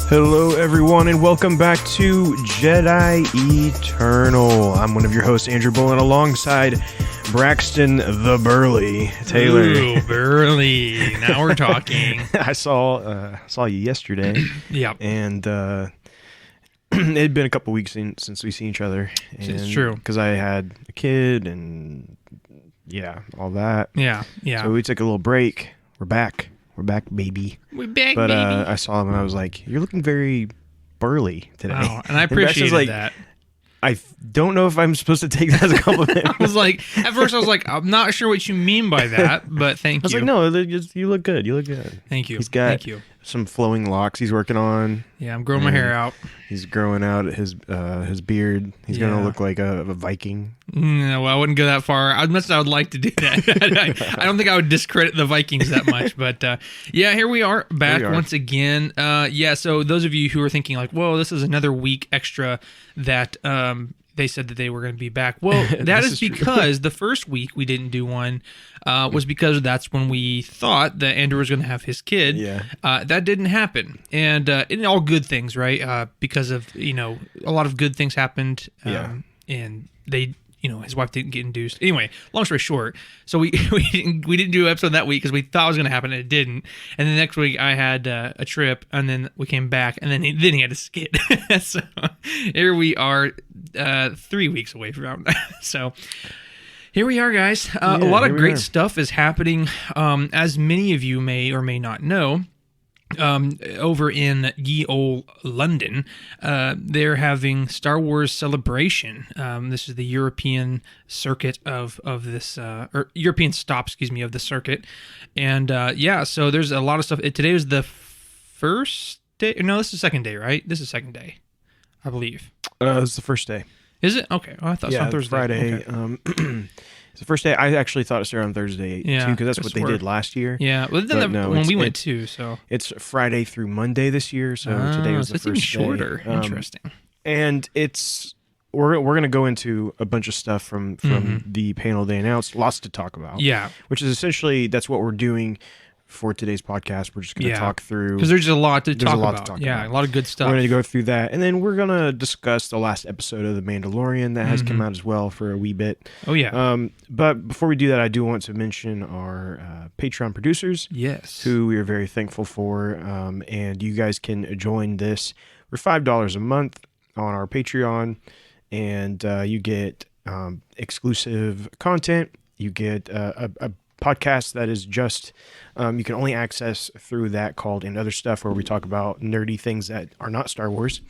Hello, everyone, and welcome back to Jedi Eternal. I'm one of your hosts, Andrew Bullen, alongside Braxton the Burly Taylor. Ooh, Burly. Now we're talking. I saw you yesterday. Yep. And it had been a couple weeks since we've seen each other. And It's true. Because I had a kid and, all that. Yeah. So we took a little break. We're back. We're back, baby. We're back, But baby. I saw him and I was like, you're looking very burly today. Wow, and I appreciated that. I don't know if I'm supposed to take that as a compliment. I was like, at first I was like, I'm not sure what you mean by that, but thank you. I was like, no, you look good. You look good. Thank you. He's got Thank you. some flowing locks he's working on. Yeah, I'm growing my hair out. He's growing out his beard. He's going to look like a Viking. No, well, I wouldn't go that far. I would like to do that. I don't think I would discredit the Vikings that much, but here we are back once again. So those of you who are thinking like, whoa, this is another week extra that they said that they were going to be back. Well, that is because the first week we didn't do one was because that's when we thought that Andrew was going to have his kid. Yeah. That didn't happen. And in all good things, right? Because of, a lot of good things happened. And they... his wife didn't get induced. Anyway, long story short, so we didn't do an episode that week because we thought it was going to happen and it didn't. And the next week I had a trip, and then we came back, and then he had a skit. So here we are, 3 weeks away from that. So here we are, guys. A lot of great stuff is happening. As many of you may or may not know, over in ye old London, they're having Star Wars Celebration. This is the European circuit of this, or European stop, of the circuit. And so there's a lot of stuff. Today was the first day. No, this is the second day, right? This is the second day, I believe. It's the first day. Is it? Okay. Oh, I thought it was on Thursday. Friday. Okay. It's the first day. I actually thought it started on Thursday too, because that's what they did last year. Yeah, well, then when we went too. So it's Friday through Monday this year. So today was the first even shorter. Day. Interesting. And we're gonna go into a bunch of stuff from the panel they announced. Lots to talk about. Yeah, which is essentially that's what we're doing for today's podcast. We're just going to talk through... Because there's a lot to talk about. A lot of good stuff. We're going to go through that. And then we're going to discuss the last episode of The Mandalorian that has come out as well for a wee bit. Oh, yeah. But before we do that, I do want to mention our Patreon producers. Yes. Who we are very thankful for. And you guys can join this for $5 a month on our Patreon. And you get exclusive content. You get a podcast that is just you can only access through that called And Other Stuff, where we talk about nerdy things that are not Star Wars.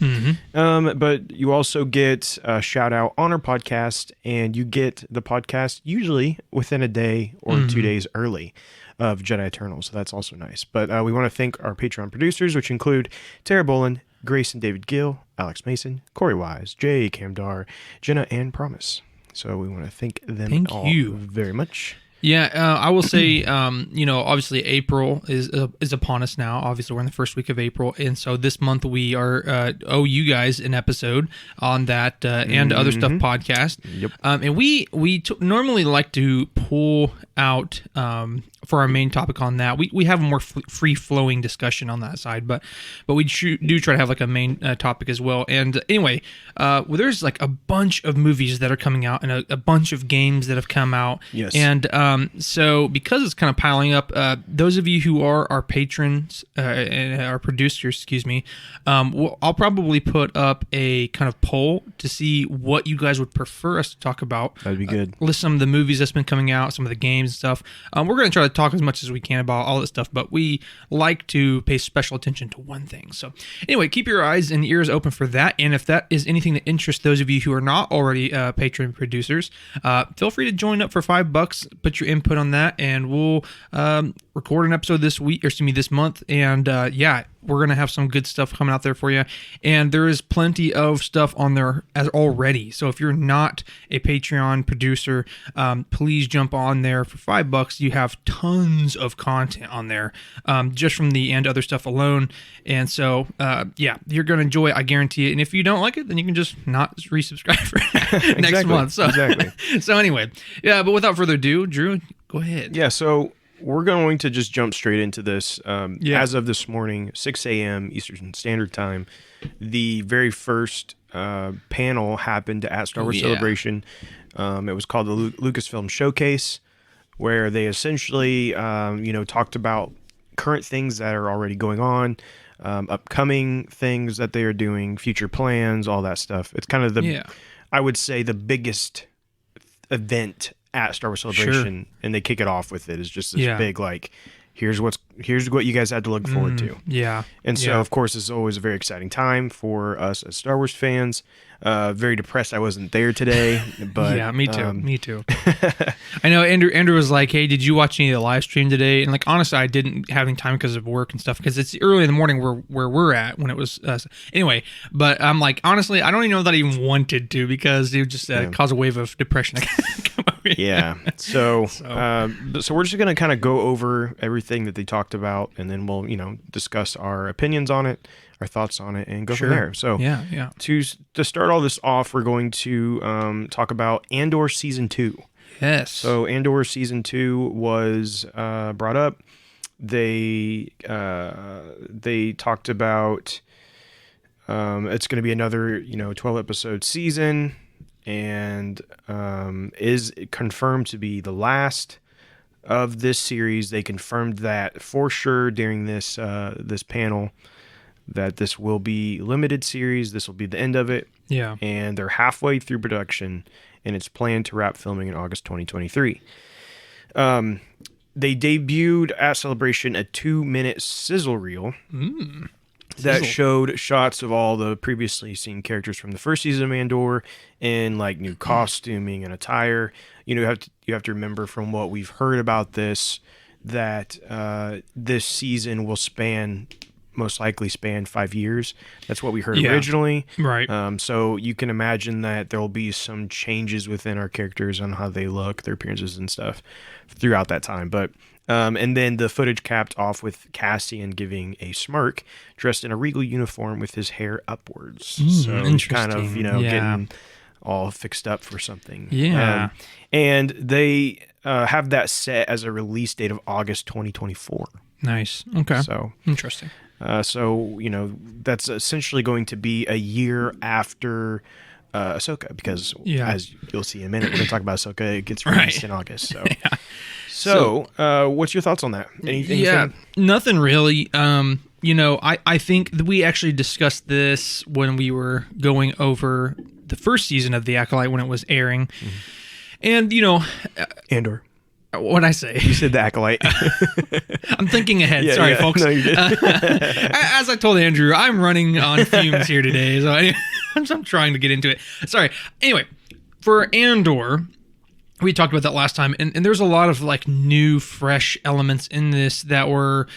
But you also get a shout out on our podcast, and you get the podcast usually within a day or 2 days early of Jedi Eternal, so that's also nice. But we want to thank our Patreon producers, which include Tara Bolin, Grace and David Gill, Alex Mason, Corey Wise, Jay Camdar, Jenna, and Promise. So we want to thank them all very much. Yeah, I will say, obviously April is upon us now. Obviously, we're in the first week of April, and so this month we are owe you guys an episode on that And Other Stuff podcast. Yep. And we normally like to pull out for our main topic on that. We have a more free flowing discussion on that side, but we do try to have like a main topic as well. And anyway, there's like a bunch of movies that are coming out and a bunch of games that have come out. Yes. And so because it's kind of piling up, those of you who are our patrons and our producers, I'll probably put up a kind of poll to see what you guys would prefer us to talk about. That'd be good. List some of the movies that's been coming out, some of the games and stuff. We're going to try to talk as much as we can about all this stuff, but we like to pay special attention to one thing. So anyway, keep your eyes and ears open for that. And if that is anything that interests those of you who are not already Patreon producers, feel free to join up for $5. Put your input on that, and we'll record an episode this month. And we're going to have some good stuff coming out there for you. And there is plenty of stuff on there as already. So if you're not a Patreon producer, please jump on there for $5. You have tons of content on there just from the And Other Stuff alone. And so, you're going to enjoy it. I guarantee it. And if you don't like it, then you can just not resubscribe for next month. So, exactly. So anyway, but without further ado, Drew, go ahead. Yeah, so we're going to just jump straight into this. Yeah. As of this morning, 6 a.m. Eastern Standard Time, the very first panel happened at Star Wars Celebration. It was called the Lucasfilm Showcase, where they essentially, talked about current things that are already going on, upcoming things that they are doing, future plans, all that stuff. It's kind of I would say, the biggest event at Star Wars Celebration, and they kick it off with it. Is just this big, like, here's what you guys had to look forward to. Yeah. And so, of course, it's always a very exciting time for us as Star Wars fans. Very depressed I wasn't there today, but yeah, me too. Me too. I know Andrew was like, "Hey, did you watch any of the live stream today?" And like, honestly, I didn't have any time because of work and stuff. Because it's early in the morning where we're at when it was anyway. But I'm like, honestly, I don't even know that I even wanted to because it would just cause a wave of depression. Yeah. So we're just gonna kind of go over everything that they talked about, and then we'll discuss our opinions on it, our thoughts on it, and go from there. So to start all this off, we're going to talk about Andor Season 2. Yes. So Andor Season 2 was brought up. They talked about it's going to be another 12 episode season, and is confirmed to be the last of this series. They confirmed that for sure during this panel, that this will be limited series. This will be the end of it. Yeah. And they're halfway through production, and it's planned to wrap filming in August 2023. They debuted at Celebration a 2-minute sizzle reel that showed shots of all the previously seen characters from the first season of Andor in like new costuming and attire. You have to remember from what we've heard about this that this season will most likely span 5 years. That's what we heard originally. Right. So you can imagine that there will be some changes within our characters on how they look, their appearances and stuff throughout that time. But and then the footage capped off with Cassian giving a smirk, dressed in a regal uniform with his hair upwards. So kind of, getting all fixed up for something. Yeah. And they have that set as a release date of August 2024. Nice. Okay. So interesting. So that's essentially going to be a year after Ahsoka, because as you'll see in a minute, we're going to talk about Ahsoka. It gets released in August. So, what's your thoughts on that? Anything? Yeah, nothing really. I think that we actually discussed this when we were going over the first season of The Acolyte when it was airing, and Andor. What'd I say? You said The Acolyte. I'm thinking ahead. Sorry, folks. No, you did. As I told Andrew, I'm running on fumes here today, so I'm trying to get into it. Sorry. Anyway, for Andor, we talked about that last time, and there's a lot of like new, fresh elements in this that were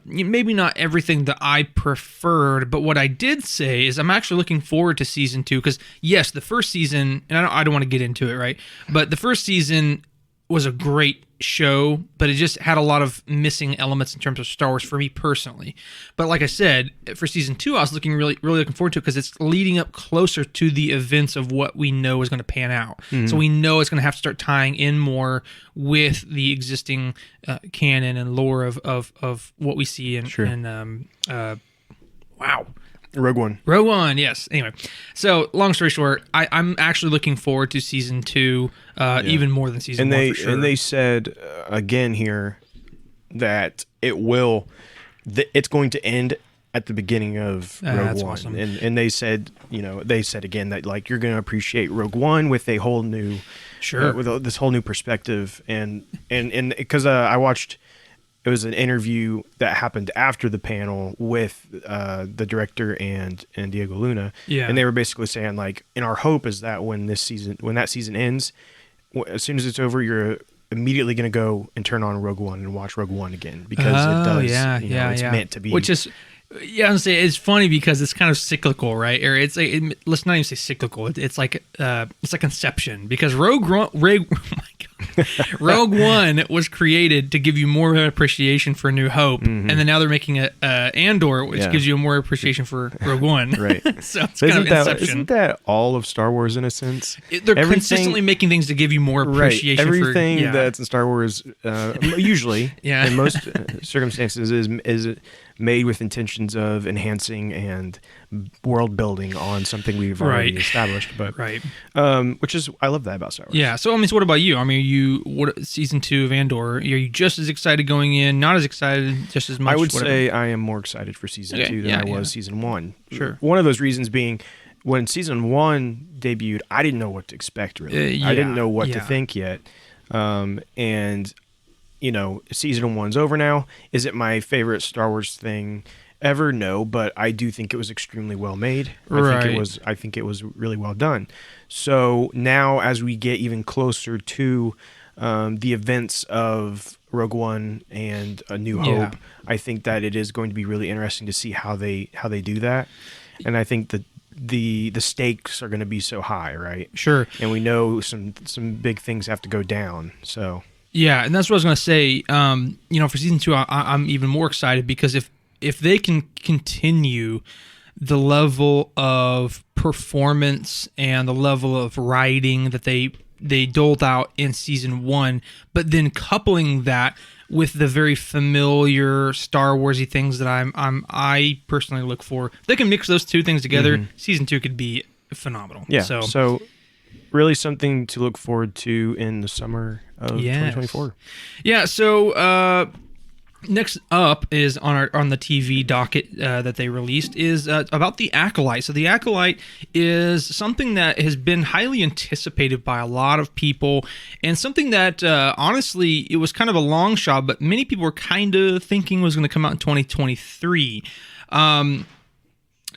maybe not everything that I preferred, but what I did say is I'm actually looking forward to season 2, because yes, the first season, and I don't want to get into it, right? But the first season was a great show, but it just had a lot of missing elements in terms of Star Wars for me personally. But like I said, for season 2, I was really looking forward to it because it's leading up closer to the events of what we know is going to pan out. So we know it's going to have to start tying in more with the existing canon and lore of what we see in Rogue One. Rogue One, yes. Anyway, so long story short, I'm actually looking forward to season 2 even more than season 1 for sure. And they said again here that it's going to end at the beginning of Rogue One. Awesome. And they said again that like you're going to appreciate Rogue One with a whole new with this whole new perspective, and because I watched. It was an interview that happened after the panel with the director and Diego Luna, and they were basically saying like, and our hope is that when that season ends, as soon as it's over, you're immediately going to go and turn on Rogue One and watch Rogue One again because it does. It's meant to be. Which is. Yeah, I'm saying it's funny because it's kind of cyclical, right? Or it's like let's not even say cyclical. It's like Inception, because Rogue One. Oh my Rogue One was created to give you more of an appreciation for New Hope, and then now they're making a Andor, which gives you more appreciation for Rogue One. Right. So it's kind of Inception. Isn't that all of Star Wars in a sense? They're consistently making things to give you more appreciation for everything that's in Star Wars. Usually, in most circumstances, is made with intentions of enhancing and world building on something we've already established. But which is, I love that about Star Wars. Yeah. So I mean, so what about you? I mean, what season 2 of Andor? Are you just as excited going in? Not as excited? Just as much? I would say I am more excited for season 2 than I was season 1. Sure. One of those reasons being, when season 1 debuted, I didn't know what to expect. Really, I didn't know what to think yet. And you know, season 1's over now. Is it my favorite Star Wars thing ever? No, but I do think it was extremely well made. I think it was really well done. So now, as we get even closer to the events of Rogue One and A New Hope, I think that it is going to be really interesting to see how they do that. And I think that the stakes are going to be so high, right? Sure. And we know some big things have to go down. So yeah, and that's what I was going to say. You know, for season 2, I'm even more excited because if they can continue the level of performance and the level of writing that they doled out in season 1, but then coupling that with the very familiar Star Warsy things that I personally look for, if they can mix those two things together, season 2 could be phenomenal. Yeah. So really something to look forward to in the summer of 2024. Yeah. So next up is on the TV docket that they released is about the Acolyte. So the Acolyte is something that has been highly anticipated by a lot of people, and something that honestly, it was kind of a long shot, but many people were kind of thinking was going to come out in 2023.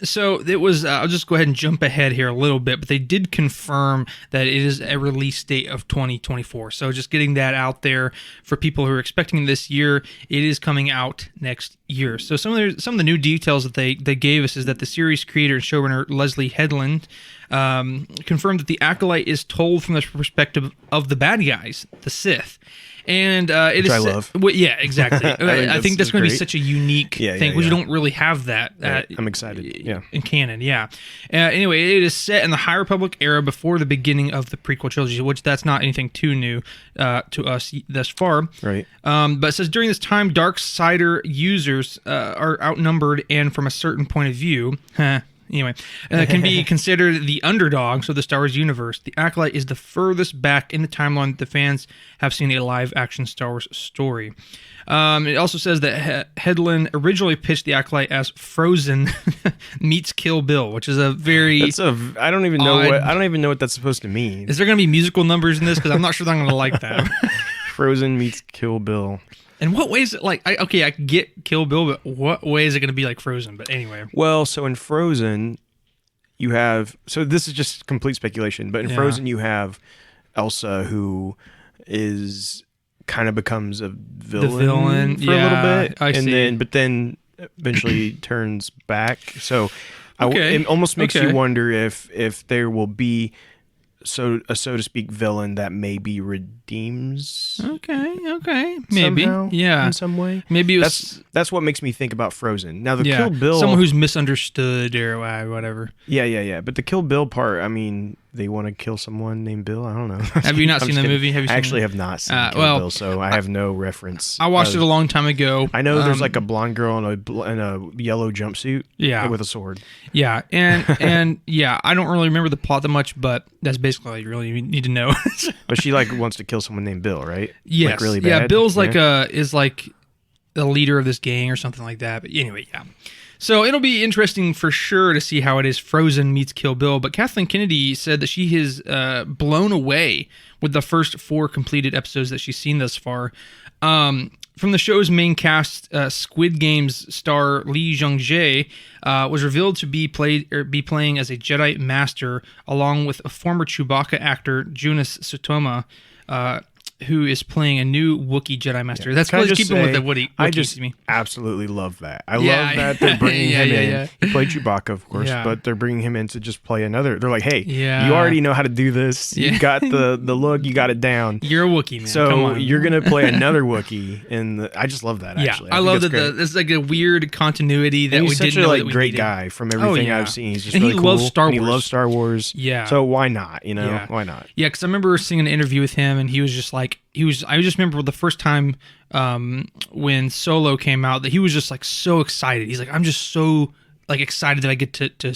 So it was, I'll just go ahead and jump ahead here a little bit, but they did confirm that it is a release date of 2024. So just getting that out there for people who are expecting this year, it is coming out next year. So some of the new details that they gave us is that the series creator and showrunner Leslie Headland confirmed that the Acolyte is told from the perspective of the bad guys, the Sith. And Which I love. Yeah, exactly. I think that's going to be such a unique thing, because you don't really have that. I'm excited. In canon, anyway, it is set in the High Republic era before the beginning of the prequel trilogy, which that's not anything too new to us thus far. Right. But it says during this time, Darksider users are outnumbered, and from a certain point of view, anyway, can be considered the underdogs of the Star Wars universe. The Acolyte is the furthest back in the timeline that the fans have seen a live-action Star Wars story. It also says that Headland originally pitched the Acolyte as Frozen meets Kill Bill, which is a very I don't even know what that's supposed to mean. Is there going to be musical numbers in this? Because I'm not sure that I'm going to like that. Frozen meets Kill Bill. And what way is it like? I get Kill Bill, but what way is it going to be like Frozen? But anyway. Well, so in Frozen, you have... So this is just complete speculation, but in Frozen you have Elsa, who is... kind of becomes a villain for a little bit. But then eventually turns back. So it almost makes you wonder if there will be... so to speak, villain that maybe redeems. Okay, maybe, somehow, in some way. Maybe that's what makes me think about Frozen. Now the Kill Bill, someone who's misunderstood or whatever. Yeah. But the Kill Bill part, I mean, they want to kill someone named Bill. I don't know. Have you not seen the movie? I actually have not seen Kill Bill, so I have no reference. I watched it a long time ago. I know there's like a blonde girl in a yellow jumpsuit, with a sword. Yeah, and I don't really remember the plot that much, but that's basically all you really need to know. But she like wants to kill someone named Bill, right? Yes. Like really bad. Yeah, Bill's is like the leader of this gang or something like that. But anyway, So it'll be interesting for sure to see how it is Frozen meets Kill Bill. But Kathleen Kennedy said that she is blown away with the first 4 completed episodes that she's seen thus far. From the show's main cast, Squid Game's star Lee Jung-jae was revealed to be playing as a Jedi Master, along with a former Chewbacca actor Jonas Suotama. who is playing a new Wookiee Jedi Master. That's Can I what just keeping with say, the Woody. I Wookiees just to me. absolutely love that. I Yeah. love that they're bringing Yeah, him yeah, in. yeah. He played Chewbacca, of course, Yeah. but they're bringing him in to just play another. They're like, hey, Yeah. you already know how to do this. Yeah. You got the look. You got it down. You're a Wookiee, man. Come So on. you're gonna play another Wookiee, and I just love that. Yeah, Actually, I think love it's that. great. It's like a weird continuity that And we he's such didn't a know like that we great needed. guy from everything yeah. I've seen. He's just And he really cool. loves Star And he Wars. loves Star Wars. Yeah. So why not? You know, Yeah. why not? Yeah, because I remember seeing an interview with him, and he was just like, I just remember the first time when Solo came out that he was just like so excited. He's like, I'm just so like excited that I get to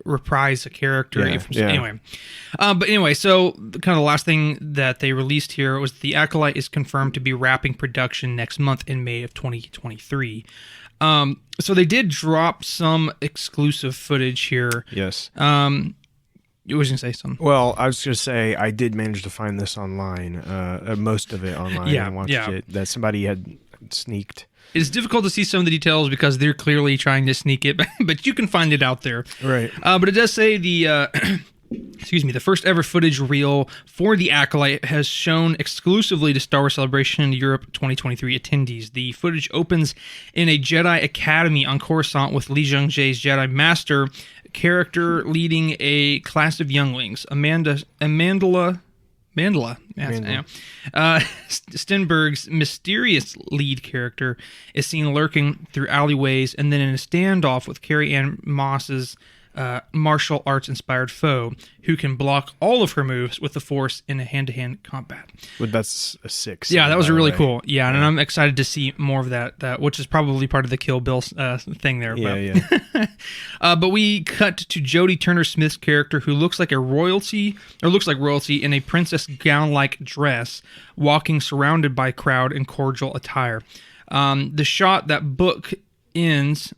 reprise a character. Yeah. Anyway, but anyway, so kind of the last thing that they released here was the Acolyte is confirmed to be wrapping production next month in May of 2023. So they did drop some exclusive footage here. Yes. You was gonna say something? Well, I was gonna say I did manage to find this online, most of it online. Yeah, and watched yeah. it. That somebody had sneaked. It's difficult to see some of the details because they're clearly trying to sneak it, but you can find it out there. Right. But it does say the the first ever footage reel for the Acolyte has shown exclusively to Star Wars Celebration Europe 2023 attendees. The footage opens in a Jedi Academy on Coruscant with Li Jungjae's Jedi Master character leading a class of younglings. Mandela. Stenberg's mysterious lead character is seen lurking through alleyways and then in a standoff with Carrie Ann Moss's martial arts inspired foe who can block all of her moves with the Force in a hand-to-hand combat. But that's a 6. Yeah, that was by the really way. cool. Yeah, and I'm excited to see more of that, which is probably part of the Kill Bill thing there. Yeah, but. yeah. But we cut to Jodie Turner-Smith's character, who looks like royalty in a princess gown-like dress, walking surrounded by crowd in cordial attire. The shot that bookends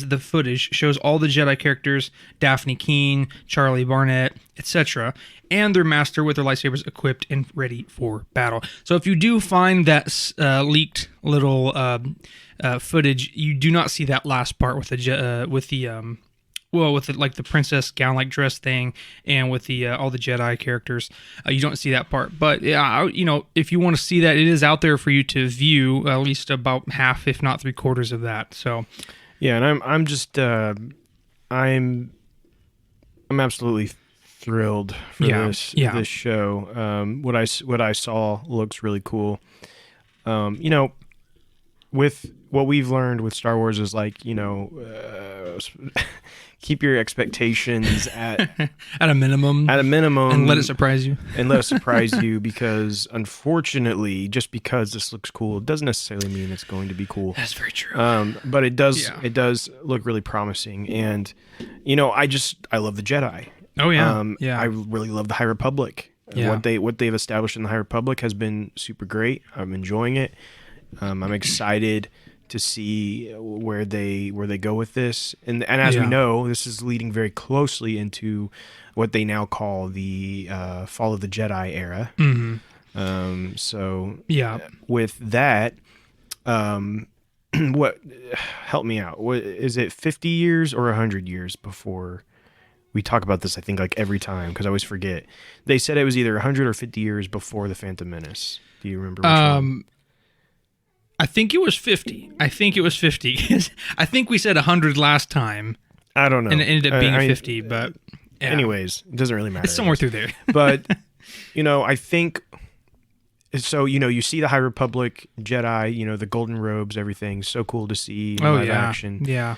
the footage shows all the Jedi characters, Daphne Keene, Charlie Barnett, etc., and their master with their lightsabers equipped and ready for battle. So if you do find that leaked little footage, you do not see that last part with the princess gown-like dress thing and with the all the Jedi characters. You don't see that part, but yeah, if you want to see that, it is out there for you to view at least about half, if not 3/4 of that. So, Yeah, and I'm just I'm absolutely thrilled for this show. What I saw looks really cool. With what we've learned with Star Wars is like, keep your expectations at at a minimum, and let it surprise you. Because unfortunately, just because this looks cool, it doesn't necessarily mean it's going to be cool. That's very true. But it does look really promising, and I love the Jedi. Oh yeah, I really love the High Republic. Yeah. What they've established in the High Republic has been super great. I'm enjoying it. I'm excited to see where they go with this, and as we know, this is leading very closely into what they now call the Fall of the Jedi era. Mm-hmm. So yeah, with that, what help me out? What is it? 50 years or 100 years before we talk about this? I think like every time because I always forget. They said it was either 100 or 50 years before the Phantom Menace. Do you remember which one? I think it was 50. I think we said 100 last time. I don't know. And it ended up being 50, but yeah. Anyways, it doesn't really matter. It's somewhere through there. But, I think, so, you see the High Republic Jedi, the golden robes, everything. So cool to see in live action. Yeah.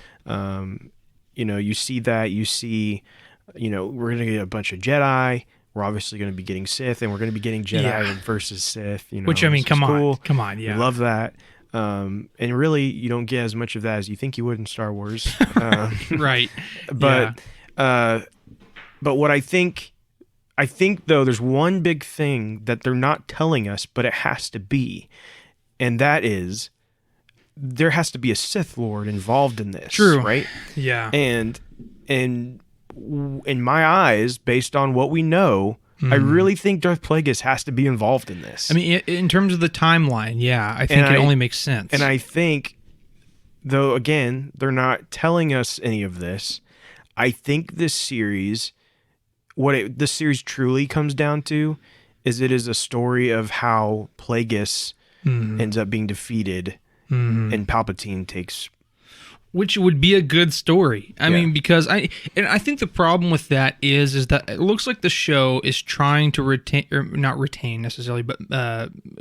You see that. You see, we're going to get a bunch of Jedi. We're obviously going to be getting Sith, and we're going to be getting Jedi versus Sith. Which, I mean, come on. Yeah. We love that. And really, you don't get as much of that as you think you would in Star Wars. Right. But what I think though, there's one big thing that they're not telling us, but it has to be, and that is there has to be a Sith Lord involved in this. True. Right? Yeah. And in my eyes, based on what we know, I really think Darth Plagueis has to be involved in this. I mean, in terms of the timeline, I think it only makes sense. And I think, though, again, they're not telling us any of this. I think this series, this series truly comes down to is it is a story of how Plagueis ends up being defeated, and Palpatine takes. Which would be a good story. I mean, because I think the problem with that is that it looks like the show is trying to retain, or not retain necessarily, but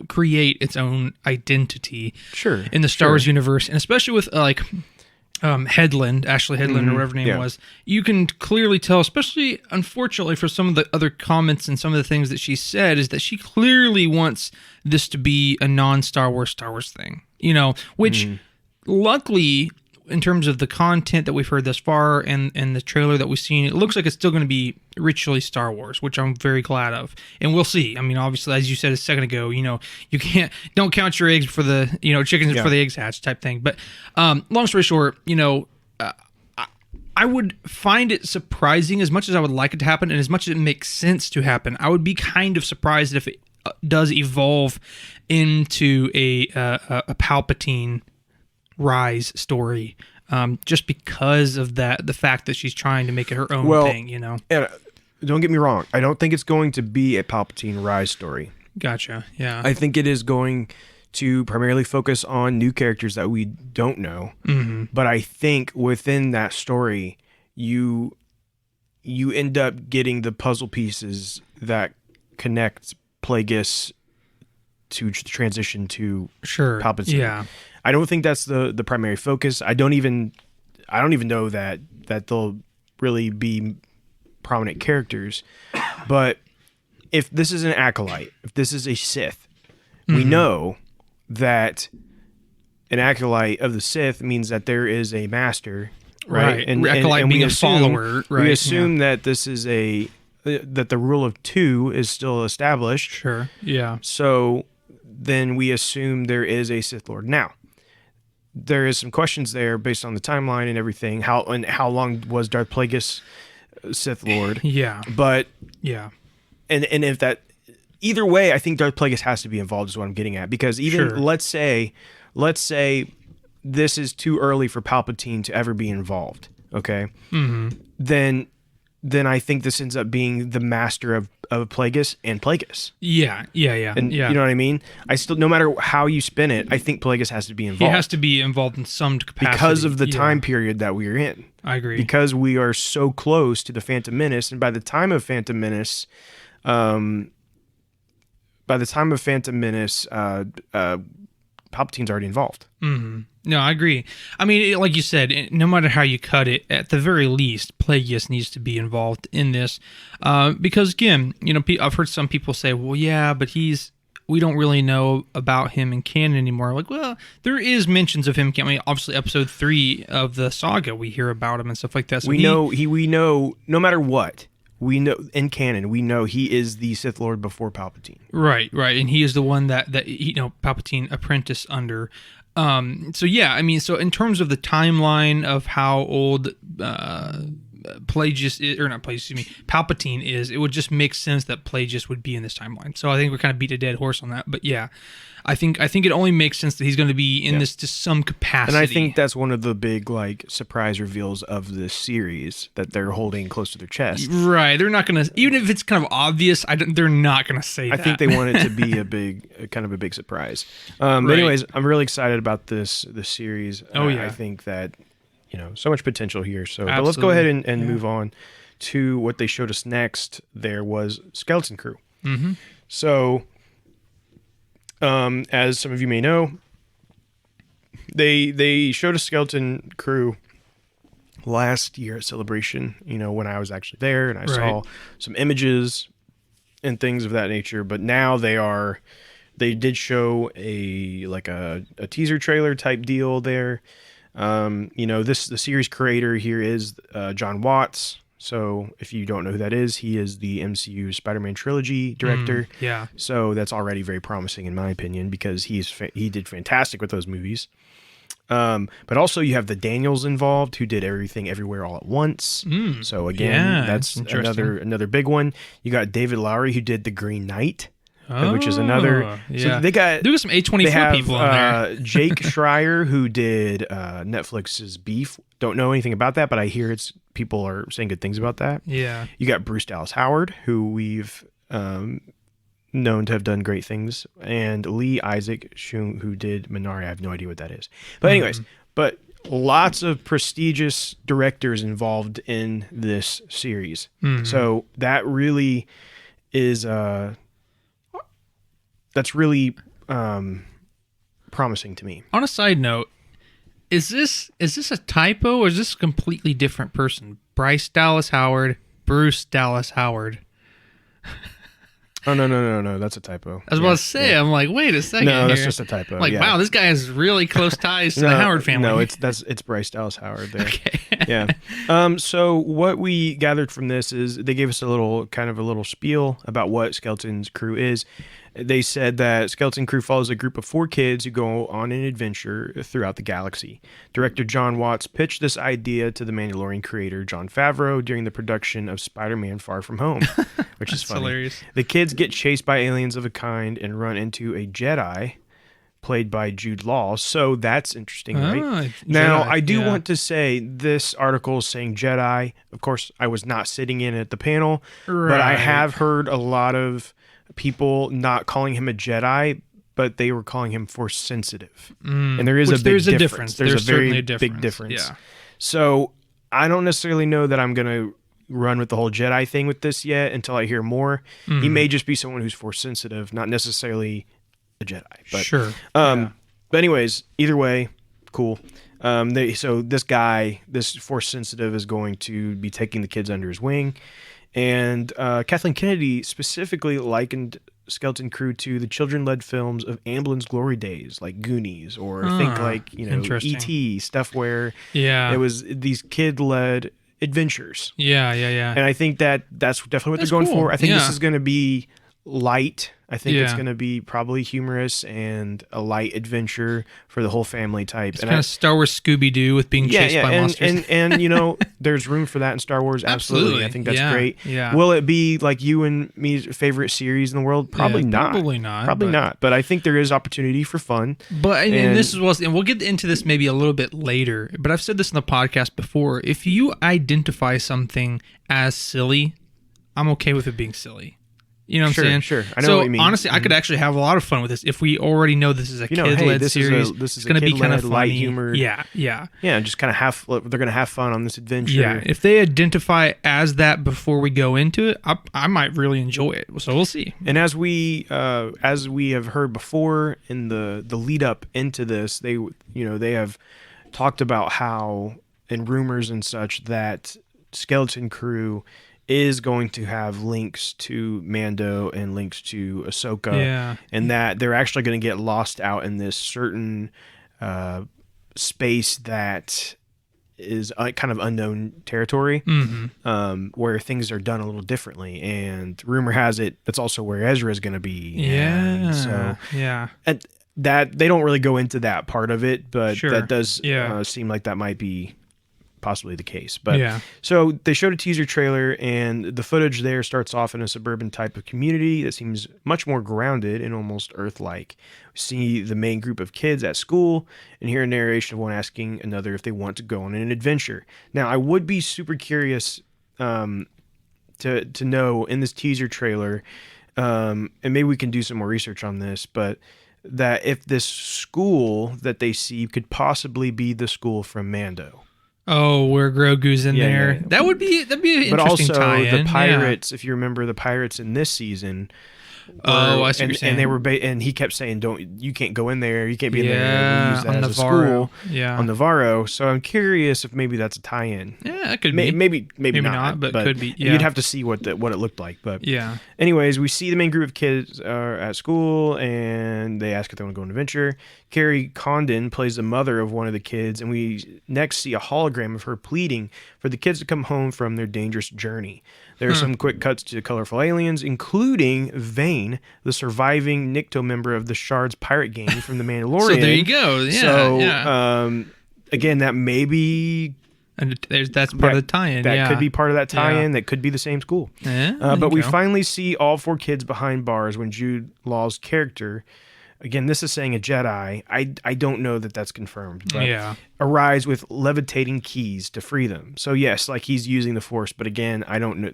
create its own identity. Sure. In the Star Wars universe, and especially with like Headland, Ashley Headland, or whatever her name was, you can clearly tell, especially unfortunately for some of the other comments and some of the things that she said, is that she clearly wants this to be a non-Star Wars thing. You know, which luckily, in terms of the content that we've heard thus far and the trailer that we've seen, it looks like it's still going to be ritually Star Wars, which I'm very glad of. And we'll see. I mean, obviously, as you said a second ago, you know, don't count your eggs for the, you know, chickens before the eggs hatch type thing. But long story short, you know, I would find it surprising, as much as I would like it to happen and as much as it makes sense to happen. I would be kind of surprised if it does evolve into a Palpatine rise story, just because of the fact that she's trying to make it her own thing, you know. And don't get me wrong, I don't think it's going to be a Palpatine rise story. Gotcha. Yeah. I think it is going to primarily focus on new characters that we don't know. But I think within that story, you end up getting the puzzle pieces that connect Plagueis to transition to Palpatine. Yeah. I don't think that's the primary focus. I don't even know that they'll really be prominent characters. But if this is an acolyte, if this is a Sith, we know that an acolyte of the Sith means that there is a master, right? And acolyte being a follower, right? We assume that this is that the rule of two is still established. Sure. Yeah. So then we assume there is a Sith Lord. Now, there is some questions there based on the timeline and everything. How long was Darth Plagueis Sith Lord? Yeah. But yeah. And if that, either way, I think Darth Plagueis has to be involved is what I'm getting at, because even let's say this is too early for Palpatine to ever be involved. Okay. Then I think this ends up being the master of Plagueis and Plagueis. Yeah. And you know what I mean? I still, no matter how you spin it, I think Plagueis has to be involved. He has to be involved in some capacity. Because of the time period that we are in. I agree. Because we are so close to the Phantom Menace, and by the time of Phantom Menace, Palpatine's already involved. No, I agree. I mean, like you said, no matter how you cut it, at the very least, Plagueis needs to be involved in this. Because, again, you know, I've heard some people say, well, yeah, but we don't really know about him in canon anymore. Like, well, there is mentions of him. I mean, obviously, episode 3 of the saga, we hear about him and stuff like that. So we know, no matter what, we know in canon, we know he is the Sith Lord before Palpatine. Right, and he is the one that you know, Palpatine apprenticed under. So yeah, I mean, so in terms of the timeline of how old Plagueis is, or not Plagueis, excuse me, Palpatine is, it would just make sense that Plagueis would be in this timeline. So I think we're kind of beat a dead horse on that. But yeah, I think it only makes sense that he's going to be in this to some capacity. And I think that's one of the big like surprise reveals of this series that they're holding close to their chest. Right. They're not going to, even if it's kind of obvious, they're not going to say that. I think they want it to be a big surprise. But anyways, I'm really excited about this series. Oh yeah. I think that, you know, so much potential here. So but let's go ahead and move on to what they showed us next. There was Skeleton Crew. So as some of you may know, they showed a Skeleton Crew last year at Celebration, you know, when I was actually there, and I saw some images and things of that nature. But now they did show a teaser trailer type deal there. You know, the series creator here is John Watts. So if you don't know who that is, he is the MCU Spider-Man trilogy director. Yeah. So that's already very promising in my opinion, because he did fantastic with those movies. But also you have the Daniels involved, who did Everything Everywhere All at Once. So again, that's another big one. You got David Lowery, who did The Green Knight. Which is another. Yeah. So they got some A24 people in there. Jake Schreier, who did Netflix's Beef. Don't know anything about that, but I hear people are saying good things about that. Yeah. You got Bruce Dallas Howard, who we've known to have done great things, and Lee Isaac, who did Minari. I have no idea what that is. But anyways, but lots of prestigious directors involved in this series. So that really is that's really promising to me. On a side note, is this a typo or is this a completely different person? Bryce Dallas Howard, Bruce Dallas Howard. Oh no, that's a typo. I was about to say, I'm like, wait a second. No, that's here. just a typo. Like, wow, this guy has really close ties to the Howard family. No, it's Bryce Dallas Howard there. Okay. Yeah. So what we gathered from this is they gave us a little spiel about what Skeleton's Crew is. They said that Skeleton Crew follows a group of 4 kids who go on an adventure throughout the galaxy. Director John Watts pitched this idea to the Mandalorian creator Jon Favreau during the production of Spider-Man: Far From Home, which is funny. Hilarious. The kids get chased by aliens of a kind and run into a Jedi, played by Jude Law. So that's interesting, right? Now, I do want to say this article is saying Jedi. Of course, I was not sitting in at the panel, but I have heard a lot of people not calling him a Jedi, but they were calling him Force sensitive. And there is a big difference. There's a very big difference. Yeah. So I don't necessarily know that I'm going to run with the whole Jedi thing with this yet until I hear more. He may just be someone who's Force sensitive, not necessarily a Jedi. But, sure. But anyways, either way, cool. So this Force sensitive is going to be taking the kids under his wing. And Kathleen Kennedy specifically likened Skeleton Crew to the children-led films of Amblin's glory days, like Goonies, or think like E.T., stuff where it was these kid-led adventures. Yeah. And I think that's definitely what they're going for. I think this is going to be light. I think it's going to be probably humorous and a light adventure for the whole family type. It's kind of Star Wars Scooby-Doo with being chased by monsters. And there's room for that in Star Wars. Absolutely. I think that's great. Yeah. Will it be like you and me's favorite series in the world? Probably not. Probably not. Probably not. But I think there is opportunity for fun. But and this is and we'll get into this maybe a little bit later. But I've said this in the podcast before. If you identify something as silly, I'm okay with it being silly. You know what I'm saying? Sure. I know what you mean. Honestly, I could actually have a lot of fun with this if we already know this is a kid-led series. This is going to be kind of light funny. humor. Yeah. Yeah, just kind of they're going to have fun on this adventure. Yeah, if they identify as that before we go into it, I might really enjoy it. So we'll see. And as we have heard before in the lead up into this, they have talked about how in rumors and such that Skeleton Crew is going to have links to Mando and links to Ahsoka, and that they're actually going to get lost out in this certain space that is kind of unknown territory, where things are done a little differently. And rumor has it that's also where Ezra is going to be. And that they don't really go into that part of it, but that does seem like that might be possibly the case. But so they showed a teaser trailer, and the footage there starts off in a suburban type of community that seems much more grounded and almost Earth-like. We see the main group of kids at school and hear a narration of one asking another if they want to go on an adventure. Now, I would be super curious to know in this teaser trailer, and maybe we can do some more research on this, but that if this school that they see could possibly be the school from Mando. Oh, where Grogu's in there. Yeah. That'd be an interesting tie-in. But also the pirates, if you remember the pirates in this season. I see what you're saying. And they were, and he kept saying, you can't go in there. You can't be in there. We use that as Navarro. A school on Navarro. So I'm curious if maybe that's a tie-in. Yeah, it could be. Maybe not, but could be. Yeah. You'd have to see what it looked like. But anyways, we see the main group of kids at school, and they ask if they want to go on an adventure. Carrie Condon plays the mother of one of the kids, and we next see a hologram of her pleading for the kids to come home from their dangerous journey. There are some quick cuts to colorful aliens, including Vane, the surviving Nikto member of the Shards pirate gang from The Mandalorian. So there you go. Yeah. Again, that may be... And that's part of the tie-in. That could be part of that tie-in. That could be the same school. But we finally see all 4 kids behind bars when Jude Law's character... Again, this is saying a Jedi. I don't know that that's confirmed. But arrives with levitating keys to free them. So yes, like he's using the Force. But again, I don't know.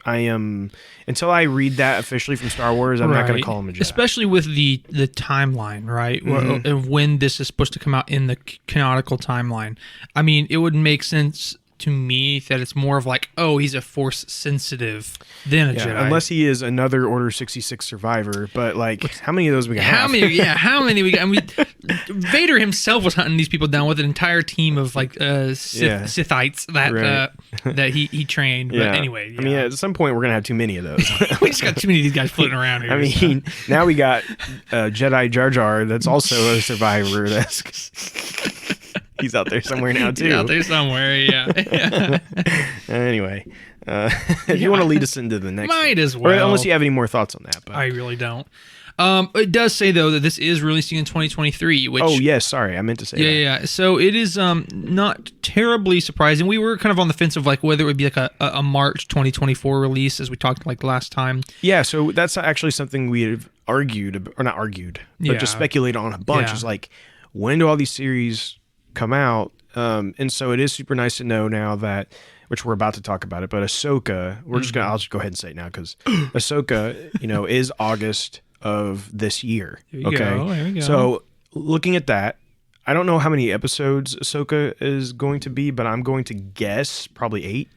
I am until I read that officially from Star Wars. I'm not going to call him a Jedi, especially with the timeline, right? Of when this is supposed to come out in the canonical timeline. I mean, it would make sense to me that it's more of like, oh, he's a Force sensitive than a Jedi, unless he is another Order 66 survivor. But like, how many of those we got? How many? Yeah, how many we got? I mean, Vader himself was hunting these people down with an entire team of like Sithites that he trained. But anyway, I mean, at some point we're gonna have too many of those. We just got too many of these guys floating around here. I mean, now we got Jedi Jar Jar. That's also a survivor. He's out there somewhere now too. He's out there somewhere, yeah. Anyway, if you want to lead us into the next, might as well. Or unless you have any more thoughts on that. But. I really don't. It does say though that this is releasing in 2023. Which, oh yes, sorry, I meant to say that. Yeah. So it is not terribly surprising. We were kind of on the fence of like whether it would be like a March 2024 release, as we talked like last time. Yeah, so that's actually something we have argued, or not argued, but just speculated on a bunch. Is like, when do all these series come out? And so it is super nice to know now that, which we're about to talk about it, but Ahsoka, I'll just go ahead and say it now, because Ahsoka, is August of this year. There we go. So looking at that, I don't know how many episodes Ahsoka is going to be, but I'm going to guess probably 8.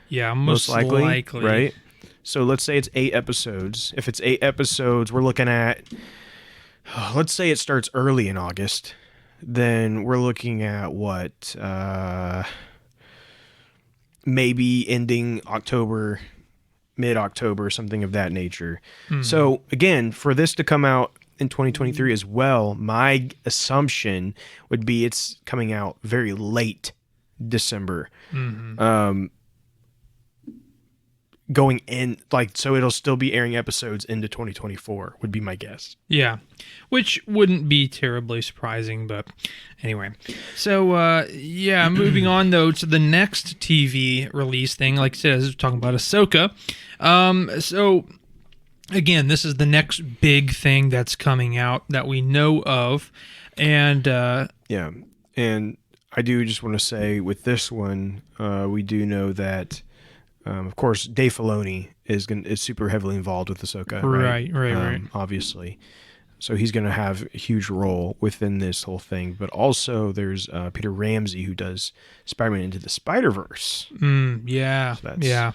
Yeah, most likely. Right? So let's say it's 8 episodes. If it's 8 episodes, we're looking at, let's say it starts early in August. Then we're looking at what, maybe ending October, mid-October, something of that nature. Mm-hmm. So again, for this to come out in 2023 as well, my assumption would be it's coming out very late December. Mm-hmm. Going in, like, so it'll still be airing episodes into 2024 would be my guess. Yeah, which wouldn't be terribly surprising, but anyway. So, moving on, though, to the next TV release thing. Like I said, I was talking about Ahsoka. So, again, this is the next big thing that's coming out that we know of. And, and I do just want to say with this one, we do know that of course, Dave Filoni is super heavily involved with Ahsoka. Right. Obviously. So he's going to have a huge role within this whole thing. But also there's Peter Ramsey, who does Spider-Man Into the Spider-Verse. Yeah. So that's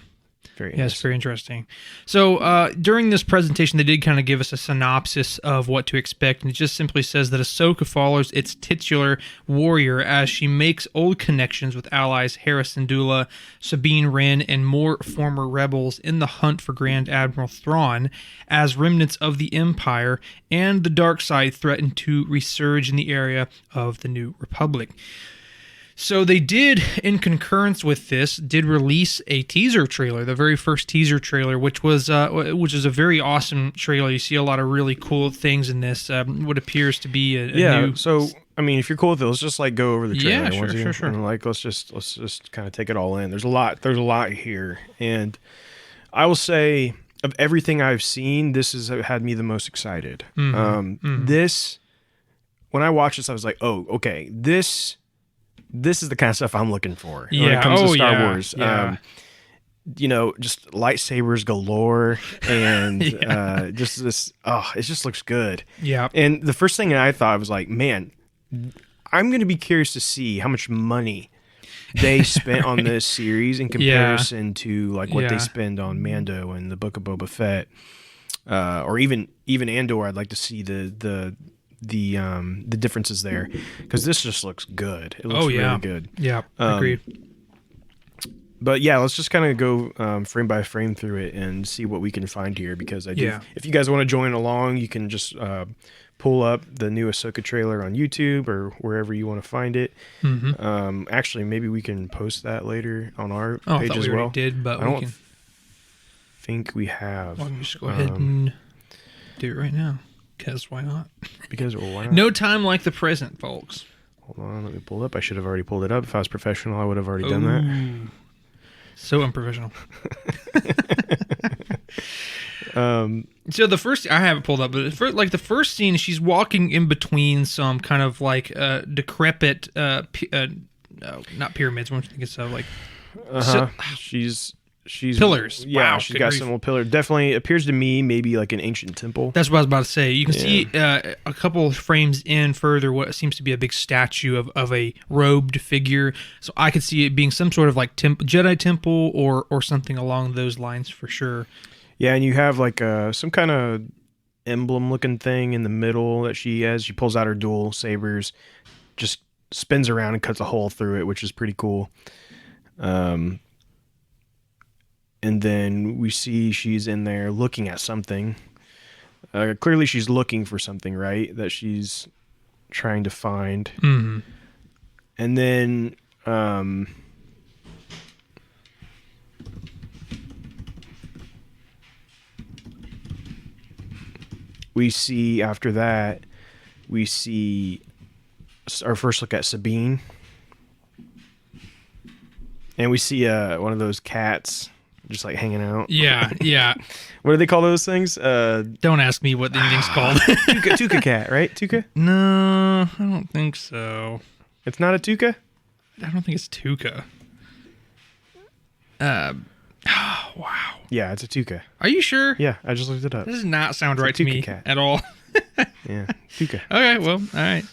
It's very interesting. So during this presentation, they did kind of give us a synopsis of what to expect, and it just simply says that Ahsoka follows its titular warrior as she makes old connections with allies Hera Syndulla, Sabine Wren, and more former rebels in the hunt for Grand Admiral Thrawn, as remnants of the Empire and the dark side threaten to resurge in the area of the New Republic. So they did, in concurrence with this, release a teaser trailer, the very first teaser trailer, which is a very awesome trailer. You see a lot of really cool things in this. What appears to be a new. So I mean, if you're cool with it, let's just like go over the trailer. Yeah, sure. And like let's just kind of take it all in. There's a lot here, and I will say of everything I've seen, this has had me the most excited. This, when I watched this, I was like, oh, okay, this is the kind of stuff I'm looking for when it comes to Star Wars. Yeah. Just lightsabers galore, and just this. Oh, it just looks good. Yeah. And the first thing I thought was like, man, I'm going to be curious to see how much money they spent on this series in comparison to like what they spend on Mando and the Book of Boba Fett, or even Andor. I'd like to see the differences there, because this just looks good. It looks really good. Yeah, agreed. But yeah, let's just kind of go frame by frame through it and see what we can find here, because I do. If you guys want to join along, you can just pull up the new Ahsoka trailer on YouTube or wherever you want to find it. Mm-hmm. Actually, maybe we can post that later on our page as well. Did, but I don't think we have. Well, just go ahead and do it right now. Because why not? Why not? No time like the present, folks. Hold on, let me pull it up. I should have already pulled it up. If I was professional, I would have already done that. So unprofessional. So the first, I have it pulled up, but the first scene, she's walking in between some kind of like decrepit, not pyramids. What do you think it's like? She's she's pillars. Yeah, Wow, she's good got grief. some little pillar. Definitely appears to me maybe like an ancient temple. That's what I was about to say. You can see a couple of frames in further what seems to be a big statue of a robed figure. So I could see it being some sort of like Jedi temple or something along those lines for sure. Yeah, and you have like some kind of emblem looking thing in the middle that she has. She pulls out her dual sabers, just spins around and cuts a hole through it, which is pretty cool. And then we see she's in there looking at something. Clearly she's looking for something, right? That she's trying to find. Mm-hmm. And then we see after that, we see our first look at Sabine. And we see one of those cats just like hanging out. Yeah, yeah. What do they call those things? Don't ask me what anything's called. Tuca cat, right? Tuca? No, I don't think so. It's not a tuca? I don't think it's Tuca. Wow. Yeah, it's a tuca. Are you sure? Yeah, I just looked it up. This does not sound It's a right to Tuca me cat. at all. Yeah, tuca. Okay, well, all right.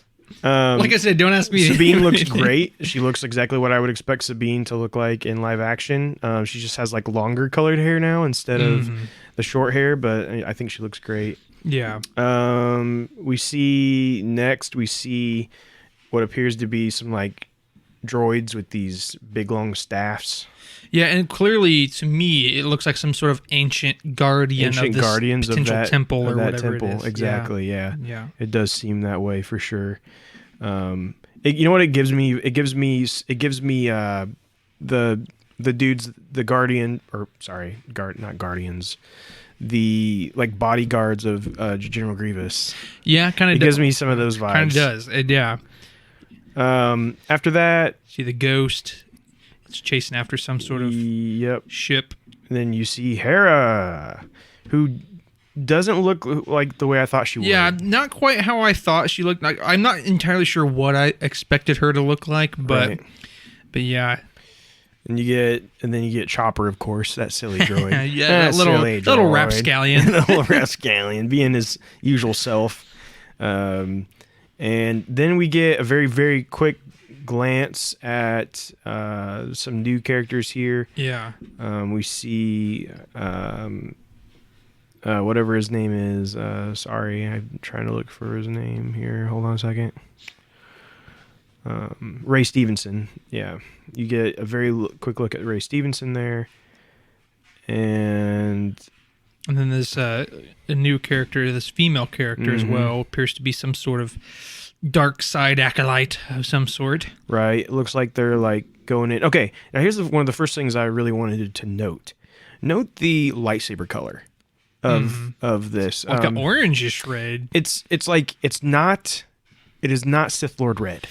Like I said, don't ask me. Sabine looks great. She looks exactly what I would expect Sabine to look like in live action. She just has like longer colored hair now instead of the short hair, but I think she looks great. Yeah. We see what appears to be some like droids with these big long staffs. Yeah, and clearly to me, it looks like some sort of ancient guardians of this potential temple or whatever it is. Exactly. Yeah. Yeah. It does seem that way for sure. You know what it gives me? It gives me the dudes, the guardian, or sorry, not guardians, the like bodyguards of General Grievous. Yeah, kind of. It gives me some of those vibes. Kind of does. Yeah. After that, See the ghost. It's chasing after some sort of ship. And then you see Hera, who doesn't look like the way I thought she would. Yeah, not quite how I thought she looked. Like, I'm not entirely sure what I expected her to look like, but yeah. And then you get Chopper, of course, that silly droid. Yeah, that little rapscallion. The little rapscallion, being his usual self. And then we get a very, very quick glance at some new characters here. Yeah. We see whatever his name is. Sorry, I'm trying to look for his name here. Hold on a second. Ray Stevenson. Yeah, you get a very quick look at Ray Stevenson there, and then there's a new character, this female character as well, appears to be some sort of dark side acolyte of some sort. Right. It looks like they're like going in. Okay, now here's one of the first things I really wanted to note. Note the lightsaber color of this. Like an orangish red. It is not Sith Lord red.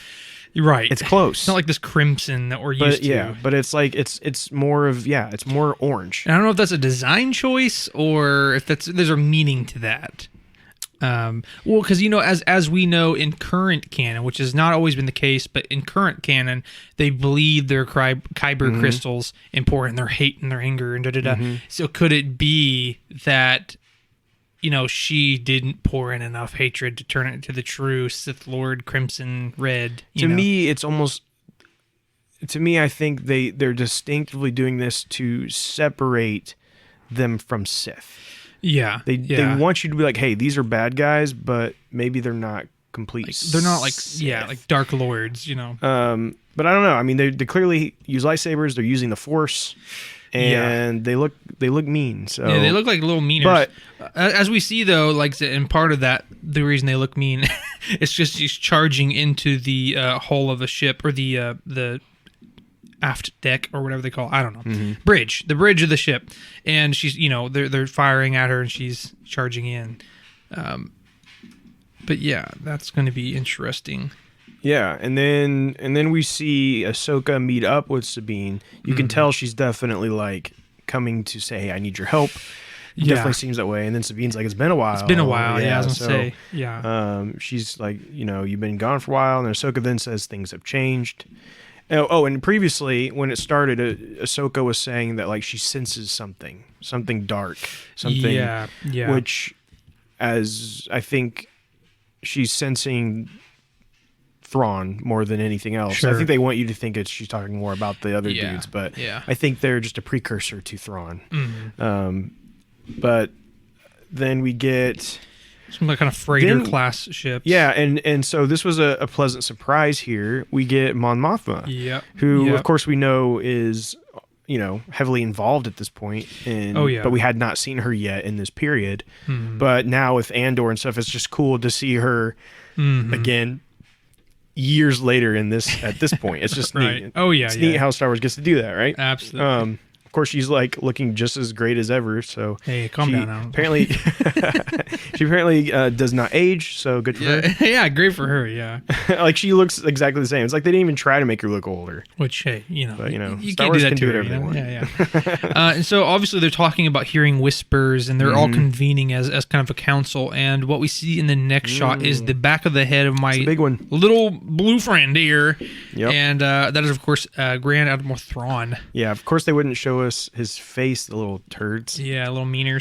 Right. It's close. It's not like this crimson that we're used to. Yeah, but it's like it's more of it's more orange. And I don't know if that's a design choice or if there's a meaning to that. Well, because as we know in current canon, which has not always been the case, but in current canon, they believe their kyber crystals and pour in their hate and their anger and da-da-da. So could it be that she didn't pour in enough hatred to turn it into the true Sith Lord Crimson Red? To me, I think they're distinctly doing this to separate them from Sith. Yeah. They want you to be like, hey, these are bad guys, but maybe they're not complete. They're not like Sith. like Dark Lords, But I don't know. I mean, they clearly use lightsabers. They're using the Force, and they look mean. So yeah, they look like little meaners. But as we see though, like, and part of that, the reason they look mean, it's just she's charging into the hull of a ship or the aft deck or whatever they call it. I don't know. The bridge of the ship, and she's they're firing at her and she's charging in. But yeah, that's going to be interesting. Yeah, and then we see Ahsoka meet up with Sabine. You can tell she's definitely like coming to say, "Hey, I need your help." Definitely seems that way. And then Sabine's like, "It's been a while." It's been a while. Yeah, I was gonna say. Yeah. She's like, you've been gone for a while, and Ahsoka then says things have changed. And previously when it started, Ahsoka was saying that like she senses something dark, something, yeah. which, as I think she's sensing Thrawn more than anything else. Sure. I think they want you to think she's talking more about the other dudes, but I think they're just a precursor to Thrawn. But then we get some kind of freighter class ships. Yeah, and so this was a pleasant surprise here. We get Mon Mothma, who of course we know is heavily involved at this point. But we had not seen her yet in this period. But now with Andor and stuff, it's just cool to see her again years later at this point. It's just right. neat. Oh yeah, it's neat how Star Wars gets to do that, right? Absolutely. Of course, she's like looking just as great as ever. So hey, calm down now. Apparently, she apparently does not age. So good for her. Yeah, great for her. Yeah, like she looks exactly the same. It's like they didn't even try to make her look older. Which hey, but, you Star can't Wars do that can to do her. whatever they want. Yeah. And so obviously they're talking about hearing whispers, and they're all convening as kind of a council. And what we see in the next shot is the back of the head of my big one, little blue friend here. Yep. And that is of course Grand Admiral Thrawn. Yeah, of course they wouldn't show us his face, the little turds. Yeah, little meaner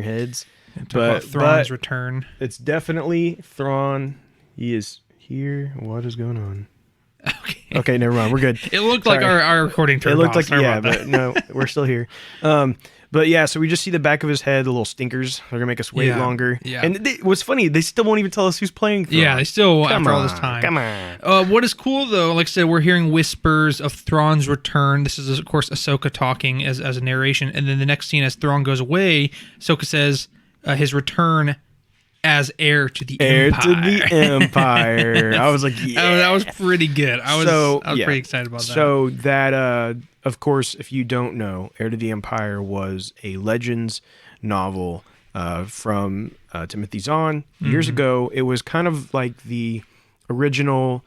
heads. But Thrawn's return. It's definitely Thrawn. He is here. What is going on? Okay, never mind. We're good. It looked like our recording turned off. It looked like, but no, we're still here. But yeah, so we just see the back of his head, the little stinkers. They're gonna make us wait longer. Yeah. And what's funny, they still won't even tell us who's playing Thrawn. Yeah, they still after all this time. Come on. What is cool though, like I said, we're hearing whispers of Thrawn's return. This is of course Ahsoka talking as a narration, and then the next scene as Thrawn goes away, Ahsoka says his return as heir to the Empire. I was like, yeah. That was pretty good. I was pretty excited about that. So that, of course, if you don't know, Heir to the Empire was a Legends novel from Timothy Zahn years ago. It was kind of like the original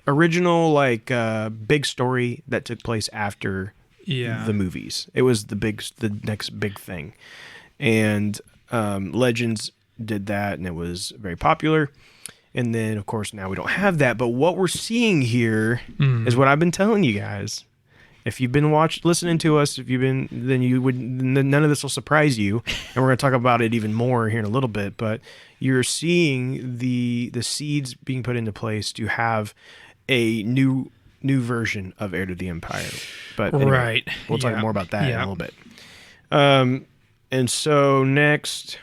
like big story that took place after the movies. It was the next big thing, and Legends did that, and it was very popular. And then of course now we don't have that, but what we're seeing here is what I've been telling you guys. If you've been listening to us, then none of this will surprise you, and we're going to talk about it even more here in a little bit. But you're seeing the seeds being put into place to have a new version of Heir to the Empire. But anyway, we'll talk more about that in a little bit. And so next.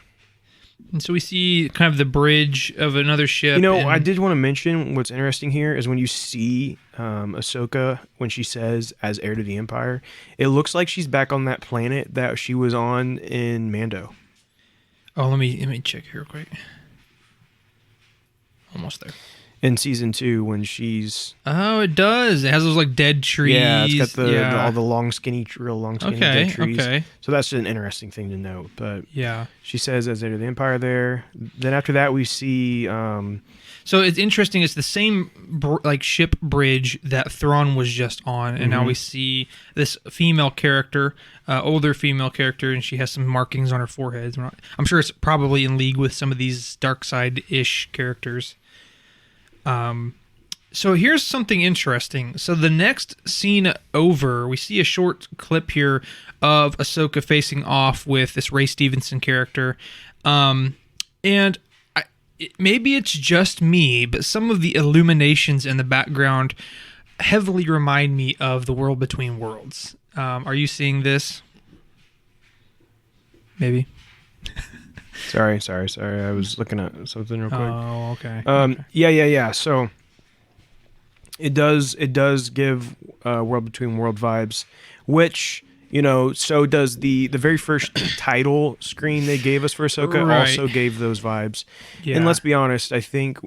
And so we see kind of the bridge of another ship. I did want to mention what's interesting here is when you see Ahsoka, when she says as heir to the Empire, it looks like she's back on that planet that she was on in Mando. Oh, let me check here real quick. Almost there. In season 2, when she's... Oh, it does. It has those like dead trees. Yeah, it's got all the long, skinny dead trees. Okay. So that's an interesting thing to note. But yeah, she says as heir to the Empire there. Then after that, we see... So it's interesting. It's the same ship bridge that Thrawn was just on, and now we see this female character, older female character, and she has some markings on her forehead. I'm sure it's probably in league with some of these dark side-ish characters. So here's something interesting. So the next scene over, we see a short clip here of Ahsoka facing off with this Ray Stevenson character, and maybe it's just me, but some of the illuminations in the background heavily remind me of The World Between Worlds. Are you seeing this? Maybe. Sorry. I was looking at something real quick. Oh, okay. Yeah. So it does give World Between World vibes, which so does the very first title screen they gave us for Ahsoka also gave those vibes. Yeah. And let's be honest, I think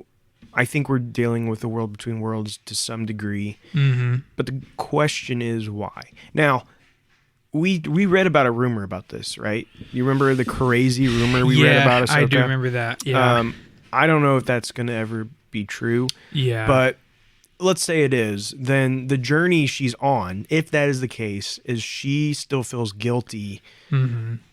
we're dealing with the World Between Worlds to some degree. Mm-hmm. But the question is why. Now, we read about a rumor about this, right? You remember the crazy rumor we read about Ahsoka? I do remember that. Yeah. I don't know if that's going to ever be true. Yeah. But let's say it is. Then the journey she's on, if that is the case, is she still feels guilty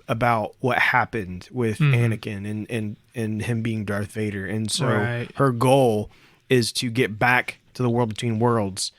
about what happened with Anakin and him being Darth Vader. And so her goal is to get back to the World Between Worlds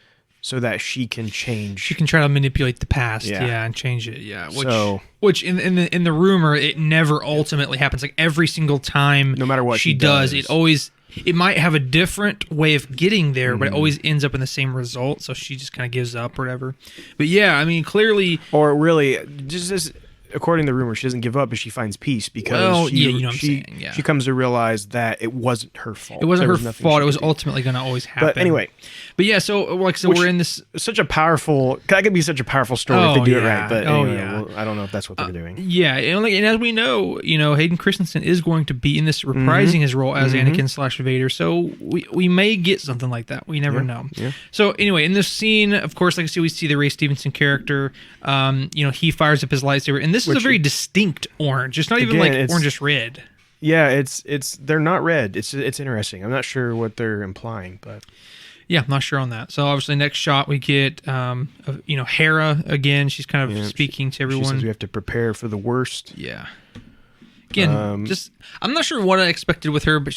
so that she can change. She can try to manipulate the past, Yeah. and change it, yeah. So- Which in the rumor, it never ultimately happens. Like every single time, No matter what she she does, does. it might have a different way of getting there, but it Mm-hmm. always ends up in the same result. So she just kind of gives up or whatever. But yeah, I mean, clearly, Or really, just according to the rumor, she doesn't give up, but she finds peace because Well, she, yeah, you know what I'm she, saying, yeah. she comes to realize that it wasn't her fault. it wasn't There her nothing fault. she It was could do. ultimately going to always happen. But anyway, But yeah, so like so Which- we're in this. such a powerful. That could be such a powerful story if they Oh, do it yeah. right. But Oh, anyway, yeah. well, I don't know if that's what they're doing. Yeah, and as we know, Hayden Christensen is going to be in this reprising his role as Anakin / Vader. So we may get something like that. We never know. yeah. So anyway, in this scene, of course, like I said, we see the Ray Stevenson character. He fires up his lightsaber, and this is a very distinct orange. It's not even Again, like it's- orange, just red. Yeah, it's they're not red. It's interesting. I'm not sure what they're implying, but Yeah, I'm not sure on that. So obviously, next shot we get, Hera again. She's kind of speaking to she everyone. says we have to prepare for the worst. Yeah. Again, I'm not sure what I expected with her, but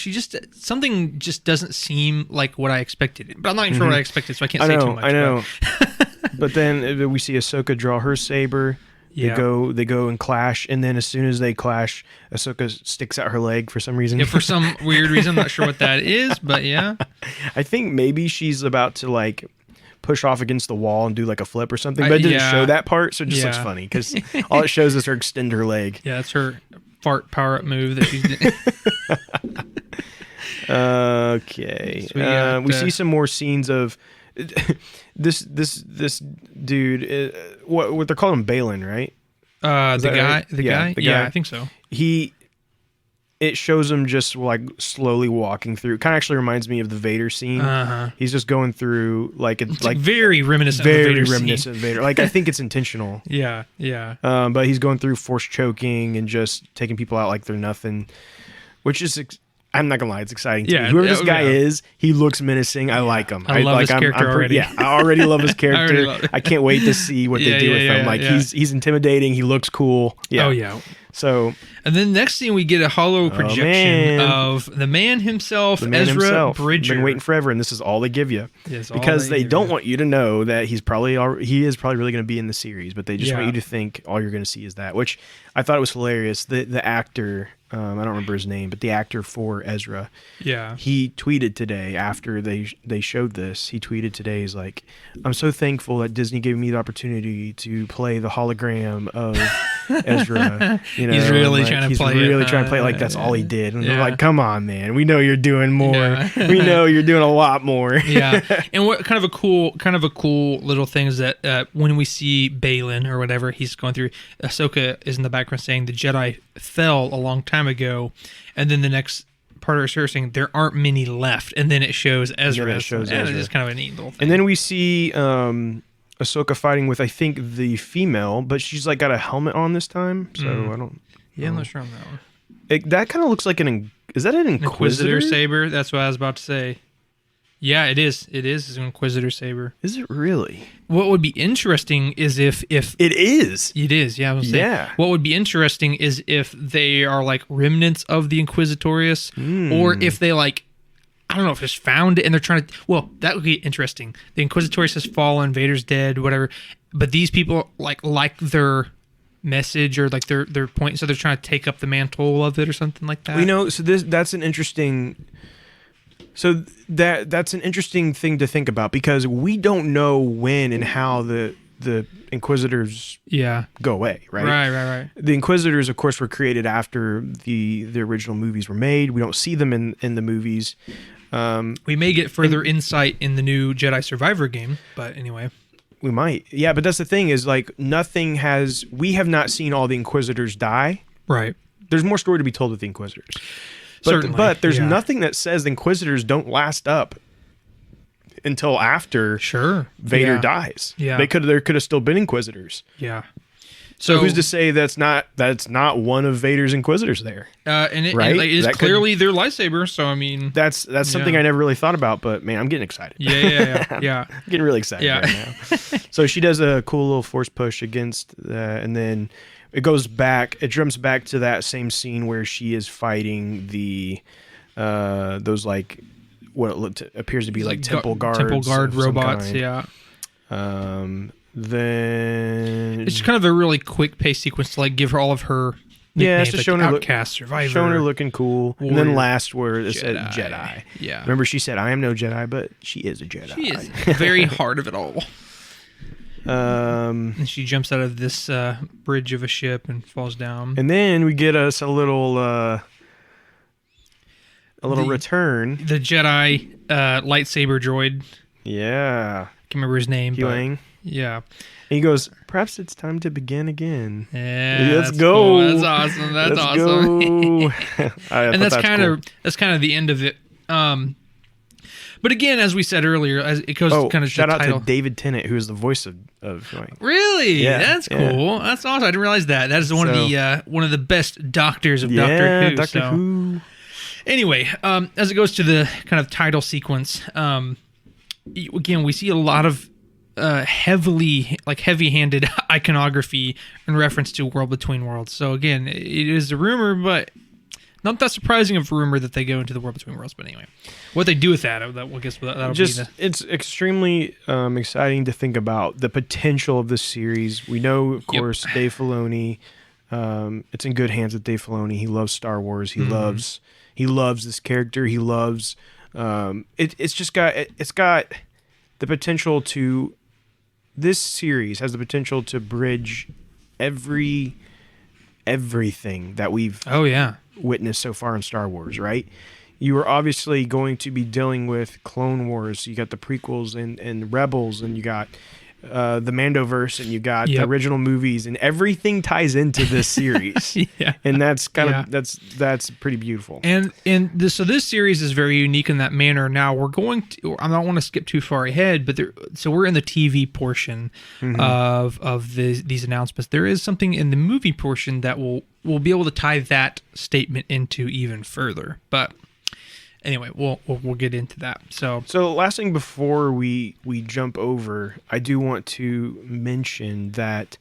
something just doesn't seem like what I expected. But I'm not even sure what I expected, so I can't say too much. I know. But- But then we see Ahsoka draw her saber. Yeah. They go and clash, and then as soon as they clash, Ahsoka sticks out her leg for some reason. Yeah, for some weird reason, I'm not sure what that is, but yeah. I think maybe she's about to like push off against the wall and do like a flip or something, but it didn't yeah. show that part, so it just looks Yeah. funny because all it shows is her extend her leg. Yeah, that's her fart power up move that she's doing. Okay, So we see some more scenes of this dude. What they're calling him, Balin, right? The that guy, right? the Yeah, guy, the yeah, guy. I think so. It shows him just like slowly walking through. Kind of actually reminds me of the Vader scene. Uh-huh. He's just going through like it's Like very reminiscent of the very Vader scene. reminiscent of Vader. Like I think it's intentional. Yeah, yeah. But he's going through force choking and just taking people out like they're nothing, which is I'm not gonna lie, it's exciting. To Yeah, me. Whoever this guy yeah. is, he looks menacing. I like him. I love his character already. Yeah, I already love his character. love it. I can't wait to see what Yeah, they do with yeah, him. Like yeah. he's intimidating. He looks cool. Yeah. Oh yeah. So And then next scene we get a hollow projection man. of the man himself, the man Ezra himself, Bridger. been waiting forever, and this is all they give you Yes, all because they give don't you. want you to know that he is probably really going to be in the series, but they just Yeah. want you to think all you're going to see is that. Which I thought it was hilarious. The actor, I don't remember his name, but the actor for Ezra, Yeah. he tweeted today after they showed this. He tweeted today, he's like, "I'm so thankful that Disney gave me the opportunity to play the hologram of Ezra." You know, He's really like, trying to he's play really it. trying to play it like that's all he did. And they're Yeah. like, "Come on, man. We know you're doing more. Yeah. We know you're doing a lot more." Yeah, and what kind of a cool little thing is that when we see Balin or whatever he's going through, Ahsoka is in the background saying the Jedi fell a long time ago, and then the next part of her saying there aren't many left, and then it shows Ezra. Yeah, it shows And Ezra. It's kind of a neat little thing. And then we see Ahsoka fighting with I think the female, but she's like got a helmet on this time, so I don't. yeah, I'm not sure on that one. That kind of looks like is that an Inquisitor? saber. That's what I was about to say. Yeah, it is. It is an Inquisitor saber. Is it really? What would be interesting is if It is. it is, yeah. I was saying, Yeah. what would be interesting is if they are like remnants of the Inquisitorius, or if they like, I don't know, if it's found it and they're trying to. Well, that would be interesting. The Inquisitorius has fallen, Vader's dead, whatever. But these people like their message or like their point, so they're trying to take up the mantle of it or something like that. You know, so that's an interesting. So that's an interesting thing to think about because we don't know when and how the Inquisitors yeah, go away, right? right. The Inquisitors, of course, were created after the original movies were made. We don't see them in the movies. We may get further insight in the new Jedi Survivor game, but anyway. We might, yeah. But that's the thing is like we have not seen all the Inquisitors die. Right. There's more story to be told with the Inquisitors. Certainly, But there's yeah. nothing that says the Inquisitors don't last up until after Sure. Vader Yeah. dies. Yeah. There could have still been Inquisitors. Yeah. So who's to say that's not one of Vader's Inquisitors there? And Right? it is That could- clearly their lightsaber, so I mean, That's something Yeah. I never really thought about, but man, I'm getting excited. yeah. I'm getting really excited Yeah. right now. So she does a cool little force push against that, and then it jumps back to that same scene where she is fighting those like what appears to be like temple guards. temple guard of some robots. kind. Yeah. Then It's kind of a really quick pace sequence to like give her all of her it's nicknames, just like showing her Outcast, Survivor, showing her looking cool. And then Warrior, last where it said Jedi. Yeah. Remember, she said, "I am no Jedi," but she is a Jedi. She is very heart of it all. And she jumps out of this bridge of a ship and falls down. And then we get us a little return. The Jedi lightsaber droid. Yeah. Can't remember his name. Huang. Yeah. And he goes, "Perhaps it's time to begin again." Yeah. Let's that's go. Cool. That's awesome. That's Let's awesome. Go. And that's kind cool. of the end of it. But again, as we said earlier, as it goes kind of shout the out title. to David Tennant, who is the voice of Huang. Really? Yeah, That's cool. That's awesome. I didn't realize that. That is one of the best doctors of Doctor Who. Doctor Who. Anyway, as it goes to the kind of title sequence, again, we see a lot of heavy-handed iconography in reference to World Between Worlds. So again, it is a rumor, but not that surprising of a rumor that they go into the World Between Worlds. But anyway, what they do with that'll be it's extremely exciting to think about the potential of this series. We know, of course, Dave Filoni. It's in good hands with Dave Filoni. He loves Star Wars. He loves this character. He loves. It's got the potential to. This series has the potential to bridge everything that we've witnessed so far in Star Wars, right? You are obviously going to be dealing with Clone Wars. You got the prequels and Rebels, and you got the Mandoverse, and you got the original movies, and everything ties into this series. And that's that's pretty beautiful. So this series is very unique in that manner. Now we're going to. I don't want to skip too far ahead, but so we're in the TV portion of these announcements. There is something in the movie portion that we'll be able to tie that statement into even further, but. Anyway, we'll get into that. So last thing before we jump over, I do want to mention that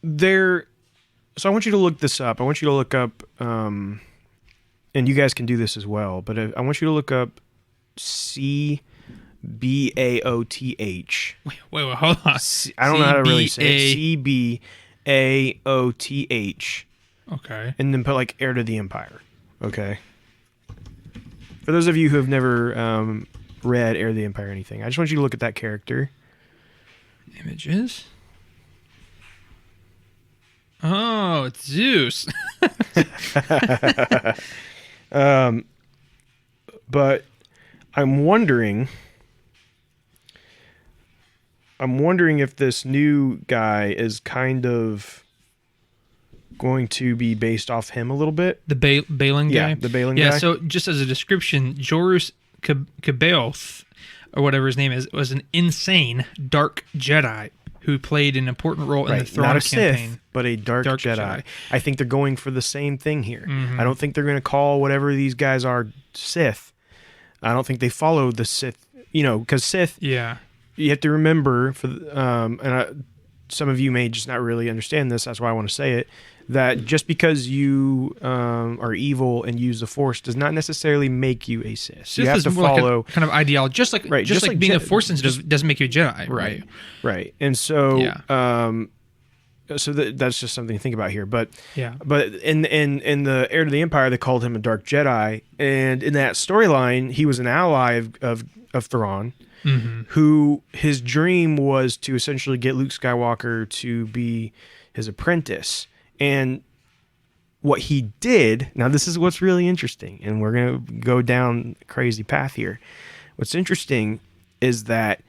there. So I want you to look this up. I want you to look up, and you guys can do this as well. But I want you to look up CBAOTH. Wait, hold on. I don't know how to really say it. CBAOTH. Okay. And then put like Heir to the Empire. Okay. For those of you who have never read Heir to the Empire or anything, I just want you to look at that character. Images. Oh, it's Zeus. But I'm wondering if this new guy is kind of going to be based off him a little bit. The Balin guy? Yeah, the Balin guy. Yeah, so just as a description, Jorus C'baoth, or whatever his name is, was an insane dark Jedi who played an important role in the Thrawn Not a campaign. Sith, but a dark Jedi. I think they're going for the same thing here. I don't think they're going to call whatever these guys are Sith. I don't think they follow the Sith, because Sith, you have to remember, some of you may just not really understand this, that's why I want to say it, that just because you are evil and use the Force does not necessarily make you a Sith. Sith you have is to more follow like a kind of ideology, just like being a Force sensitive doesn't make you a Jedi. Right. And so, that's just something to think about here. But in the Heir to the Empire, they called him a Dark Jedi, and in that storyline, he was an ally of Thrawn. Who his dream was to essentially get Luke Skywalker to be his apprentice. And what he did, now this is what's really interesting, and we're going to go down a crazy path here. What's interesting is that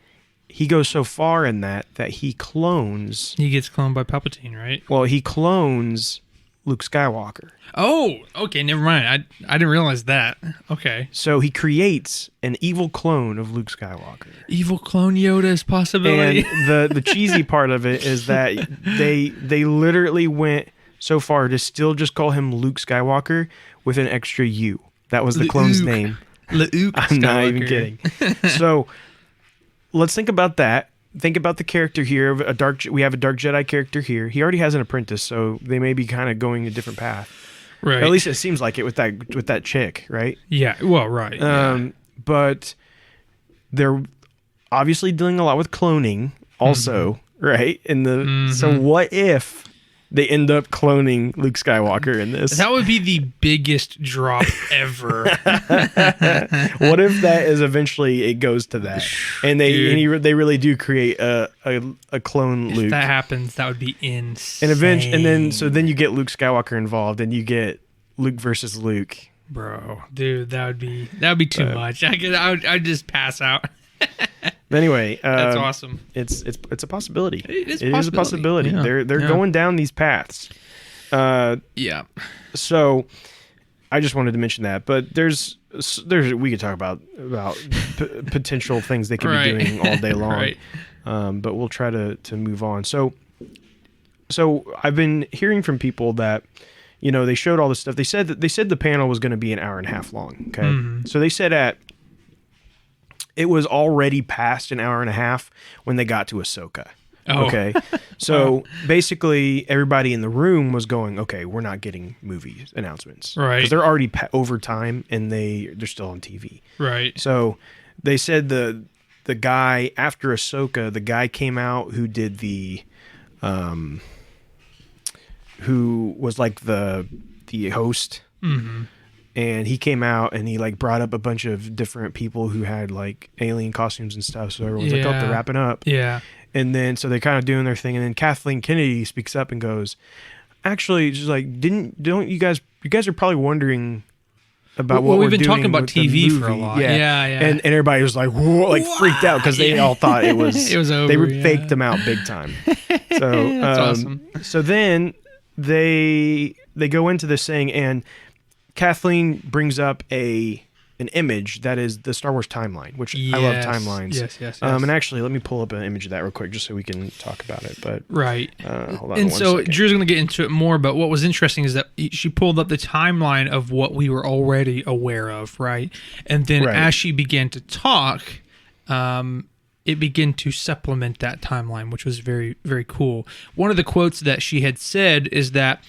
he goes so far in that he clones... He gets cloned by Palpatine, right? Well, he clones Luke Skywalker. Oh, okay, never mind. I didn't realize that. Okay. So he creates an evil clone of Luke Skywalker. Evil clone Yoda's possibility. And the cheesy part of it is that they literally went so far to still just call him Luke Skywalker with an extra U. That was the clone's name. Luke I'm not even kidding. So let's think about that. Think about the character here. We have a Dark Jedi character here. He already has an apprentice, so they may be kind of going a different path. Right. At least it seems like it with that chick, right? Yeah. Well, right. But obviously dealing a lot with cloning also, right? So what if they end up cloning Luke Skywalker in this? That would be the biggest drop ever. What if that is eventually it goes to that, and they really do create a clone Luke? If that happens, that would be insane. So then you get Luke Skywalker involved, and you get Luke versus Luke. Bro, dude, that would be too much. I'd just pass out. But anyway, that's awesome. It's a possibility. It is a possibility. Yeah. They're going down these paths. Yeah. So I just wanted to mention that, but there's we could talk about potential things they could be doing all day long. Right. But we'll try to move on. So I've been hearing from people that, they showed all this stuff. They said the panel was going to be an hour and a half long. Okay. So they said it was already past an hour and a half when they got to Ahsoka. Oh. Okay. So basically everybody in the room was going, okay, we're not getting movie announcements. Right. Because they're already over time and they're still on TV. Right. So they said the guy after Ahsoka, the guy came out who did who was like the host. Mm-hmm. And he came out and he like brought up a bunch of different people who had like alien costumes and stuff. So everyone's like, oh, they're wrapping up. Yeah. And then so they're kind of doing their thing. And then Kathleen Kennedy speaks up and goes, actually, just like, don't you guys are probably wondering about what we've we're been doing talking about with the TV for a movie." lot. Yeah. And everybody was like, whoa, like freaked out because they all thought it was, it was over. They faked them out big time. So, that's awesome. So then they go into this saying, and Kathleen brings up an image that is the Star Wars timeline, which I love timelines. Yes. And actually, let me pull up an image of that real quick just so we can talk about it. But right. Hold on. And so second. Drew's going to get into it more, but what was interesting is that she pulled up the timeline of what we were already aware of, right? And then as she began to talk, it began to supplement that timeline, which was very, very cool. One of the quotes that she had said is that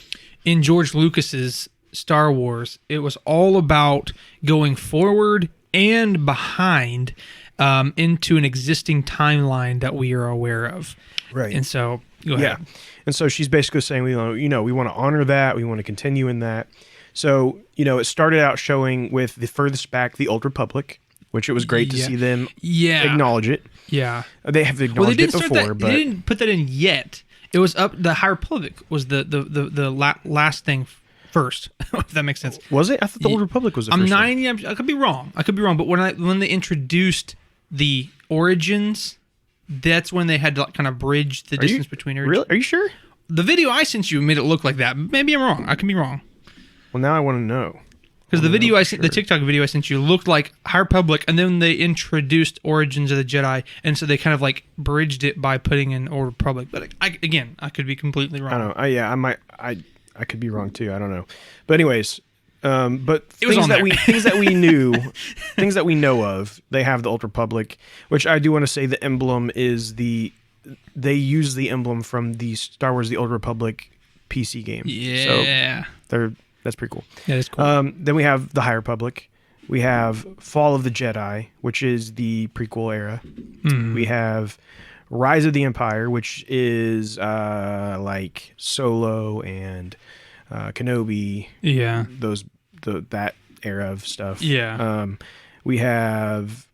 in George Lucas's Star Wars, it was all about going forward and behind into an existing timeline that we are aware of. Right. And so, go ahead. Yeah. And so she's basically saying, we want to honor that. We want to continue in that. So, it started out showing with the furthest back, the Old Republic, which it was great to see them acknowledge it. Yeah. They have acknowledged it before, but they didn't put that in yet. It was up. The High Republic was the last thing first, if that makes sense. Was it? I thought the Old Republic was the first one. I could be wrong. But when they introduced the origins, that's when they had to kind of bridge the distance between origins. Really? Are you sure? The video I sent you made it look like that. Maybe I'm wrong. I could be wrong. Well, now I want to know. Because the TikTok video I sent you looked like High Republic, and then they introduced Origins of the Jedi, and so they kind of like bridged it by putting in Old Republic. But I could be completely wrong. I don't know. I might. I could be wrong too. I don't know. But anyways, but things that we knew, things that we know of, they have the Old Republic, which I do want to say the emblem is they use the emblem from the Star Wars: The Old Republic PC game. Yeah. So that's pretty cool. Yeah, that's cool. Then we have the High Republic. We have Fall of the Jedi, which is the prequel era. We have Rise of the Empire, which is like Solo and Kenobi. Yeah. That era of stuff. Yeah. We have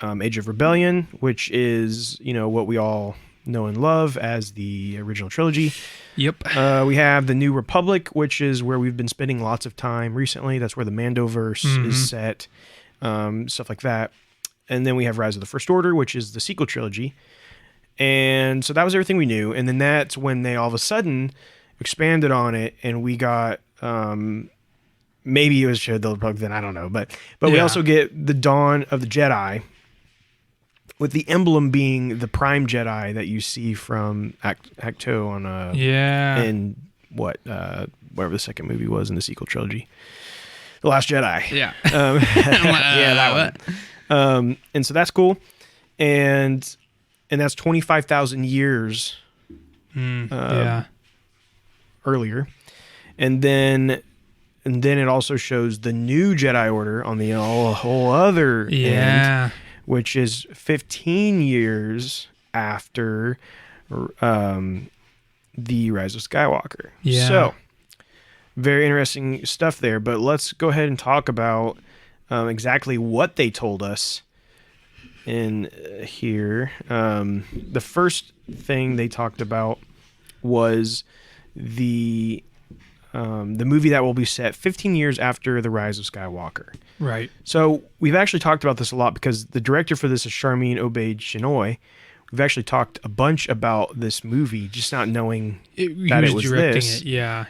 Age of Rebellion, which is, what we all know and love as the original trilogy. Yep. We have the New Republic, which is where we've been spending lots of time recently. That's where the Mandoverse is set, stuff like that. And then we have Rise of the First Order, which is the sequel trilogy. And so that was everything we knew. And then that's when they all of a sudden expanded on it, and we got maybe it was Shared the Republic then, I don't know. But we also get the Dawn of the Jedi, with the emblem being the Prime Jedi that you see from Act 2 on in whatever the second movie was in the sequel trilogy, The Last Jedi. Yeah. That one. And so that's cool, and that's 25,000 years earlier, and then it also shows the new Jedi Order on the whole other end, which is 15 years after the Rise of Skywalker. Yeah. So, very interesting stuff there. But let's go ahead and talk about exactly what they told us in here. The first thing they talked about was the movie that will be set 15 years after the Rise of Skywalker. Right. So we've actually talked about this a lot because the director for this is Charmin Obaid-Chinoy. We've actually talked a bunch about this movie, just not knowing that it was directing this. it. Yeah.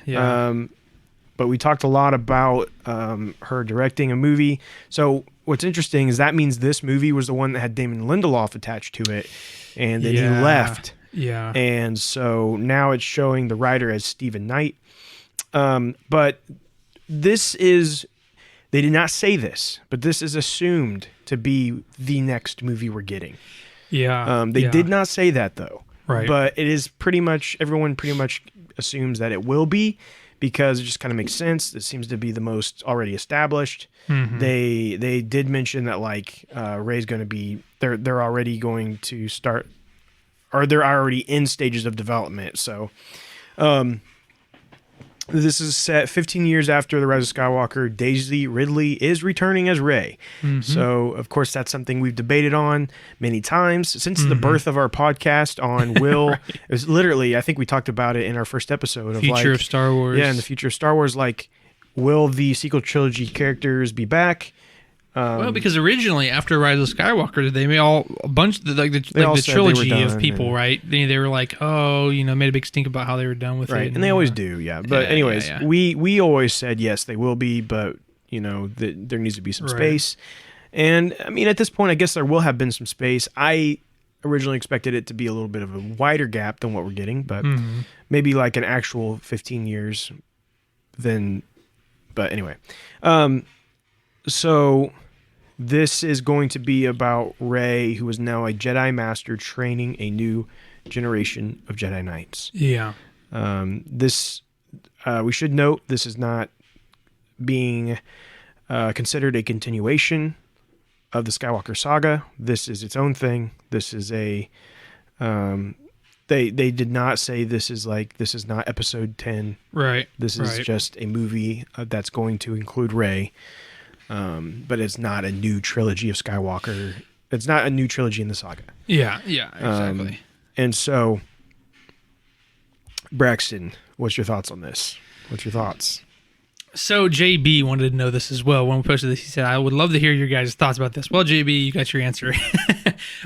But we talked a lot about her directing a movie. So what's interesting is that means this movie was the one that had Damon Lindelof attached to it, and then he left. Yeah. And so now it's showing the writer as Stephen Knight. But this is, they did not say this, but this is assumed to be the next movie we're getting. Yeah. They did not say that though. Right. But it is pretty much, everyone pretty much assumes that it will be, because it just kind of makes sense. It seems to be the most already established. Mm-hmm. They did mention that like Rey's going to be, they're already going to start, or they're already in stages of development. So this is set 15 years after the Rise of Skywalker. Daisy Ridley is returning as Rey. Mm-hmm. So, of course, that's something we've debated on many times since the birth of our podcast on Will. Right. It was literally, I think we talked about it in our first episode. Future of Star Wars. Yeah, in the future of Star Wars. Like, will the sequel trilogy characters be back? Well, because originally after Rise of Skywalker, they made a bunch of the trilogy of people, right? They were like, oh, made a big stink about how they were done with it, and they always do, yeah. But anyways, we always said yes, they will be, but there needs to be some space. And I mean, at this point, I guess there will have been some space. I originally expected it to be a little bit of a wider gap than what we're getting, but maybe like an actual 15 years. But anyway, so. This is going to be about Rey, who is now a Jedi Master training a new generation of Jedi Knights. Yeah. We should note, this is not being considered a continuation of the Skywalker saga. This is its own thing. This is a... They did not say this is not episode 10. Right. This is just a movie that's going to include Rey. But it's not a new trilogy of Skywalker. It's not a new trilogy in the saga. Yeah, exactly. And so, Braxton, what's your thoughts on this? What's your thoughts? So JB wanted to know this as well. When we posted this, he said, I would love to hear your guys' thoughts about this. Well, JB, you got your answer.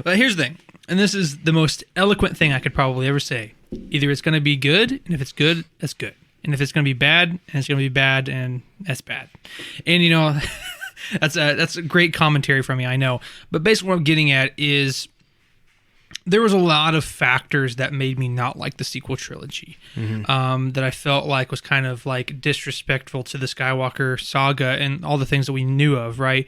But here's the thing, and this is the most eloquent thing I could probably ever say. Either it's going to be good, and if it's good, that's good. And if it's going to be bad, and it's going to be bad, and that's bad. And, that's a great commentary from me, I know. But basically what I'm getting at is there was a lot of factors that made me not like the sequel trilogy, that I felt like was kind of like disrespectful to the Skywalker saga and all the things that we knew of, right?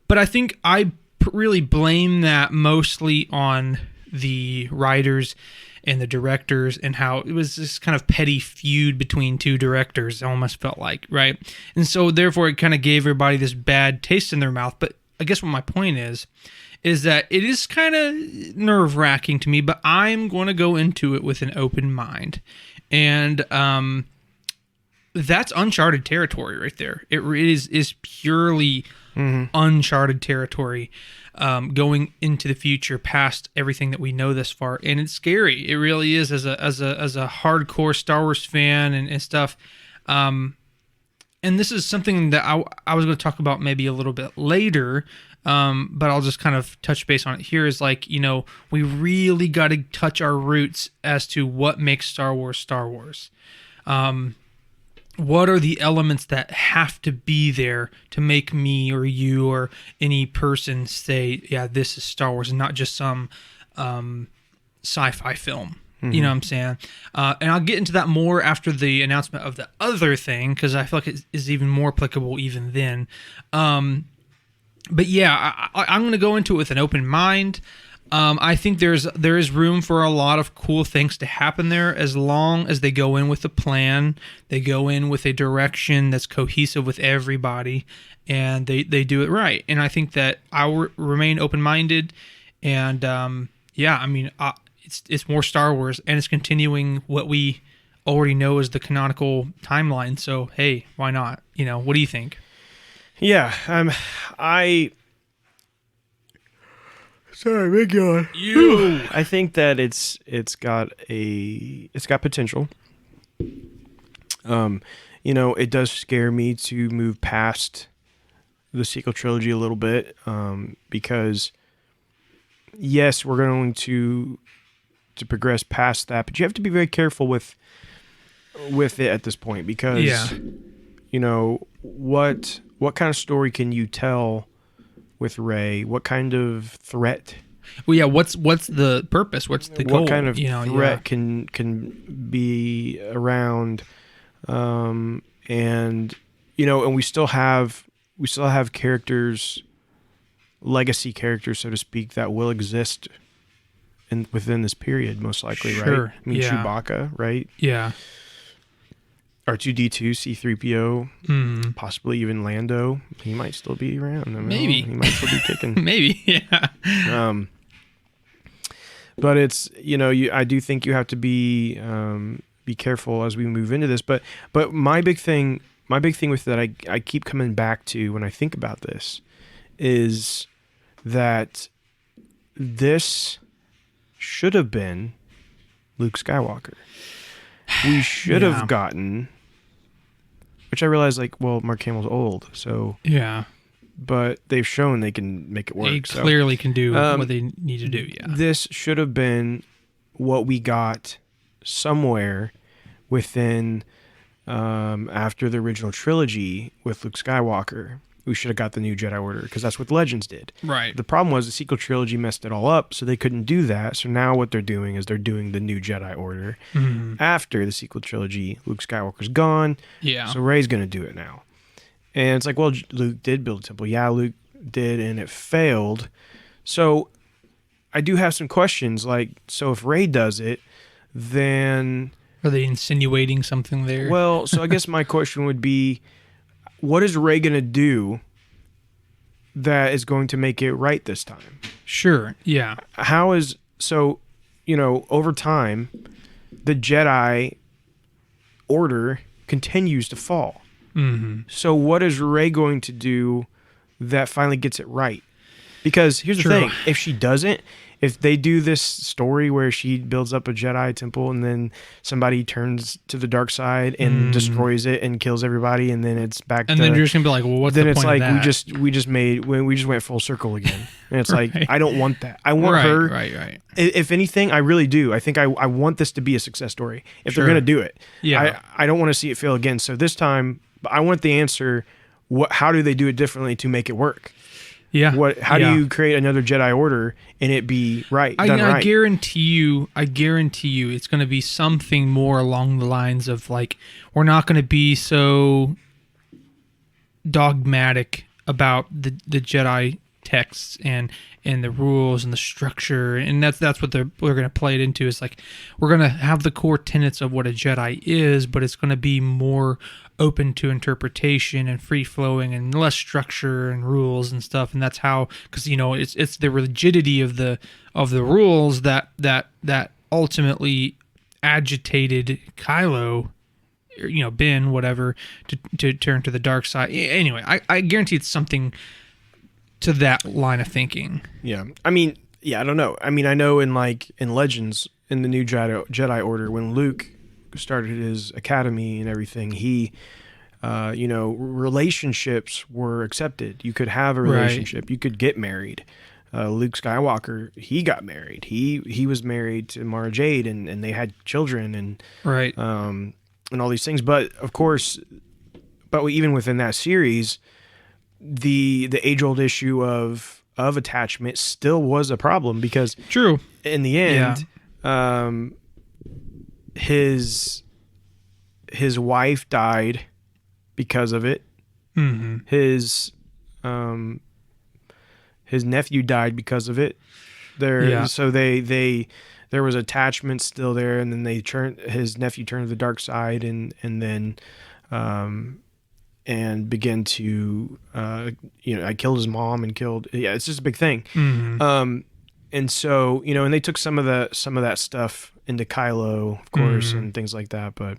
But I think I really blame that mostly on the writers and the directors, and how it was this kind of petty feud between two directors, it almost felt like, right? And so therefore it kind of gave everybody this bad taste in their mouth. But I guess what my point is that it is kind of nerve-wracking to me, but I'm going to go into it with an open mind. And that's uncharted territory right there. It is purely uncharted territory, going into the future past everything that we know thus far, and it's scary. It really is, as a hardcore Star Wars fan and stuff. And this is something that I was going to talk about maybe a little bit later, but I'll just kind of touch base on it here. Is like, we really got to touch our roots as to what makes Star Wars Star Wars. What are the elements that have to be there to make me or you or any person say, yeah, this is Star Wars, and not just some sci-fi film? You know what I'm saying? And I'll get into that more after the announcement of the other thing, because I feel like it is even more applicable even then. But yeah, I'm going to go into it with an open mind. I think there is room for a lot of cool things to happen there as long as they go in with a plan, they go in with a direction that's cohesive with everybody, and they do it right. And I think that I remain open-minded, and it's more Star Wars, and it's continuing what we already know is the canonical timeline. So hey, why not? What do you think? Yeah, sorry, big yawn. I think that it's got potential. It does scare me to move past the sequel trilogy a little bit, because yes, we're going to progress past that, but you have to be very careful with it at this point, because what kind of story can you tell with Rey? What kind of threat? Well, yeah. What's the purpose? What's the goal? What kind of threat can be around? And we still have characters, legacy characters, so to speak, that will exist within this period, most likely, sure. Right? I mean, Chewbacca, right? Yeah. R2D2, C3PO, possibly even Lando. He might still be around. Maybe. He might still be kicking. Maybe, yeah. But it's, I do think you have to be careful as we move into this. But my big thing with that, I keep coming back to when I think about this, is that this should have been Luke Skywalker. We should have gotten, which I realize, Mark Hamill's old, so yeah. But they've shown they can make it work. They clearly can do what they need to do. Yeah. This should have been what we got somewhere within after the original trilogy with Luke Skywalker. We should have got the new Jedi Order, because that's what Legends did. Right. The problem was the sequel trilogy messed it all up, so they couldn't do that. So now what they're doing is they're doing the new Jedi Order after the sequel trilogy. Luke Skywalker's gone. Yeah. So Rey's going to do it now. And it's like, well, Luke did build a temple. Yeah, Luke did, and it failed. So I do have some questions. So if Rey does it, then... Are they insinuating something there? Well, so I guess my question would be, what is Rey going to do that is going to make it right this time? Sure, yeah. Over time, the Jedi Order continues to fall. Mm-hmm. So what is Rey going to do that finally gets it right? Because here's the thing, if she doesn't, if they do this story where she builds up a Jedi temple and then somebody turns to the dark side and destroys it and kills everybody, and then it's back and then you're just gonna be like, well, what's the point of that? Then it's like we just went full circle again. And it's like, I don't want that. I want her. Right. If anything, I really do. I think I want this to be a success story. If they're gonna do it, I don't want to see it fail again. So this time, I want the answer. How do they do it differently to make it work? Yeah. How do you create another Jedi Order and it be right? I guarantee you, it's going to be something more along the lines of we're not going to be so dogmatic about the Jedi texts and the rules and the structure, and that's what we're going to play it into. Is we're going to have the core tenets of what a Jedi is, but it's going to be more open to interpretation and free flowing and less structure and rules and stuff. And that's how, because it's the rigidity of the rules that ultimately agitated Kylo, Ben, whatever, to turn to the dark side. Anyway, I guarantee it's something to that line of thinking. Yeah. I mean, I don't know. I mean, I know in Legends, in the new Jedi Order, when Luke started his academy and everything, he, relationships were accepted. You could have a relationship. Right. You could get married. Luke Skywalker, he got married. He was married to Mara Jade, and they had children and and all these things. But of course, even within that series, the age-old issue of attachment still was a problem, because in the end, his wife died because of it. Mm-hmm. His nephew died because of it. There, so there was attachment still there, and then his nephew turned to the dark side, and then and began to I killed his mom and killed. Yeah, it's just a big thing. Mm-hmm. And so, and they took some of that stuff into Kylo, of course, and things like that. But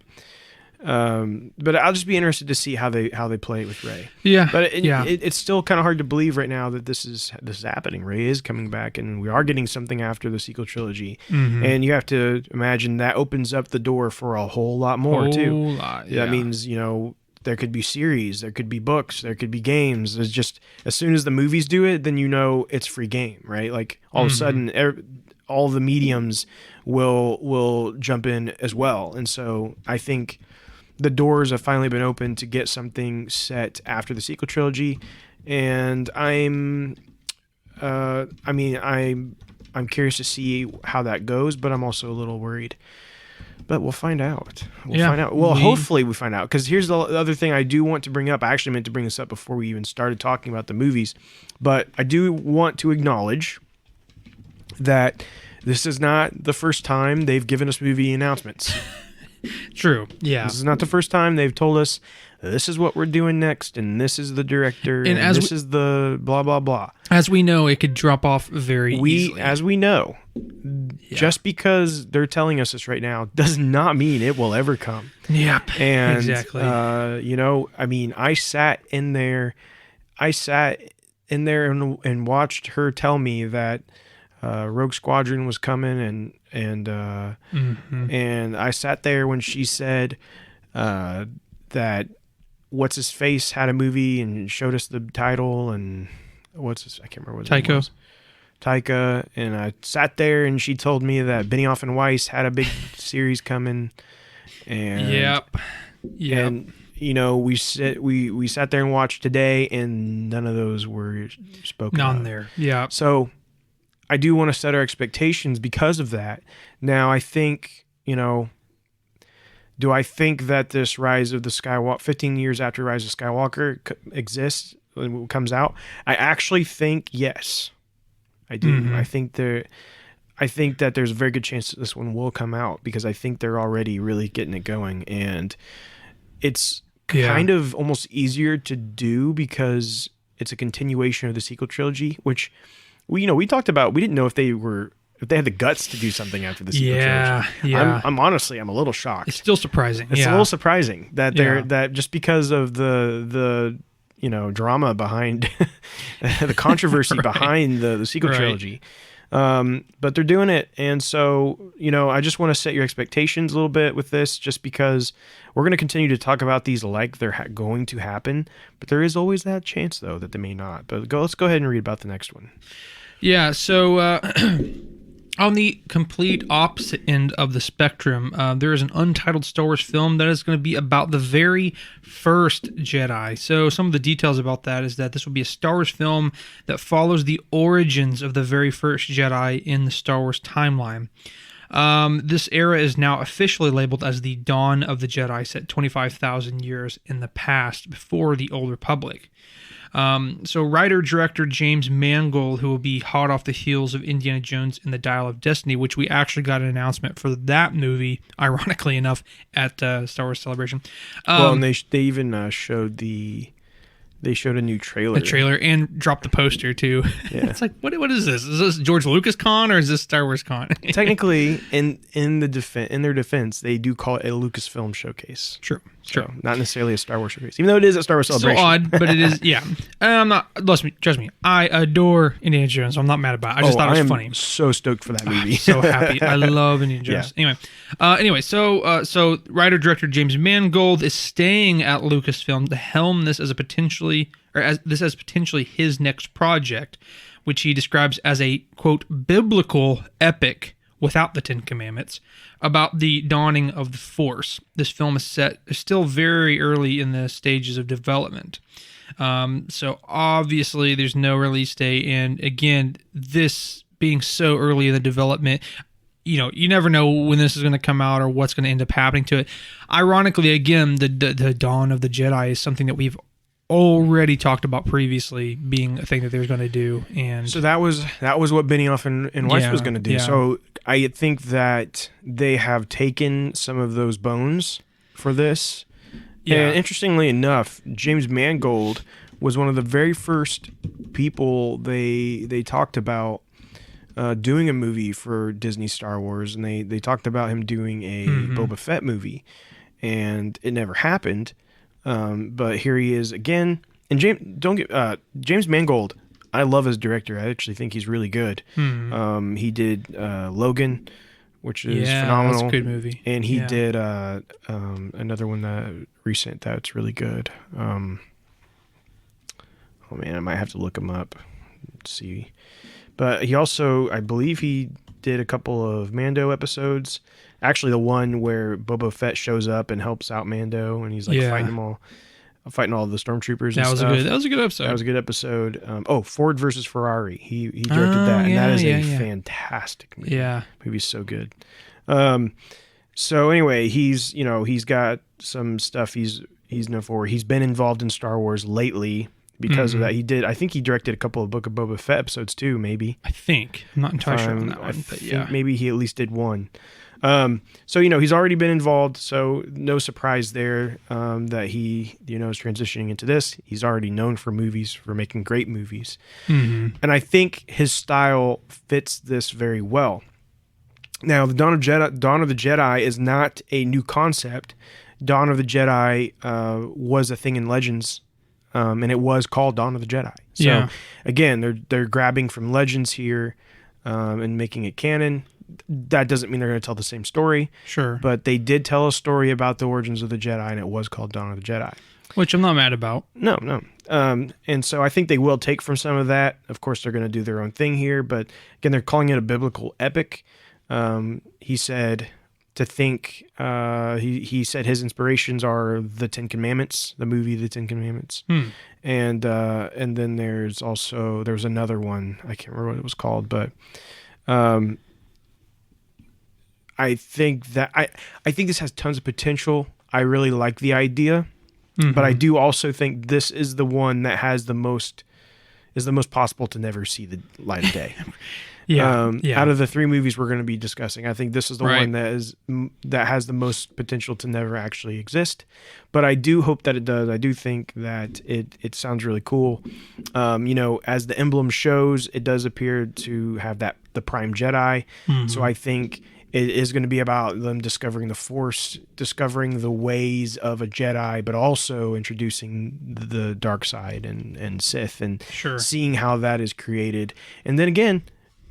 I'll just be interested to see how they play it with Rey. Yeah, but it's still kind of hard to believe right now that this is happening. Rey is coming back, and we are getting something after the sequel trilogy. Mm-hmm. And you have to imagine that opens up the door for a whole lot more too. That means there could be series, there could be books, there could be games. There's just, as soon as the movies do it, then it's free game, right? Like all of a sudden, all the mediums will jump in as well. And so I think the doors have finally been opened to get something set after the sequel trilogy. And I'm curious to see how that goes, but I'm also a little worried. But we'll find out. Find out. Well, hopefully we find out. Because here's the other thing I do want to bring up. I actually meant to bring this up before we even started talking about the movies. But I do want to acknowledge that this is not the first time they've given us movie announcements. True. Yeah. This is not the first time they've told us, this is what we're doing next, and this is the director, and this is the blah, blah, blah. As we know, it could drop off very easily. As we know, just because they're telling us this right now does not mean it will ever come. Yep, and, exactly. I sat in there and watched her tell me that Rogue Squadron was coming, and I sat there when she said that what's his face had a movie and showed us the title, and I can't remember what it was. Taika, and I sat there and she told me that Benioff and Weiss had a big series coming, and and we sat there and watched today, and none of those were spoken. None there. Yeah. So I do want to set our expectations because of that. Now I think do I think that this Rise of the Skywalker, 15 years after Rise of Skywalker exists, comes out? I actually think yes. I do. Mm-hmm. I think that there's a very good chance that this one will come out, because I think they're already really getting it going, and it's kind of almost easier to do because it's a continuation of the sequel trilogy, which we talked about. We didn't know if they had the guts to do something after the sequel trilogy. Yeah. I'm honestly a little shocked. It's still surprising. It's a little surprising that that just because of the drama behind the controversy behind the sequel trilogy. But they're doing it. And so, I just want to set your expectations a little bit with this, just because we're going to continue to talk about these like they're going to happen. But there is always that chance, though, that they may not. But let's go ahead and read about the next one. Yeah. So, on the complete opposite end of the spectrum, there is an untitled Star Wars film that is going to be about the very first Jedi. So some of the details about that is that this will be a Star Wars film that follows the origins of the very first Jedi in the Star Wars timeline. This era is now officially labeled as the Dawn of the Jedi, set 25,000 years in the past, before the Old Republic. So writer-director James Mangold, who will be hot off the heels of Indiana Jones and the Dial of Destiny, which we actually got an announcement for that movie, ironically enough, at Star Wars Celebration. And they even showed They showed a new trailer. A trailer, and dropped the poster too. Yeah. It's like, what is this? Is this George Lucas Con or is this Star Wars Con? Technically, in their defense, they do call it a Lucasfilm Showcase. True. Not necessarily a Star Wars Showcase, even though it is a Star Wars Celebration. So odd, but it is. Yeah, I'm not. Trust me. I adore Indiana Jones. So I'm not mad about it. I just thought it was funny. So stoked for that movie. I'm so happy. I love Indiana Jones. Yeah. Anyway, so writer director James Mangold is staying at Lucasfilm to helm this as potentially his next project, which he describes as a quote biblical epic without the Ten Commandments, about the dawning of the Force. This film is still very early in the stages of development. So obviously there's no release date. And again, this being so early in the development, you never know when this is going to come out or what's going to end up happening to it. Ironically, again, the dawn of the Jedi is something that we've already talked about previously being a thing that they were going to do, and So that was what Benioff and Weiss was going to do. Yeah. So I think that they have taken some of those bones for this. Yeah. And interestingly enough, James Mangold was one of the very first people they talked about doing a movie for Disney Star Wars, and they talked about him doing a Boba Fett movie, and it never happened. But here he is again. And James Mangold, I love as director. I actually think he's really good. He did Logan, which is phenomenal. That's a good movie. And he did another one that recent that's really good. Oh man, I might have to look him up to see. But he also, I believe he did a couple of Mando episodes. Actually, the one where Boba Fett shows up and helps out Mando, and he's like fighting all the stormtroopers. That and was stuff. that was a good episode. That was a good episode. Ford versus Ferrari. He directed that, and that is a fantastic movie. Yeah, movie's so good. So anyway, he's got some stuff he's known for. He's been involved in Star Wars lately because of that. I think he directed a couple of Book of Boba Fett episodes too. Maybe I think I'm not entirely sure on that one, but yeah, maybe he at least did one. So he's already been involved, so no surprise there that he is transitioning into this. He's already known for making great movies, and I think his style fits this very well. Now, the Dawn of the Jedi is not a new concept. Dawn of the Jedi was a thing in Legends, and it was called Dawn of the Jedi. So again, they're grabbing from Legends here and making it canon. That doesn't mean they're going to tell the same story. Sure. But they did tell a story about the origins of the Jedi, and it was called Dawn of the Jedi. Which I'm not mad about. No. And so I think they will take from some of that. Of course, they're going to do their own thing here. But again, they're calling it a biblical epic. He said to think, he said his inspirations are the Ten Commandments, the movie The Ten Commandments. And then there was another one. I can't remember what it was called, but I think that I think this has tons of potential. I really like the idea, but I do also think this is the one that has the most possible to never see the light of day. Out of the three movies we're going to be discussing, I think this is the one that has the most potential to never actually exist. But I do hope that it does. I do think that it sounds really cool. As the emblem shows, it does appear to have the Prime Jedi. So I think it is going to be about them discovering the Force, discovering the ways of a Jedi, but also introducing the dark side and Sith, and seeing how that is created. And then again,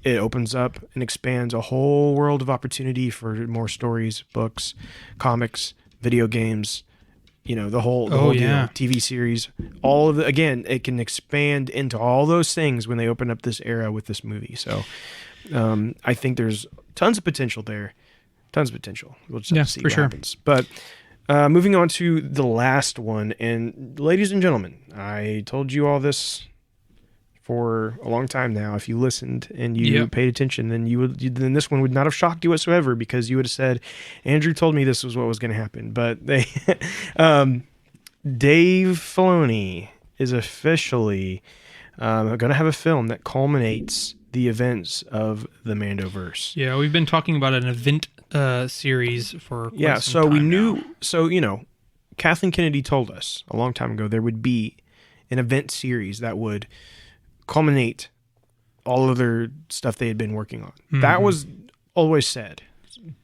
it opens up and expands a whole world of opportunity for more stories, books, comics, video games, the whole deal, TV series, all of again, it can expand into all those things when they open up this era with this movie. So I think there's tons of potential there. Tons of potential. We'll just have to see what happens. But moving on to the last one, and ladies and gentlemen, I told you all this for a long time now. If you listened and you paid attention, then then this one would not have shocked you whatsoever, because you would have said, Andrew told me this was what was going to happen. But they Dave Filoni is officially going to have a film that culminates the events of the Mandoverse. Yeah, we've been talking about an event series for quite some time we knew now. So Kathleen Kennedy told us a long time ago there would be an event series that would culminate all of their stuff they had been working on. That was always said.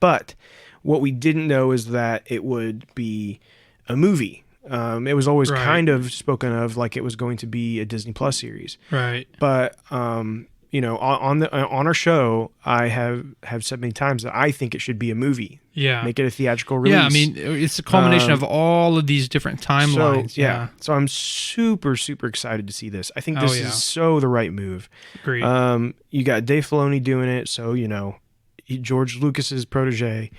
But what we didn't know is that it would be a movie. It was always kind of spoken of like it was going to be a Disney Plus series. Right. But on our show, I have said many times that I think it should be a movie. Yeah, make it a theatrical release. Yeah, I mean, it's a culmination of all of these different timelines. So I'm super excited to see this. I think this is so the right move. Great. You got Dave Filoni doing it, so George Lucas's protege.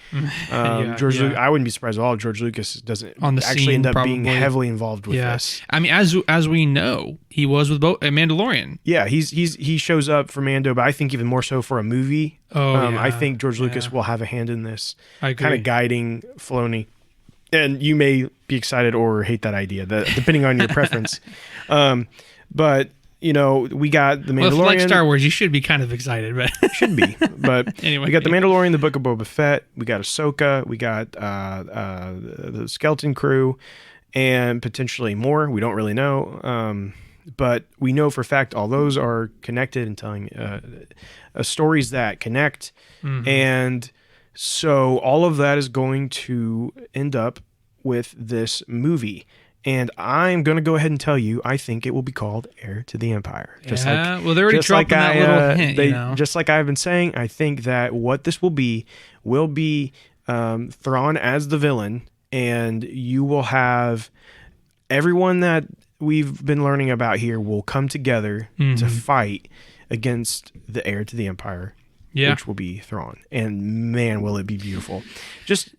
I wouldn't be surprised at all if George Lucas doesn't actually end up being heavily involved with this. I mean, as we know, he was with Mandalorian. Yeah, he shows up for Mando, but I think even more so for a movie. I think George Lucas will have a hand in this, kind of guiding Filoni. And you may be excited or hate that idea, depending on your preference. But we got the Mandalorian. Well, if you like Star Wars, you should be kind of excited, but should be. But anyway, we got the Mandalorian, the Book of Boba Fett. We got Ahsoka. We got the Skeleton Crew, and potentially more. We don't really know. But we know for a fact all those are connected and telling stories that connect. Mm-hmm. And so all of that is going to end up with this movie. And I'm going to go ahead and tell you, I think it will be called Heir to the Empire. Well, they're already dropping that little hint, Just like I've been saying, I think that what this will be Thrawn as the villain, and you will have everyone that we've been learning about here will come together to fight against the heir to the Empire, which will be Thrawn. And man, will it be beautiful. Just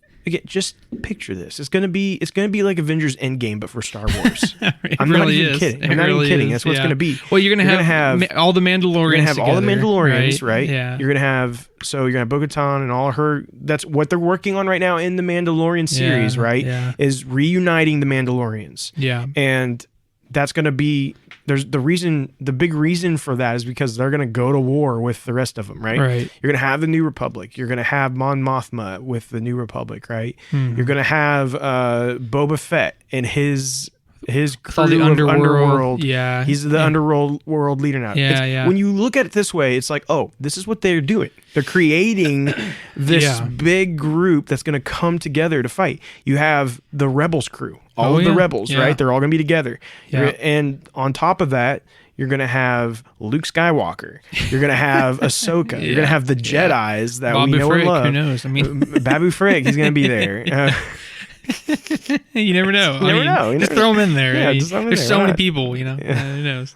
picture this. It's gonna be like Avengers Endgame, but for Star Wars. I'm not even kidding. I'm not even kidding. That's what it's gonna be. Well, you're gonna have all the Mandalorians. You're gonna have all the Mandalorians, right? Yeah. You're gonna have Bo-Katan and all her. That's what they're working on right now in the Mandalorian series, right? Yeah. Is reuniting the Mandalorians. Yeah. And that's gonna be. There's the big reason for that is because they're going to go to war with the rest of them, right? Right. You're going to have the New Republic. You're going to have Mon Mothma with the New Republic, right? Mm-hmm. You're going to have Boba Fett and his crew the of underworld. Yeah. He's the underworld leader now. Yeah. When you look at it this way, it's like, oh, this is what they're doing. They're creating this big group that's going to come together to fight. You have the Rebels crew. All of the Rebels, right? They're all going to be together. Yeah. And on top of that, you're going to have Luke Skywalker. You're going to have Ahsoka. You're going to have the Jedis that Babu we know Frick, and love. who knows? I mean, Babu Frick, he's going to be there. You never know. You never know. Just throw them in there. Yeah, just throw 'em in there's there. so Why many not? people, who knows?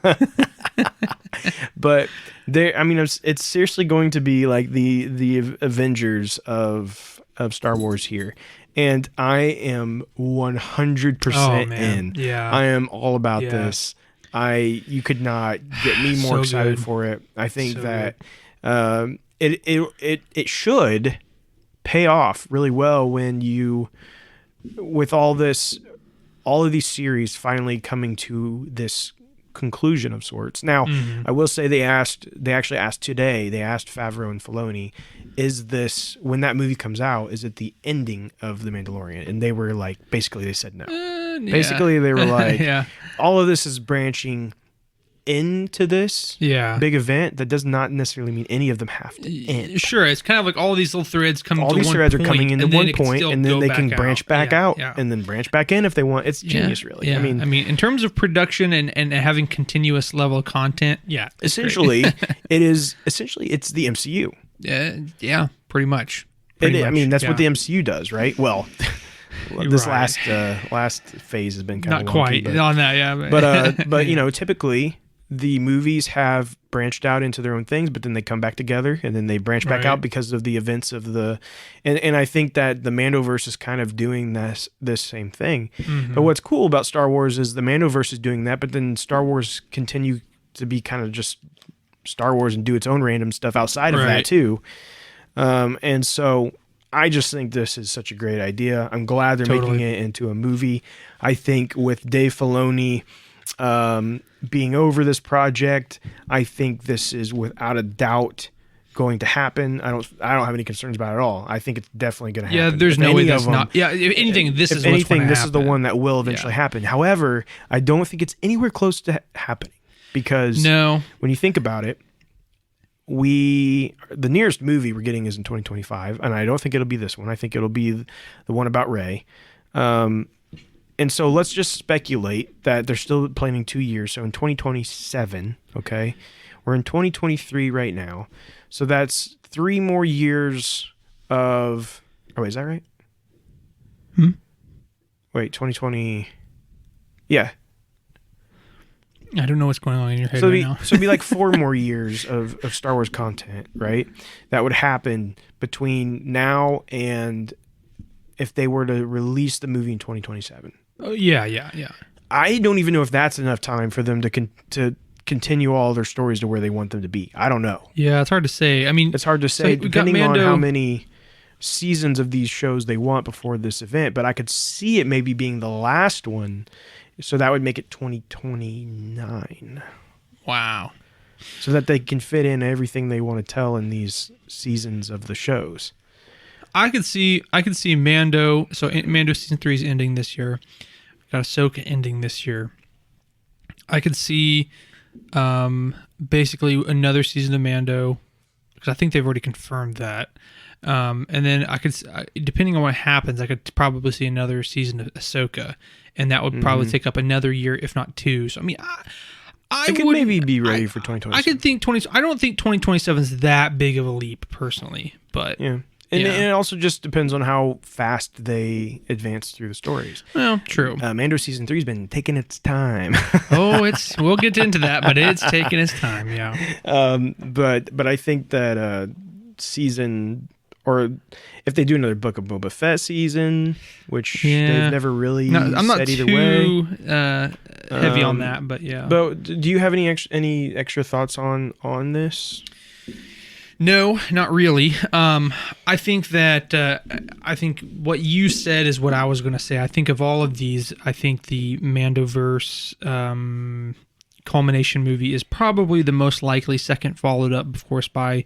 But it's seriously going to be like the Avengers of Star Wars here. And I am 100% in. Yeah. I am all about this. You could not get me more So excited good. for it. I think So that it should pay off really well when with all of these series finally coming to this conclusion of sorts. Now, I will say they actually asked today, they asked Favreau and Filoni, is this, when that movie comes out, is it the ending of The Mandalorian? And they were like, basically they said no. Basically they were like, all of this is branching into this big event that does not necessarily mean any of them have to end. Sure, it's kind of like all these little threads come to all one these threads are point, coming into and then one it can point, still and then go they back can branch back out and then branch back in if they want. It's genius, really. Yeah. I mean, in terms of production and having continuous level of content, essentially, it's the MCU. Yeah, pretty much. I mean, that's what the MCU does, right? Well, this Right. last phase has been kind of not quite on that, but typically the movies have branched out into their own things, but then they come back together and then they branch back out because of the events of and I think that the Mandoverse is kind of doing this same thing. But what's cool about Star Wars is the Mandoverse is doing that, but then Star Wars continue to be kind of just Star Wars and do its own random stuff outside of that too. And so I just think this is such a great idea. I'm glad they're making it into a movie. I think with Dave Filoni being over this project, I think this is without a doubt going to happen. I don't have any concerns about it at all. I think it's definitely going to happen. Yeah, there's no way that's not. Yeah, if anything, this is what's going to happen. This is the one that will eventually happen. However, I don't think it's anywhere close to happening because when you think about it, the nearest movie we're getting is in 2025, and I don't think it'll be this one. I think it'll be the one about Rey. And so let's just speculate that they're still planning 2 years. So in 2027, okay, we're in 2023 right now. So that's 3 more years of. Oh, wait, is that right? Wait, 2020. Yeah. I don't know what's going on in your head now. So it'd be like 4 more years of Star Wars content, right? That would happen between now and if they were to release the movie in 2027. Oh, yeah. I don't even know if that's enough time for them to continue all their stories to where they want them to be. I don't know. Yeah, it's hard to say. I mean, it's hard to say depending on how many seasons of these shows they want before this event, but I could see it maybe being the last one. So that would make it 2029. Wow. So that they can fit in everything they want to tell in these seasons of the shows. I could see Mando. So Mando season 3 is ending this year. Got Ahsoka ending this year. I could see basically another season of Mando, because I think they've already confirmed that. And then depending on what happens, I could probably see another season of Ahsoka, and that would probably take up another year, if not 2. So I mean, I could maybe be ready for 2027. I could think I don't think 2027 is that big of a leap personally, but yeah. And it also just depends on how fast they advance through the stories. Well, true. Mando season 3 has been taking its time. We'll get into that, but it's taking its time, yeah. But I think that season, or if they do another Book of Boba Fett season, which they've never really I'm not said either too way. Heavy on that, but yeah. But do you have any extra thoughts on this? No, not really. I think that I think what you said is what I was going to say. I think of all of these, I think the Mandoverse culmination movie is probably the most likely. Second, followed up, of course, by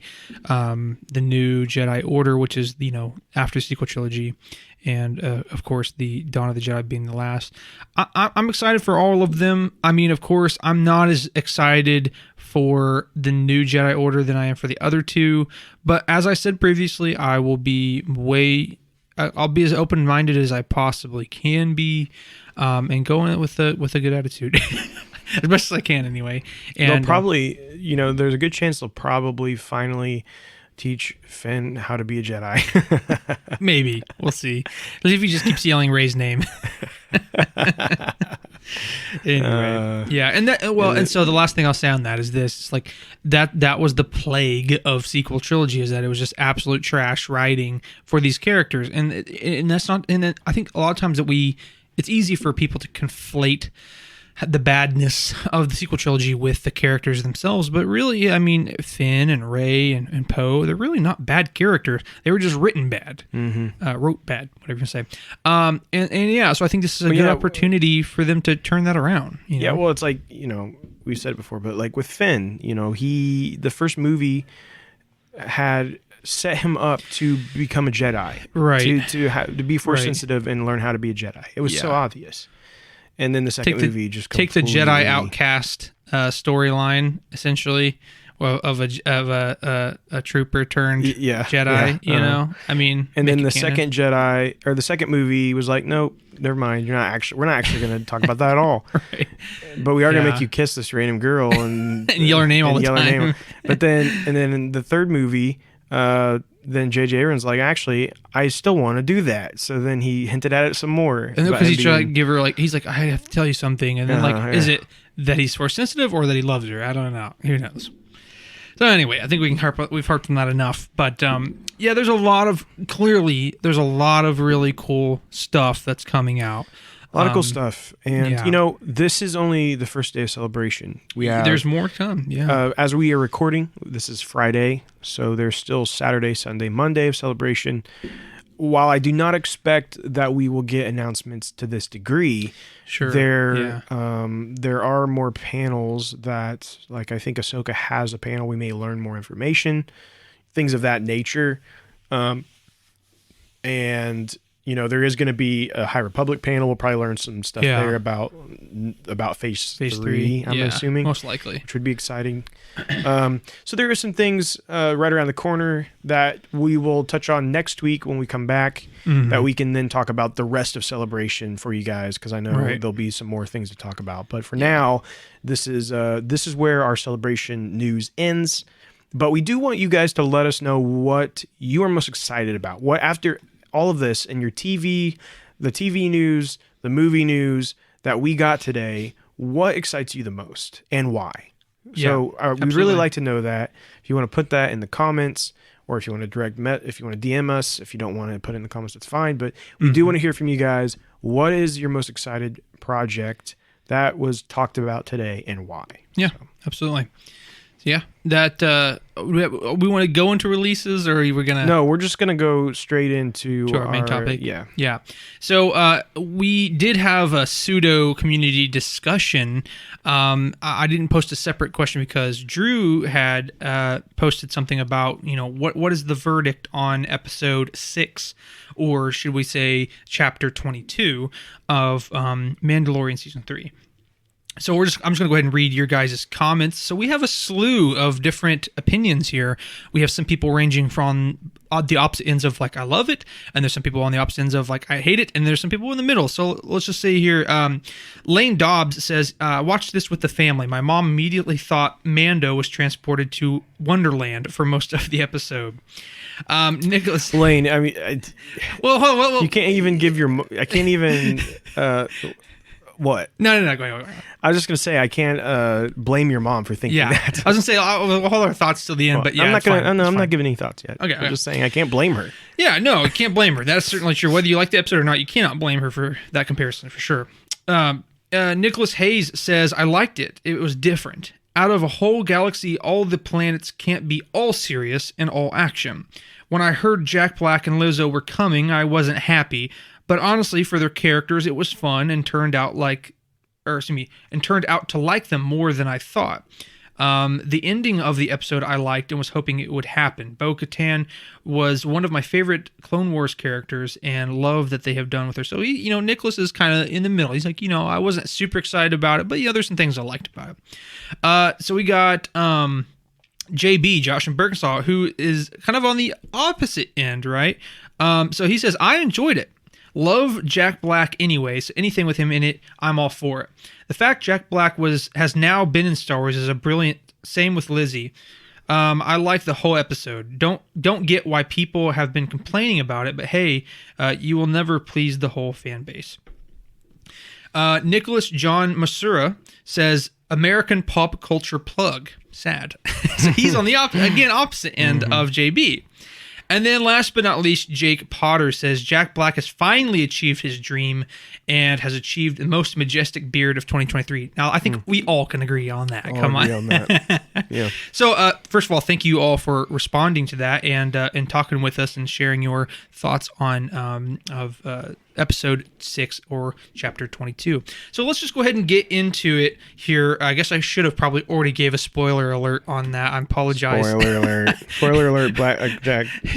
the new Jedi Order, which is after the sequel trilogy, and of course the Dawn of the Jedi being the last. I'm excited for all of them. I mean, of course, I'm not as excited for the new Jedi Order than I am for the other two. But as I said previously, I'll be as open-minded as I possibly can be, and go in it with a good attitude, as best as I can anyway. And they'll probably, there's a good chance they'll probably finally teach Finn how to be a Jedi. Maybe. We'll see. Let's see if he just keeps yelling Rey's name. Anyway, yeah, and so the last thing I'll say on that is this: it's like that was the plague of sequel trilogy, is that it was just absolute trash writing for these characters, and that's not. And I think a lot of times it's easy for people to conflate the badness of the sequel trilogy with the characters themselves, but really, I mean, Finn and Rey and Poe, they're really not bad characters. They were just written bad, wrote bad, whatever you say. And yeah, so I think this is a good opportunity for them to turn that around. Yeah, well, it's like, we've said it before, but like with Finn, the first movie had set him up to become a Jedi, right? To be force sensitive and learn how to be a Jedi. It was so obvious. And then the second movie just take the Jedi outcast storyline, essentially, of a trooper turned Jedi. I mean, and then the second Jedi, or the second movie, was like, nope, never mind. We're not actually going to talk about that at all. Right. But we are going to make you kiss this random girl and and yell her name all the time. But then in the third movie, then J.J. Abrams like, actually, I still want to do that. So then he hinted at it some more. And because he's trying to give her, he's like, I have to tell you something. And then is it that he's force sensitive or that he loves her? I don't know. Who knows? So anyway, I think we've harped on that enough. But yeah, there's a lot of really cool stuff that's coming out. A lot of cool stuff. And, this is only the first day of celebration. There's more to come, yeah. As we are recording, this is Friday, so there's still Saturday, Sunday, Monday of celebration. While I do not expect that we will get announcements to this degree, there are more panels that, like, I think Ahsoka has a panel. We may learn more information, things of that nature. And there is going to be a High Republic panel. We'll probably learn some stuff there about Phase 3, I'm assuming. Most likely. Which would be exciting. So there are some things right around the corner that we will touch on next week when we come back, that we can then talk about the rest of Celebration for you guys, because I know there'll be some more things to talk about. But for now, this is where our Celebration news ends. But we do want you guys to let us know what you are most excited about. What, after all of this and the TV news, the movie news that we got today, what excites you the most and why? So we'd really like to know that. If you want to put that in the comments, or if you want to if you want to DM us, if you don't want to put it in the comments, that's fine. But we do want to hear from you guys. What is your most excited project that was talked about today and why? Yeah, absolutely. Yeah, that we want to go into releases, or are we gonna? No, we're just gonna go straight into our main topic. Yeah. So we did have a pseudo community discussion. I didn't post a separate question because Drew had posted something about what is the verdict on episode 6, or should we say chapter 22 of Mandalorian season 3. So I'm just going to go ahead and read your guys' comments. So we have a slew of different opinions here. We have some people ranging from the opposite ends of like, I love it. And there's some people on the opposite ends of like, I hate it. And there's some people in the middle. So let's just say here, Lane Dobbs says, watched this with the family. My mom immediately thought Mando was transported to Wonderland for most of the episode. Nicholas Lane, I mean, well, you can't even give your, I can't even, what? No, go ahead. I was just gonna say I can't blame your mom for thinking that. I was gonna say we'll hold our thoughts till the end, but yeah, I'm not gonna. fine. I'm not giving any thoughts yet. Okay, I'm just saying I can't blame her. Yeah, no, you can't blame her. That's certainly true. Whether you like the episode or not, you cannot blame her for that comparison for sure. Nicholas Hayes says I liked it. It was different. Out of a whole galaxy, all the planets can't be all serious and all action. When I heard Jack Black and Lizzo were coming, I wasn't happy. But honestly, for their characters, it was fun and turned out to like them more than I thought. The ending of the episode I liked and was hoping it would happen. Bo-Katan was one of my favorite Clone Wars characters and love that they have done with her. So, Nicholas is kind of in the middle. He's like, I wasn't super excited about it, but there's some things I liked about it. So we got JB, Josh and Birkensaw, who is kind of on the opposite end, right? So he says, I enjoyed it. Love Jack Black anyway, so anything with him in it, I'm all for it. The fact Jack Black has now been in Star Wars is a brilliant. Same with Lizzie. I like the whole episode. Don't get why people have been complaining about it, but hey, you will never please the whole fan base. Nicholas John Masura says American pop culture plug. Sad. So he's on the opposite end of JB. And then last but not least, Jake Potter says Jack Black has finally achieved his dream and has achieved the most majestic beard of 2023. Now, I think we all can agree on that. Come on. That. Yeah. So, first of all, thank you all for responding to that and talking with us and sharing your thoughts on episode 6 or chapter 22. So let's just go ahead and get into it here. I guess I should have probably already gave a spoiler alert on that. I apologize. Spoiler alert.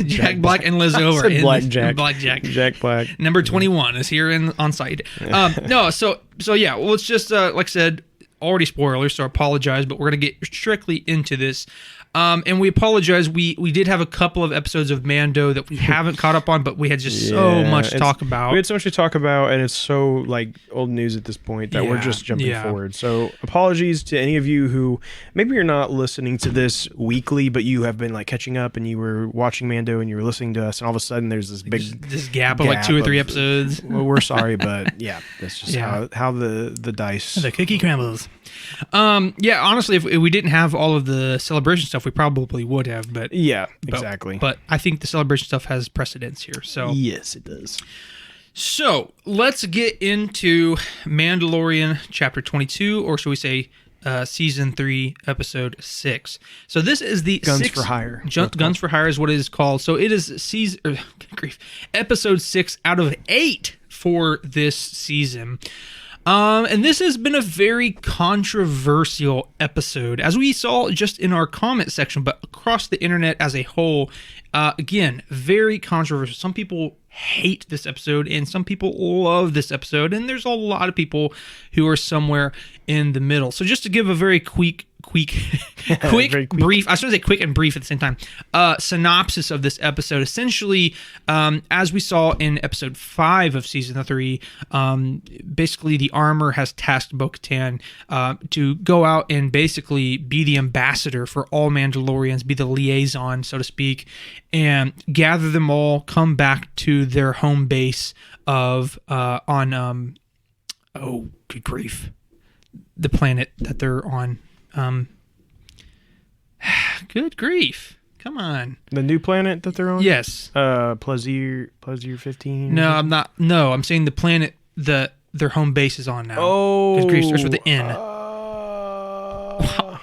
Jack Black and Lizzo are in Black Jack. Jack Black. Number 21 is here on site. So yeah, well, it's just like I said, already spoilers, so I apologize, but we're going to get strictly into this. And we apologize. We did have a couple of episodes of Mando that we haven't caught up on, but we had just so much to talk about. We had so much to talk about, and it's so like old news at this point that we're just jumping forward. So apologies to any of you who maybe you're not listening to this weekly, but you have been like catching up and you were watching Mando and you were listening to us, and all of a sudden there's this big gap of like 2 or 3 episodes. Well, we're sorry, but yeah, that's just how the dice, the cookie crumbles. Honestly, if we didn't have all of the celebration stuff, we probably would have, but exactly. But I think the celebration stuff has precedence here. So yes, it does. So let's get into Mandalorian chapter 22, or should we say season 3, episode 6. So this is the Guns for Hire. Guns for Hire is what it is called. So it is episode 6 out of 8 for this season. And this has been a very controversial episode, as we saw just in our comment section, but across the internet as a whole. Again, very controversial. Some people hate this episode, and some people love this episode, and there's a lot of people who are somewhere in the middle. So just to give a very quick brief, I was going to say quick and brief at the same time, synopsis of this episode. Essentially, as we saw in episode 5 of season 3, basically the armor has tasked Bo-Katan to go out and basically be the ambassador for all Mandalorians, be the liaison, so to speak, and gather them all, come back to their home base of on good grief, the planet that they're on. Good grief. Come on. The new planet that they're on? Yes. Plaisir 15? No, I'm not. No, I'm saying the planet that their home base is on now. Oh. Good grief starts with the N.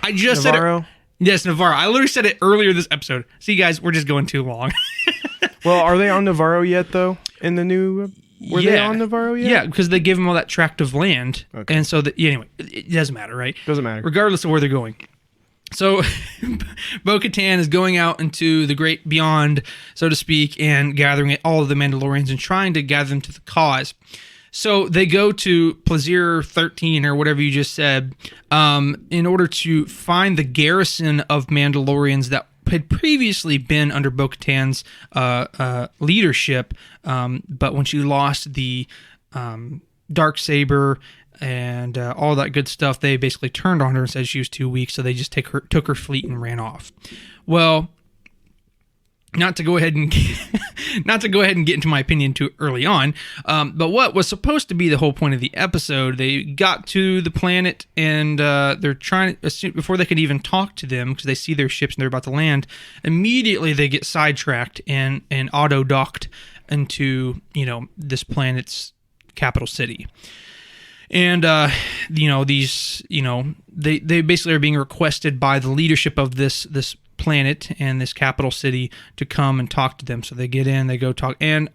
I just Navarro? said Yes, Navarro. I literally said it earlier this episode. See, guys, we're just going too long. Well, are they on Navarro yet, though? In the new... Were they on Navarro yet? Yeah, because they gave them all that tract of land. Okay. And so, anyway, it doesn't matter, right? Doesn't matter. Regardless of where they're going. So, Bo-Katan is going out into the great beyond, so to speak, and gathering all of the Mandalorians and trying to gather them to the cause. So they go to Plaisir 13 or whatever you just said in order to find the garrison of Mandalorians that had previously been under Bo-Katan's leadership, but when she lost the Darksaber and all that good stuff, they basically turned on her and said she was too weak, so they just took her fleet and ran off. Well, not to go ahead and get into my opinion too early on, but what was supposed to be the whole point of the episode, they got to the planet and they're trying to, before they could even talk to them, because they see their ships and they're about to land, immediately they get sidetracked and auto-docked into, this planet's capital city. And, these, they basically are being requested by the leadership of this planet and this capital city to come and talk to them. So they get in, they go talk, and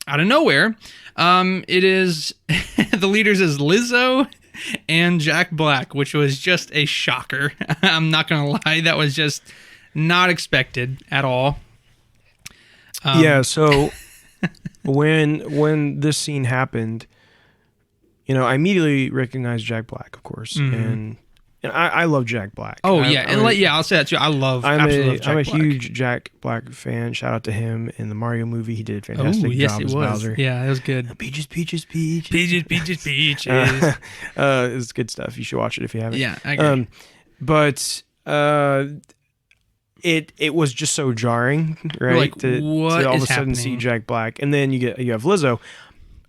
out of nowhere, it is the leaders is Lizzo and Jack Black, which was just a shocker. I'm not gonna lie, that was just not expected at all. Yeah. So when this scene happened, I immediately recognized Jack Black, of course, and I love Jack Black. Oh, yeah. I'll say that too. I'm a huge Jack Black fan. Shout out to him in the Mario movie. He did a fantastic job as Bowser. Yeah, it was good. Peaches. Peaches. It's good stuff. You should watch it if you haven't. Yeah, I agree. But it was just so jarring, right? Like, to all of a sudden see Jack Black. And then you have Lizzo.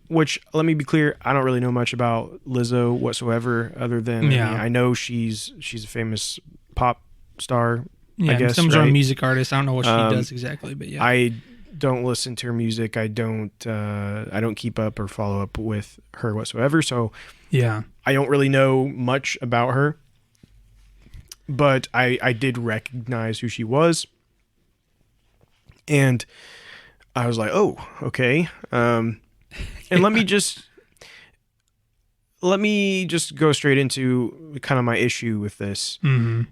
Which, let me be clear, I don't really know much about Lizzo whatsoever, other than I know she's a famous pop star. Yeah, I guess some right? music artist. I don't know what she does exactly, but yeah. I don't listen to her music. I don't keep up or follow up with her whatsoever. So yeah, I don't really know much about her. But I did recognize who she was, and I was like, oh, okay. And let me just go straight into kind of my issue with this,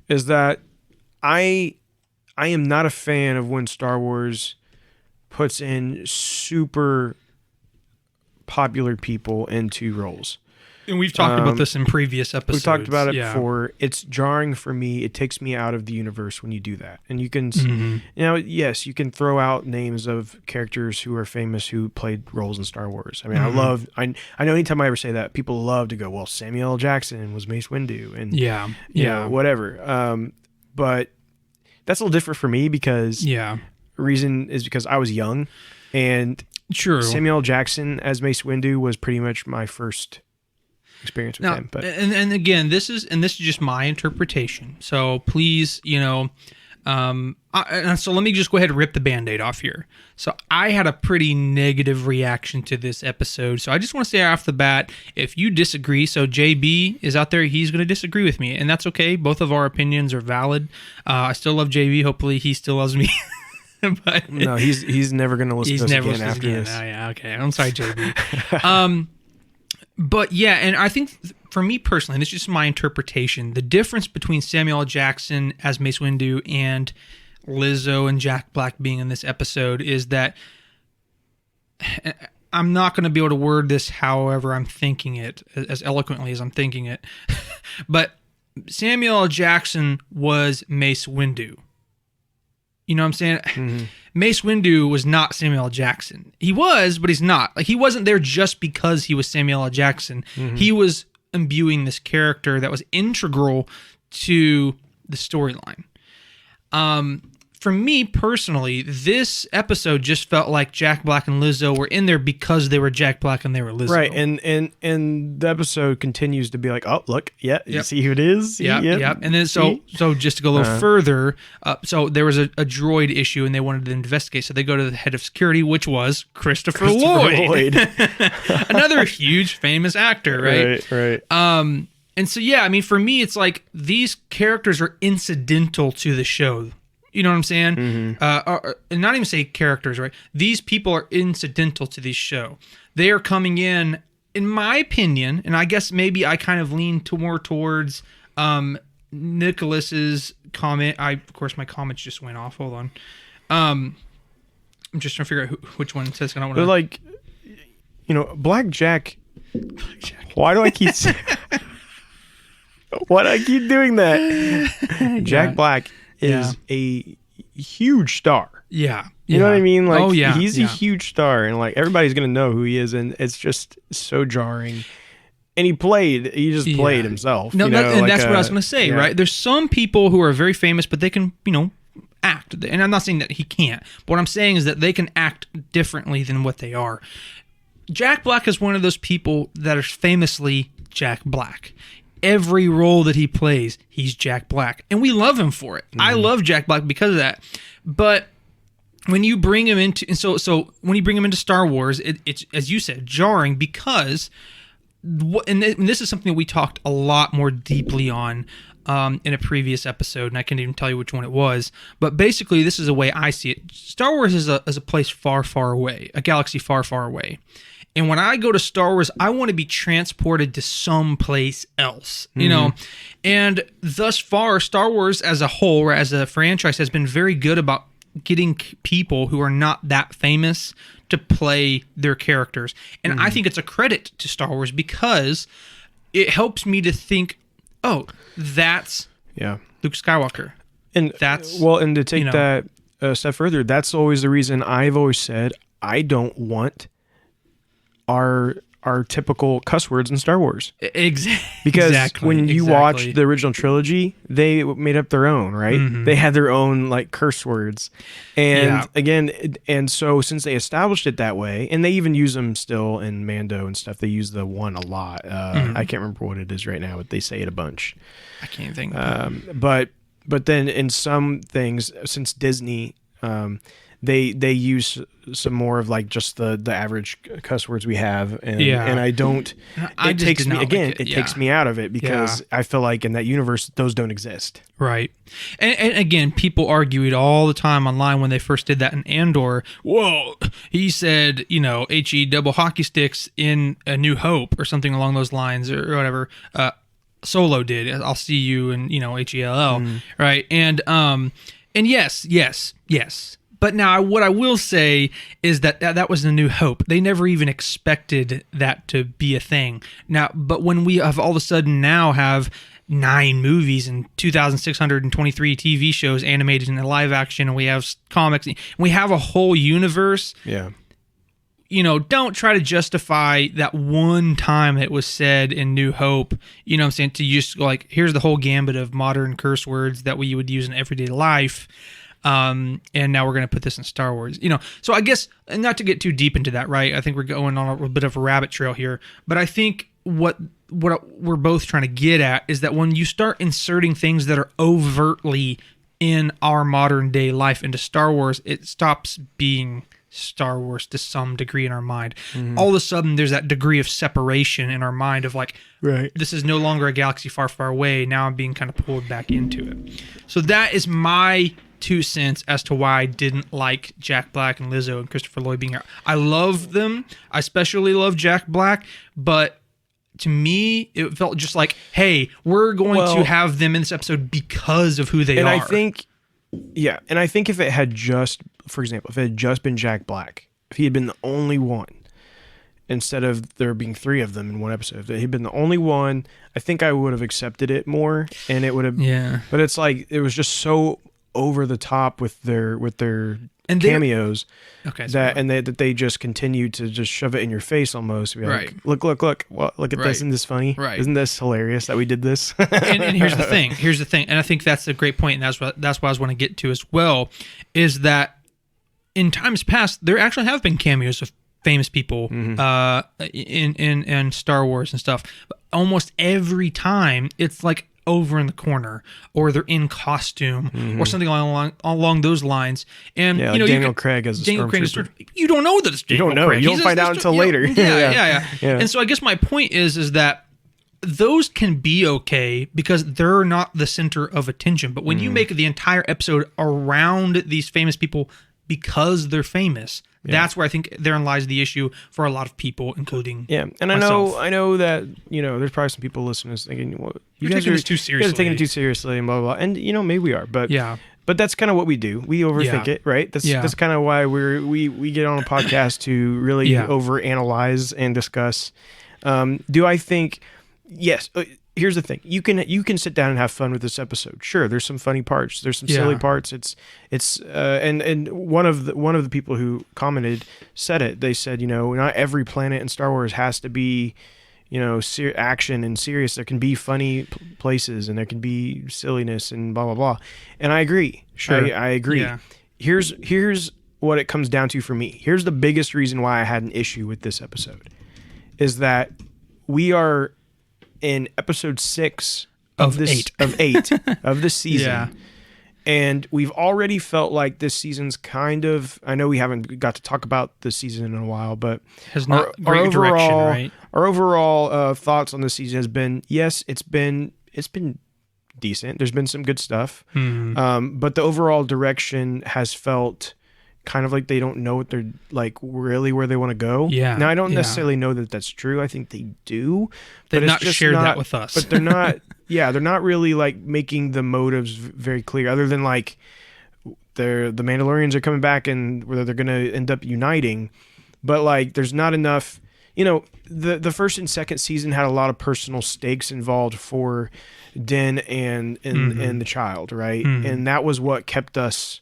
is that I am not a fan of when Star Wars puts in super popular people into roles. And we've talked about this in previous episodes. We've talked about it before. It's jarring for me. It takes me out of the universe when you do that. And you can, yes, you can throw out names of characters who are famous who played roles in Star Wars. I mean, I know anytime I ever say that, people love to go, well, Samuel L. Jackson was Mace Windu. And whatever. But that's a little different for me because the reason is because I was young. And Samuel L. Jackson as Mace Windu was pretty much my first experience with him. But and again, this is just my interpretation. So please, so let me just go ahead and rip the Band-Aid off here. So I had a pretty negative reaction to this episode. So I just want to say off the bat, if you disagree, so JB is out there, he's going to disagree with me, and that's okay. Both of our opinions are valid. I still love JB. Hopefully he still loves me. But no, he's never going to listen to us again after this. Oh, yeah, okay. I'm sorry, JB. But yeah, and I think for me personally, and this is just my interpretation, the difference between Samuel L. Jackson as Mace Windu and Lizzo and Jack Black being in this episode is that I'm not going to be able to word this however I'm thinking it, as eloquently as I'm thinking it, but Samuel L. Jackson was Mace Windu. You know what I'm saying? Mm-hmm. Mace Windu was not Samuel L. Jackson. He was, but he's not. Like, he wasn't there just because he was Samuel L. Jackson. Mm-hmm. He was imbuing this character that was integral to the storyline. For me personally, this episode just felt like Jack Black and Lizzo were in there because they were Jack Black and they were Lizzo. Right, and the episode continues to be like, oh, look, you see who it is? Yep. And then so just to go a little further, so there was a droid issue and they wanted to investigate, so they go to the head of security, which was Christopher Lloyd. Another huge famous actor, right? Right. And so, yeah, I mean, for me, it's like these characters are incidental to the show. You know what I'm saying? And not even say characters, right? These people are incidental to this show. They are coming in my opinion, and I guess maybe I kind of lean more towards Nicholas's comment. Of course, my comments just went off. Hold on. I'm just trying to figure out which one it says. I don't want to. But like, Black Jack. Why do I keep saying... Why do I keep doing that? Jack Black is a huge star. Yeah. You know what I mean? Like, he's a huge star, and like everybody's gonna know who he is, and it's just so jarring. And he just played himself. No, that's what I was gonna say, right? There's some people who are very famous, but they can, act. And I'm not saying that he can't, but what I'm saying is that they can act differently than what they are. Jack Black is one of those people that is famously Jack Black. Every role that he plays, he's Jack Black, and we love him for it. I love Jack Black because of that. But when you bring him into, when you bring him into Star Wars, it's, as you said, jarring because, and this is something that we talked a lot more deeply on in a previous episode, and I can't even tell you which one it was. But basically, this is the way I see it. Star Wars is a place far, far away, a galaxy far, far away. And when I go to Star Wars, I want to be transported to someplace else, And thus far, Star Wars as a whole, or as a franchise, has been very good about getting people who are not that famous to play their characters. And I think it's a credit to Star Wars because it helps me to think, oh, that's Luke Skywalker. And and to take that a step further, that's always the reason I've always said I don't want our typical cuss words in Star Wars. Because when you watch the original trilogy, they made up their own, right? They had their own like curse words. And again, so since they established it that way, and they even use them still in Mando and stuff, they use the one a lot. I can't remember what it is right now, but they say it a bunch. I can't think. But then in some things, since Disney, they use some more of like just the average cuss words we have, and I don't. It takes me out of it because I feel like in that universe those don't exist. Right, and again, people argue it all the time online when they first did that in Andor. Whoa, he said he double hockey sticks in A New Hope or something along those lines or whatever. Solo did. I'll see you in HELL, right? And yes. But now, what I will say is that was A New Hope. They never even expected that to be a thing. Now, but when we have all of a sudden now have 9 movies and 2,623 TV shows animated in live action, and we have comics, and we have a whole universe. Yeah. Don't try to justify that one time it was said in New Hope, what I'm saying, to just go like, here's the whole gambit of modern curse words that we would use in everyday life. And now we're going to put this in Star Wars, So I guess, and not to get too deep into that, right? I think we're going on a bit of a rabbit trail here, but I think what we're both trying to get at is that when you start inserting things that are overtly in our modern day life into Star Wars, it stops being Star Wars to some degree in our mind. All of a sudden, there's that degree of separation in our mind of like, this is no longer a galaxy far, far away. Now I'm being kind of pulled back into it. So that is my 2 cents as to why I didn't like Jack Black and Lizzo and Christopher Lloyd being here. I love them. I especially love Jack Black, but to me, it felt just like, hey, we're going to have them in this episode because of who they are. And I think if it had just, for example, if it had just been Jack Black, if he had been the only one, instead of there being 3 of them in one episode, if he'd been the only one, I think I would have accepted it more, and it would have. Yeah. But it's like it was just so over the top with their cameos, that they just continue to just shove it in your face almost. Be like, look, well, look at this, isn't this funny? Right. Isn't this hilarious that we did this? and here's the thing, and I think that's a great point, and that's what I was want to get to as well, is that in times past there actually have been cameos of famous people in Star Wars and stuff. But almost every time it's like over in the corner, or they're in costume, or something along those lines. And like Daniel Craig as a stormtrooper. You don't know that it's Daniel Craig. You don't find out until later. Yeah. And so I guess my point is that those can be okay because they're not the center of attention. But when you make the entire episode around these famous people because they're famous, that's where I think therein lies the issue for a lot of people, including and myself. I know that there's probably some people listening to this thinking, well, You're taking this too seriously. You guys are taking it too seriously and blah blah blah. And maybe we are, but But that's kind of what we do. We overthink it, right? That's kind of why we get on a podcast to really overanalyze and discuss. Do I think? Yes. Here's the thing: you can sit down and have fun with this episode. Sure, there's some funny parts. There's some silly parts. And one of the people who commented said it. They said, not every planet in Star Wars has to be, action and serious. There can be funny places, and there can be silliness and blah blah blah. And I agree. Sure, I agree. Yeah. Here's what it comes down to for me. Here's the biggest reason why I had an issue with this episode, is that we are in episode 6 of this 8 of this season. And we've already felt like this season's kind of, I know we haven't got to talk about this season in a while, but has not great direction, right? Our overall thoughts on this season has been, yes, it's been decent. There's been some good stuff. But the overall direction has felt kind of like they don't know what they're like really where they want to go. Yeah. Now I don't necessarily know that that's true. I think they do. They've not shared that with us. But they're not. They're not really like making the motives very clear. Other than like, the Mandalorians are coming back and whether they're going to end up uniting. But like, there's not enough. The first and second season had a lot of personal stakes involved for Din and the child, right? And that was what kept us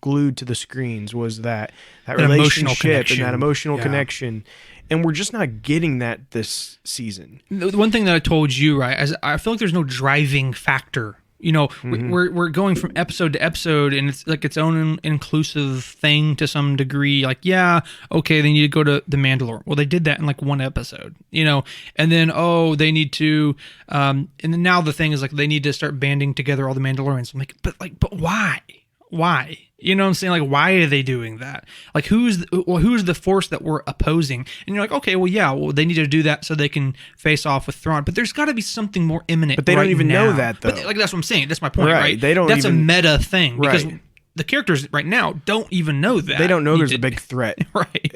glued to the screens, was that relationship and that emotional connection, and we're just not getting that this season. The one thing that I told you, right, as I feel like there's no driving factor. We're going from episode to episode, and it's like its own inclusive thing to some degree. Like, okay, they need to go to the Mandalore. Well, they did that in like one episode, and then they need to, and then now the thing is like they need to start banding together all the Mandalorians. I'm like, but why? Why? You know what I'm saying? Like, why are they doing that? Like, who's the force that we're opposing? And you're like, okay, well, they need to do that so they can face off with Thrawn. But there's got to be something more imminent. But they don't even know that, though. But like, that's what I'm saying. That's my point, right? They don't. That's a meta thing because the characters right now don't even know that. They don't know there's a big threat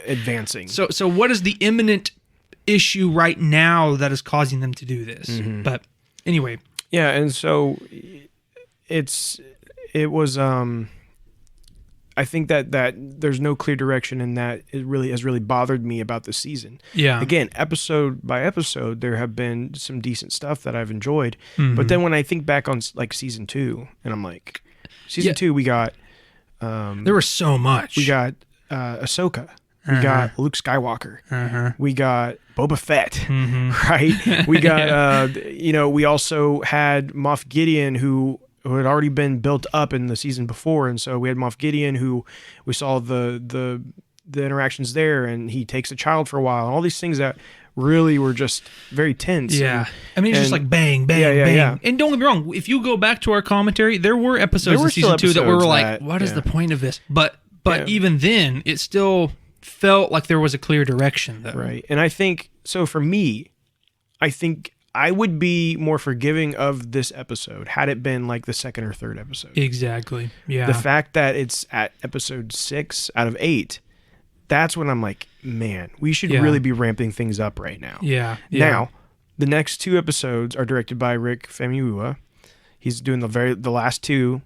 advancing. So what is the imminent issue right now that is causing them to do this? But anyway, and so it was. I think that there's no clear direction, and that it really has really bothered me about the season. Yeah. Again, episode by episode, there have been some decent stuff that I've enjoyed, but then when I think back on like season 2, and I'm like, season 2, we got there was so much. We got Ahsoka. We got Luke Skywalker. We got Boba Fett. Right. We got we also had Moff Gideon, who had already been built up in the season before, and so we had Moff Gideon, who we saw the interactions there, and he takes a child for a while, and all these things that really were just very tense. Yeah, it's just like bang, bang, bang. Yeah. And don't get me wrong, if you go back to our commentary, there were episodes in season 2 that we were like, what is the point of this? But even then, it still felt like there was a clear direction, though. Right, and I think so. For me, I think I would be more forgiving of this episode had it been like the second or third episode. Exactly. Yeah. The fact that it's at episode 6 out of 8, that's when I'm like, man, we should really be ramping things up right now. Yeah. Now, the next 2 episodes are directed by Rick Famuyiwa. He's doing the last 2.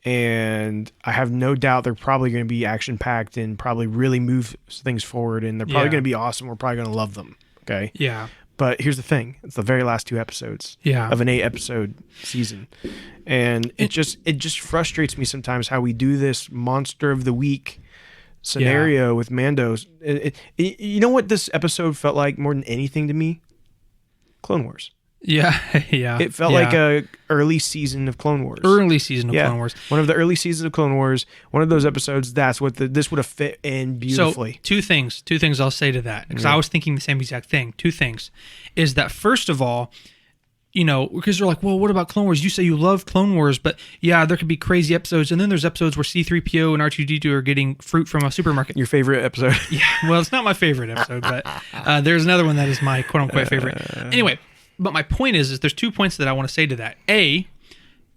And I have no doubt they're probably going to be action packed and probably really move things forward, and they're probably going to be awesome. We're probably going to love them. Okay. Yeah. But here's the thing: it's the very last 2 episodes of an 8-episode season, and it just frustrates me sometimes how we do this monster of the week scenario with Mandos. You know what this episode felt like more than anything to me? Clone Wars. Yeah. It felt like a early season of Clone Wars. Clone Wars. One of the early seasons of Clone Wars. One of those episodes. That's what this would have fit in beautifully. So two things I'll say to that, because I was thinking the same exact thing. 2 things is that, first of all, because they're like, well, what about Clone Wars? You say you love Clone Wars, but yeah, there could be crazy episodes. And then there's episodes where C-3PO and R2-D2 are getting fruit from a supermarket. Your favorite episode? Yeah, well, it's not my favorite episode, but there's another one that is my quote-unquote favorite. Anyway, but my point is there's 2 points that I want to say to that. A,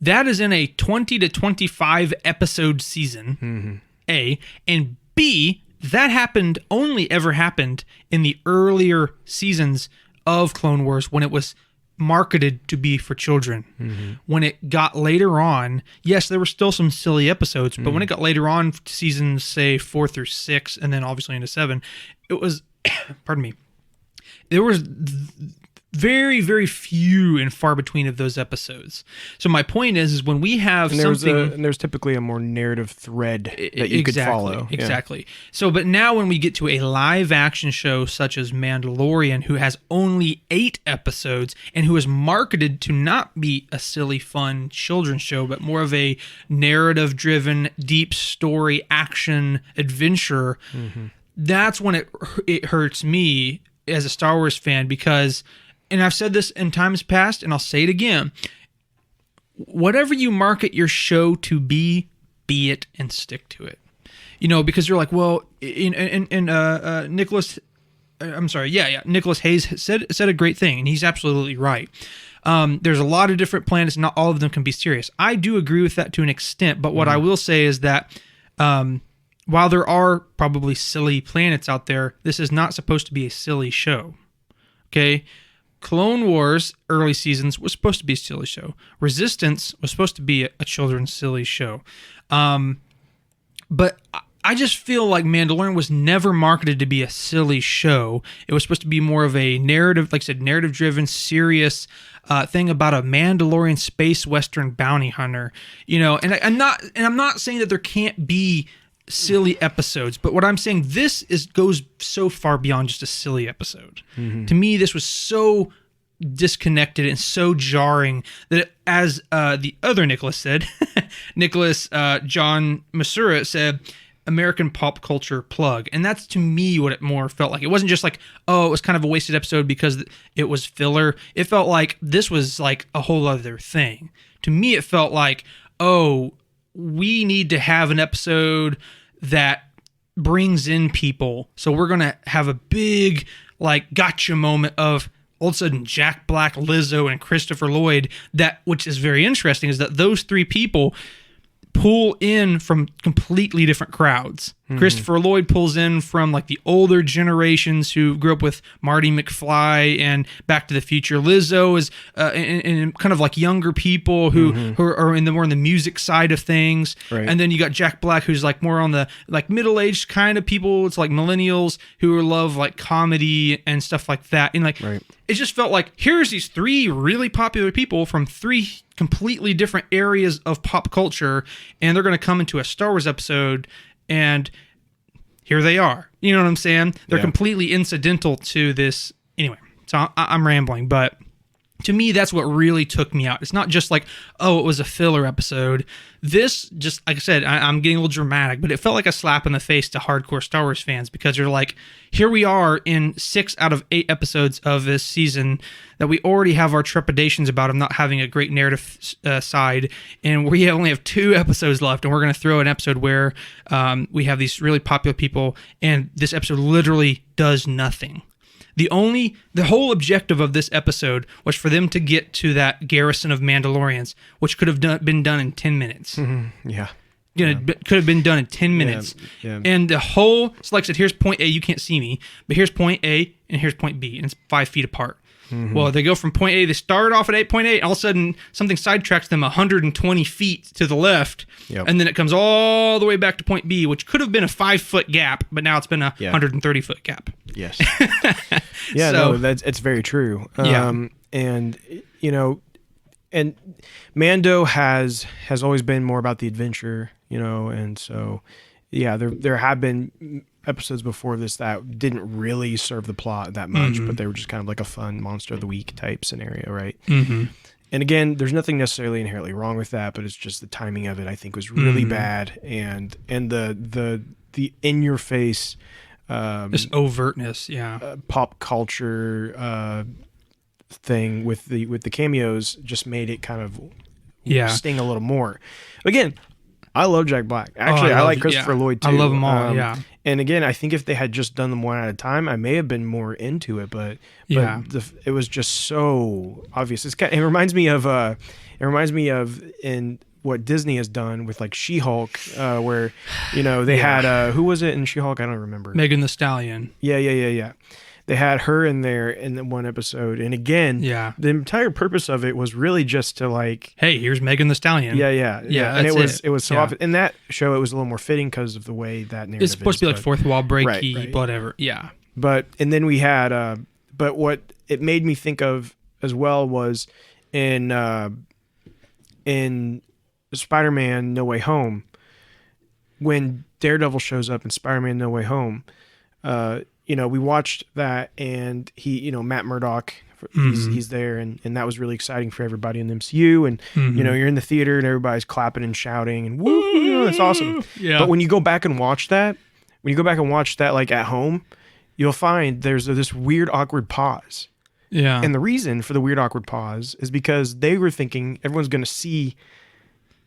that is in a 20 to 25 episode season, A. And B, that only ever happened in the earlier seasons of Clone Wars when it was marketed to be for children. When it got later on, yes, there were still some silly episodes, but when it got later on to seasons, say 4 through 6, and then obviously into 7, it was, pardon me, there was very, very few and far between of those episodes. So my point is when we have there's typically a more narrative thread that you could follow. Exactly. Yeah. So, but now when we get to a live action show such as Mandalorian, who has only 8 episodes and who is marketed to not be a silly, fun children's show, but more of a narrative-driven, deep story, action, adventure, that's when it hurts me as a Star Wars fan because, and I've said this in times past, and I'll say it again, whatever you market your show to be it and stick to it. Because you're like, well, Nicholas, Nicholas Hayes said a great thing, and he's absolutely right. There's a lot of different planets, not all of them can be serious. I do agree with that to an extent, but what I will say is that while there are probably silly planets out there, this is not supposed to be a silly show. Okay? Clone Wars early seasons was supposed to be a silly show. Resistance was supposed to be a children's silly show. But I just feel like Mandalorian was never marketed to be a silly show. It was supposed to be more of a narrative, like I said, narrative-driven, serious thing about a Mandalorian space western bounty hunter. And I'm not saying that there can't be silly episodes, but what I'm saying, goes so far beyond just a silly episode. To me, this was so disconnected and so jarring that as the other Nicholas said, John Masura said, American pop culture plug. And that's to me what it more felt like. It wasn't just like, oh, it was kind of a wasted episode because it was filler. It felt like this was like a whole other thing. To me, it felt like, oh, we need to have an episode that brings in people. So we're going to have a big, like, gotcha moment of all of a sudden Jack Black, Lizzo, and Christopher Lloyd. Which is very interesting, is that those 3 people pull in from completely different crowds. Christopher Lloyd pulls in from like the older generations who grew up with Marty McFly and Back to the Future. Lizzo is and kind of like younger people who are more in the music side of things. Right. And then you got Jack Black, who's like more on the like middle-aged kind of people. It's like millennials who love like comedy and stuff like that. And like it just felt like here's these 3 really popular people from 3 completely different areas of pop culture, and they're going to come into a Star Wars episode, and here they are. You know what I'm saying? They're completely incidental to this. Anyway, so I'm rambling, but to me, that's what really took me out. It's not just like, oh, it was a filler episode. This, just like I said, I'm getting a little dramatic, but it felt like a slap in the face to hardcore Star Wars fans because you're like, here we are in 6 out of 8 episodes of this season that we already have our trepidations about of not having a great narrative side, and we only have 2 episodes left, and we're going to throw an episode where we have these really popular people, and this episode literally does nothing. The whole objective of this episode was for them to get to that garrison of Mandalorians, which could have been done in 10 minutes. Yeah. Could have been done in 10 minutes. Yeah. And the whole, so like I said, here's point A, you can't see me, but here's point A and here's point B, and it's 5 feet apart. Well, they go from point A, they start off at point A, and all of a sudden something sidetracks them 120 feet to the left, and then it comes all the way back to point B, which could have been a 5-foot gap, but now it's been a 130-foot gap. Yes. It's very true. And and Mando has always been more about the adventure, and so there have been episodes before this that didn't really serve the plot that much, but they were just kind of like a fun monster of the week type scenario, right? And again, there's nothing necessarily inherently wrong with that, but it's just the timing of it I think was really bad, and the in your face this overtness, pop culture thing with the cameos just made it kind of Yeah. sting a little more. Again, I love Jack Black. Actually, I like Christopher Lloyd too. I love them all. Yeah. And again, I think if they had just done them one at a time, I may have been more into it. But it was just so obvious. It reminds me of in what Disney has done with like She-Hulk, where they had who was it in She-Hulk? I don't remember. Megan Thee Stallion. Yeah. They had her in there in the one episode, and again, the entire purpose of it was really just to like, hey, here's Megan Thee Stallion. Yeah. And it was so often in that show. It was a little more fitting because of the way that narrative. It's supposed to be like fourth wall breaky, right. whatever. Yeah. But and then we had, but what it made me think of as well was in Spider-Man: No Way Home, when Daredevil shows up in Spider-Man: No Way Home. We watched that, and he, Matt Murdock, he's there, and that was really exciting for everybody in the MCU. And you're in the theater, and everybody's clapping and shouting, and woo, that's awesome. Yeah. But when you go back and watch that, like at home, you'll find there's this weird, awkward pause. Yeah. And the reason for the weird, awkward pause is because they were thinking everyone's going to see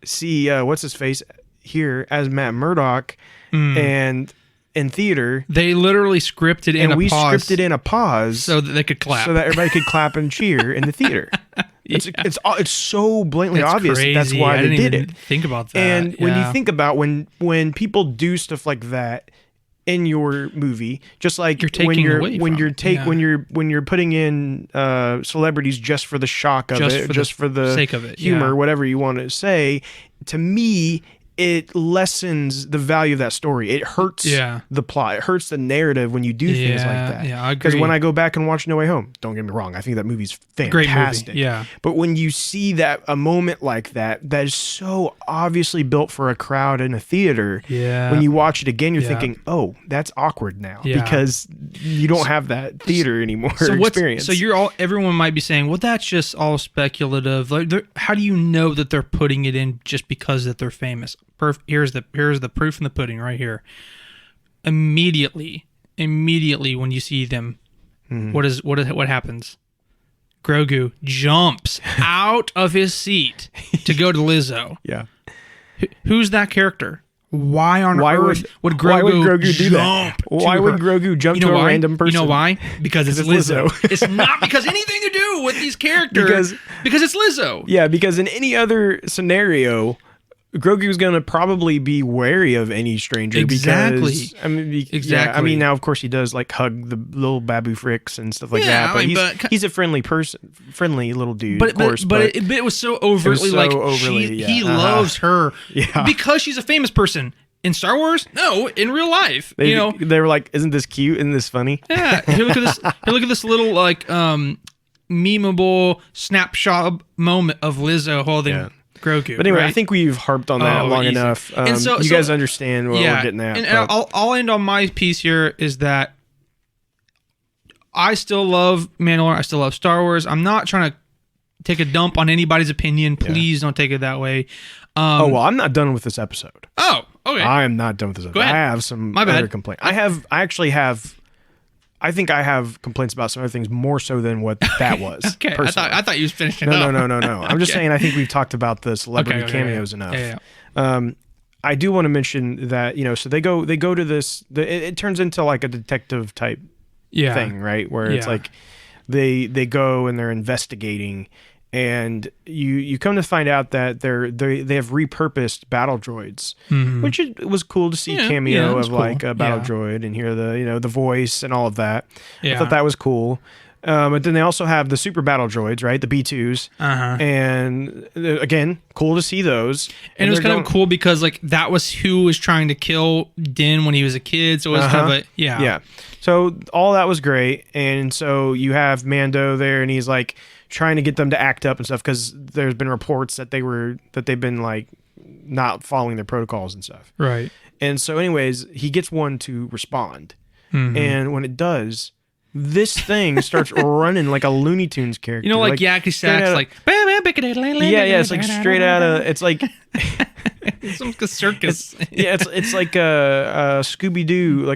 what's his face here as Matt Murdock, and in theater, they literally scripted in a pause. And we scripted in a pause so that they could clap, so that everybody could clap and cheer in the theater. It's so blatantly obvious that's why they did it. Think about that. And when you think about when people do stuff like that in your movie, just like when you're putting in celebrities just for the shock of it, just for the sake of it, humor, whatever you want to say, to me, it lessens the value of that story. It hurts the plot. It hurts the narrative when you do things like that. Yeah, I agree. Because when I go back and watch No Way Home, don't get me wrong, I think that movie's fantastic. Great movie. Yeah. But when you see a moment like that is so obviously built for a crowd in a theater, when you watch it again, you're thinking, oh, that's awkward now because you don't have that theater anymore experience. So everyone might be saying, well, that's just all speculative. Like, how do you know that they're putting it in just because that they're famous? Here's the proof in the pudding right here. Immediately when you see them, what happens? Grogu jumps out of his seat to go to Lizzo. Yeah. Who's that character? Why on earth would Grogu do that? Why would Grogu jump to a random person? You know why? Because it's Lizzo. It's not because anything to do with these characters. Because it's Lizzo. Yeah, because in any other scenario, Grogu's going to probably be wary of any stranger. Exactly. Because, I mean, now, of course, he does like hug the little Babu Fricks and stuff like that. But he's a friendly little dude, of course. But it was so overtly he loves her because she's a famous person. In Star Wars? No, in real life. They were like, isn't this cute? Isn't this funny? Yeah. Here, look at this little like memeable snapshot moment of Lizzo holding Grogu. But anyway, I think we've harped on that long enough. And you guys understand what we're getting at. And I'll end on my piece here is that I still love Mandalorian. I still love Star Wars. I'm not trying to take a dump on anybody's opinion. Please don't take it that way. I'm not done with this episode. Oh, okay. I am not done with this episode. I have some other complaints. I think I have complaints about some other things more so than what that was. Okay, I thought you was finishing up. No. I'm just saying I think we've talked about the celebrity cameos enough. Yeah. I do want to mention that, so they go to this, it turns into like a detective type thing, right? Where it's like they go and they're investigating, and you come to find out that they have repurposed battle droids, which it was cool to see a cameo of like a battle droid and hear the voice and all of that. I thought that was cool. But then they also have the super battle droids, right? The B2s. And again, cool to see those. And it was kind of cool because like that was who was trying to kill Din when he was a kid. So it was kind of yeah. So all that was great. And so you have Mando there, and he's like trying to get them to act up and stuff because there's been reports that they've been like not following their protocols and stuff. Right. And so anyways, he gets one to respond. And when it does, this thing starts running like a Looney Tunes character. Like Yakety Sax, like it's like straight out of, it's like it's like a circus. It's like a Scooby-Doo,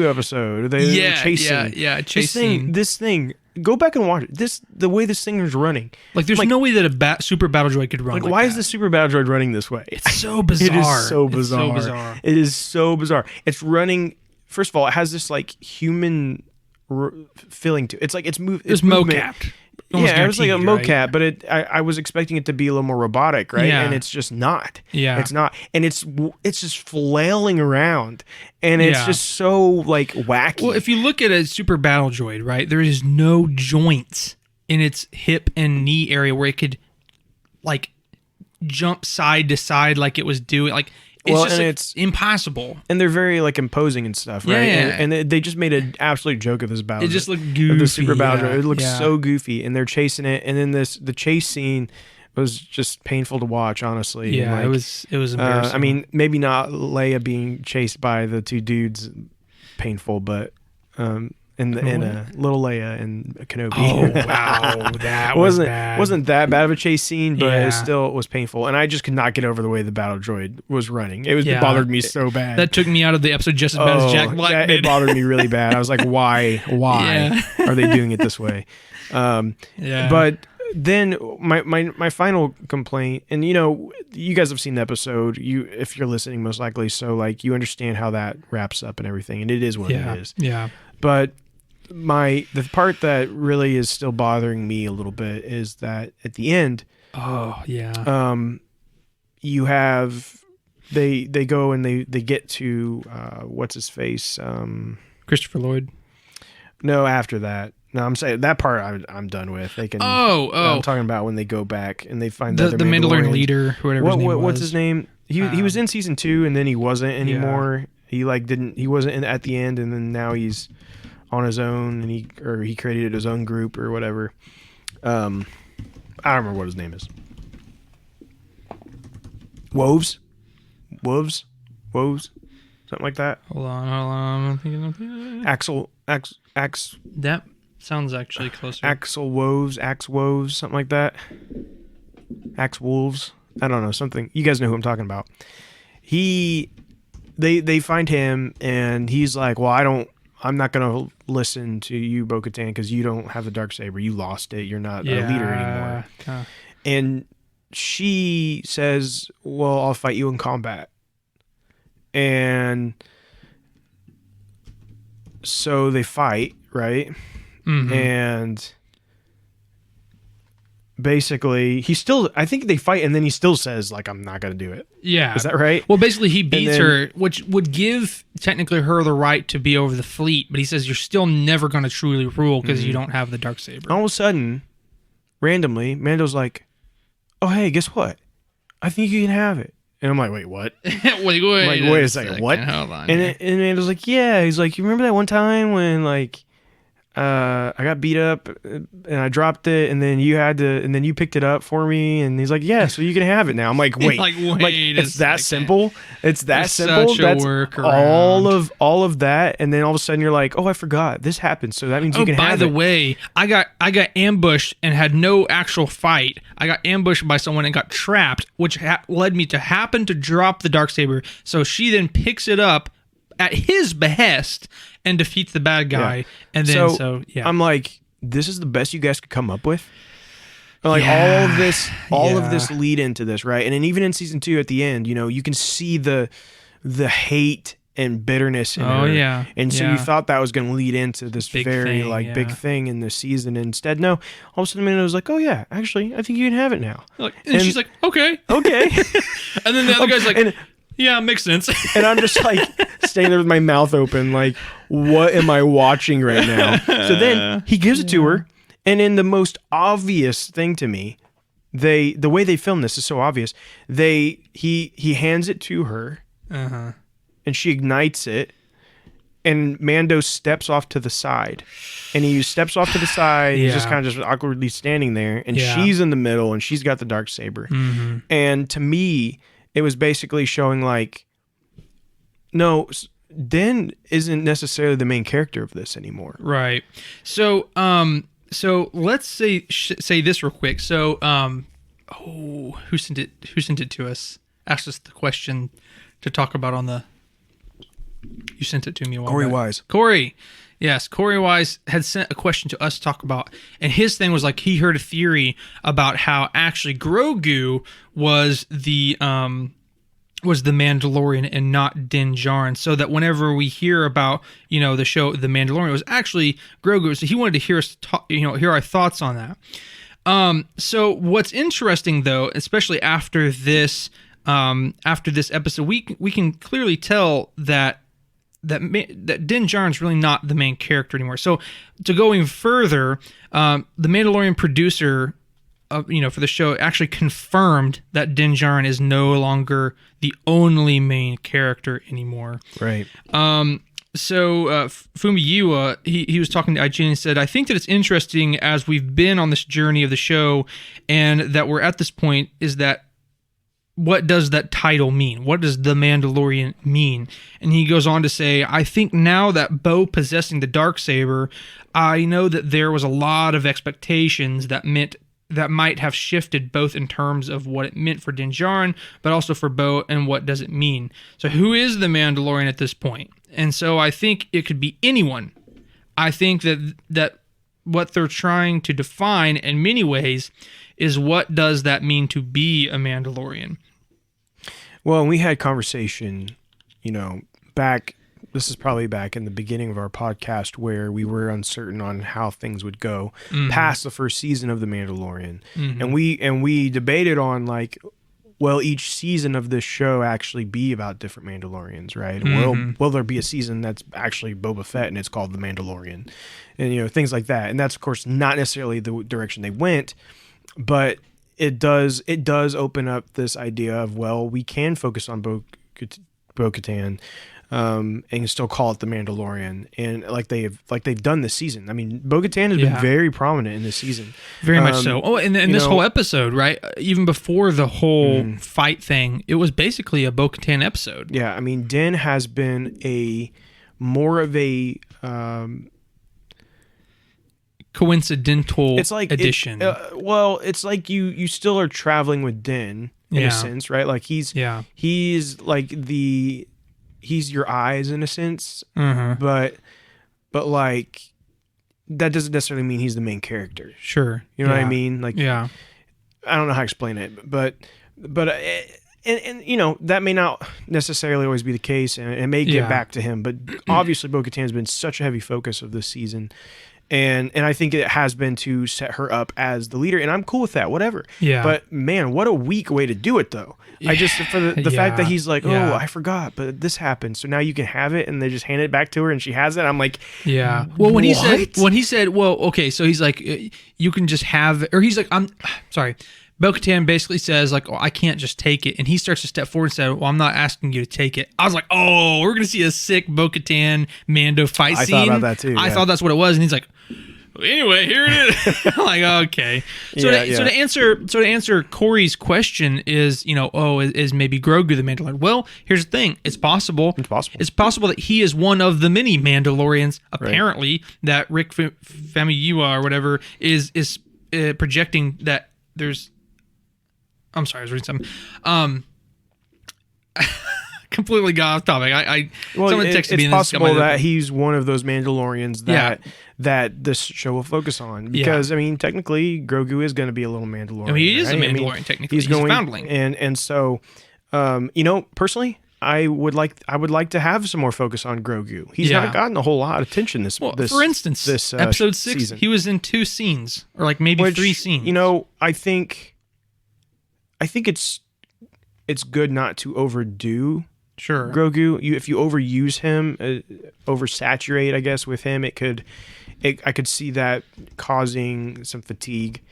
episode. Chasing. Chasing. This thing go back and watch it. The way this thing is running. Like, there's no way that a super battle droid could run. Like why that. is the super battle droid running this way? It's so bizarre. It is so bizarre. It's so bizarre. It is so bizarre. It's running. First of all, it has this like human feeling to it. It's like it's mocapped. Yeah, it was like a mocap, right? but I was expecting it to be a little more robotic, right? Yeah. And it's just not. Yeah. It's not. And it's just flailing around. And it's just so like wacky. Well, if you look at a super battle droid, right, there is no joints in its hip and knee area where it could like jump side to side like it was doing. Like, it's impossible. And they're very like imposing and stuff, right? Yeah. And they just made an absolute joke of this battle. It just looked goofy. The super battle. Yeah. It looks so goofy, and they're chasing it. And then the chase scene was just painful to watch, honestly. Yeah, like, it was embarrassing. I mean, maybe not Leia being chased by the two dudes, painful, but and little Leia and Kenobi. Oh wow, that wasn't bad. Wasn't that bad of a chase scene, but it still was painful, and I just could not get over the way the battle droid was running. It bothered me so bad. That took me out of the episode just as bad as Jack Black did. It bothered me really bad. I was like, why are they doing it this way? But then my final complaint, and you guys have seen the episode, if you're listening most likely, so like you understand how that wraps up and everything, and it is what it is. Yeah. But the part that really is still bothering me a little bit is that at the end, you have they go and they get to what's his face, Christopher Lloyd. No, after that. No, I'm saying that part I'm done with. They can. I'm talking about when they go back and they find the Mandalorian leader, whatever his name was. What's his name? He was in season 2 and then he wasn't anymore. Yeah. He wasn't at the end, and then now he's on his own, and he created his own group or whatever. I don't remember what his name is. Wolves, something like that. Hold on. I'm thinking. Axel. That sounds actually closer. Axel Woves, something like that. Axe Wolves. I don't know, something. You guys know who I'm talking about. They find him, and he's like, well, I'm not going to listen to you, Bo-Katan, because you don't have the Darksaber. You lost it. You're not a leader anymore. And she says, well, I'll fight you in combat. And so they fight, right? Mm-hmm. And basically, I think they fight, and then he still says, like, I'm not going to do it. Yeah. Is that right? Well, basically, he beats her, which would give technically her the right to be over the fleet, but he says you're still never going to truly rule because you don't have the Darksaber. All of a sudden, randomly, Mando's like, oh, hey, guess what? I think you can have it. And I'm like, wait, what? wait a second, what? Hold on. And Mando's like, yeah. He's like, you remember that one time when, like, I got beat up and I dropped it, and then you picked it up for me, and he's like, yeah, so you can have it now. I'm like, wait, it's that simple? It's that simple? Such That's a workaround. all of that, and then all of a sudden you're like, oh, I forgot this happened, so that means you can have it. By the way, I got ambushed and had no actual fight. I got ambushed by someone and got trapped, which led me to happen to drop the Darksaber. So she then picks it up at his behest and defeats the bad guy. And then I'm like, this is the best you guys could come up with? Like all of this lead into this, right? And then even in season 2 at the end, you can see the hate and bitterness in her. Yeah. And so you thought that was going to lead into this big thing in the season. Instead, no. All of a sudden, it was like, oh yeah, actually, I think you can have it now. And she's like, okay. And then the other guy's like, yeah, makes sense. And I'm just like staying there with my mouth open, like, what am I watching right now? So then he gives it to her, and in the most obvious thing to me, the way they film this is so obvious. He hands it to her, and she ignites it, and Mando steps off to the side, and he's just kind of awkwardly standing there, and she's in the middle, and she's got the Darksaber, and to me, it was basically showing like, no, Den isn't necessarily the main character of this anymore. Right. So let's say this real quick. So, who sent it to us? Asked us the question to talk about on the. You sent it to me a while Corey back. Wise. Corey, Yes, Corey Wise had sent a question to us to talk about, and his thing was like he heard a theory about how actually Grogu was the Mandalorian and not Din Djarin, so that whenever we hear about the show The Mandalorian, it was actually Grogu. So he wanted to hear us talk, hear our thoughts on that. So what's interesting though, especially after this episode, we can clearly tell that Din Djarin's really not the main character anymore. So to going further, the Mandalorian producer, for the show actually confirmed that Din Djarin is no longer the only main character anymore. Right. So Fumiya, he was talking to IGN and said, I think that it's interesting as we've been on this journey of the show and that we're at this point is that what does that title mean? What does the Mandalorian mean? And he goes on to say, I think now that Bo possessing the Darksaber, I know that there was a lot of expectations that might have shifted both in terms of what it meant for Din Djarin, but also for Bo and what does it mean. So who is the Mandalorian at this point? And so I think it could be anyone. I think that what they're trying to define in many ways is what does that mean to be a Mandalorian? Well, we had conversation, this is probably back in the beginning of our podcast where we were uncertain on how things would go past the first season of The Mandalorian. And we debated on will each season of this show actually be about different Mandalorians, right? Will there be a season that's actually Boba Fett and it's called The Mandalorian? And things like that. And that's of course not necessarily the direction they went, but it does open up this idea of, we can focus on Bo-Katan and still call it The Mandalorian, and like they've done this season. I mean, Bo-Katan has been very prominent in this season, very much so. Oh, and this whole episode, right? Even before the whole fight thing, it was basically a Bo-Katan episode. Yeah, I mean, Din has been more of a coincidental addition. It's like you still are traveling with Din in a sense, right? Like he's like he's your eyes in a sense, but like that doesn't necessarily mean he's the main character. Sure, you know what I mean? Like, I don't know how to explain it, but and that may not necessarily always be the case, and it may get back to him. But obviously, Bo-Katan has been such a heavy focus of this season. And I think it has been to set her up as the leader, and I'm cool with that, whatever. Yeah. But man, what a weak way to do it, though. Yeah. I just for the fact that he's like, I forgot, but this happened, so now you can have it, and they just hand it back to her, and she has it. I'm like, Well, when he said, well, okay, so he's like, you can just have it, or he's like, I'm sorry. Bo-Katan basically says, like, I can't just take it. And he starts to step forward and say, well, I'm not asking you to take it. I was like, oh, we're going to see a sick Bo-Katan Mando fight scene. I thought about that too. I thought that's what it was. And he's like, anyway, here it is. I'm like, okay. So to answer Corey's question is, is maybe Grogu the Mandalorian? Well, here's the thing. It's possible. It's possible that he is one of the many Mandalorians, apparently, that Rick Famuyiwa or whatever is projecting that there's... I'm sorry, I was reading something. Completely got off topic. Someone texted me. It's possible that he's one of those Mandalorians that this show will focus on, because I mean, technically, Grogu is going to be a little Mandalorian. I mean, he is a Mandalorian. Technically, he's a foundling, and so, personally, I would like to have some more focus on Grogu. He's not gotten a whole lot of attention this. For instance, this episode 6, season. He was in 2 scenes, or like maybe 3 scenes. I think it's good not to overdo Grogu. If you overuse him, oversaturate, I guess, with him, I could see that causing some fatigue.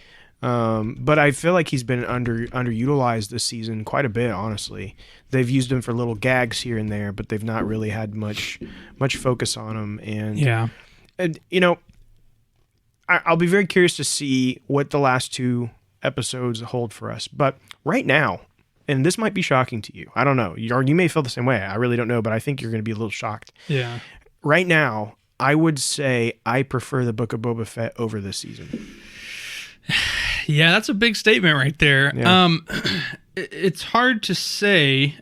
But I feel like he's been underutilized this season quite a bit, honestly. They've used him for little gags here and there, but they've not really had much focus on him. And I'll be very curious to see what the last 2 episodes hold for us. But right now, and this might be shocking to you, I don't know, you may feel the same way, I really don't know, but I think you're going to be a little shocked. Yeah. Right now, I would say I prefer the Book of Boba Fett over this season. Yeah, that's a big statement right there. Yeah. It's hard to say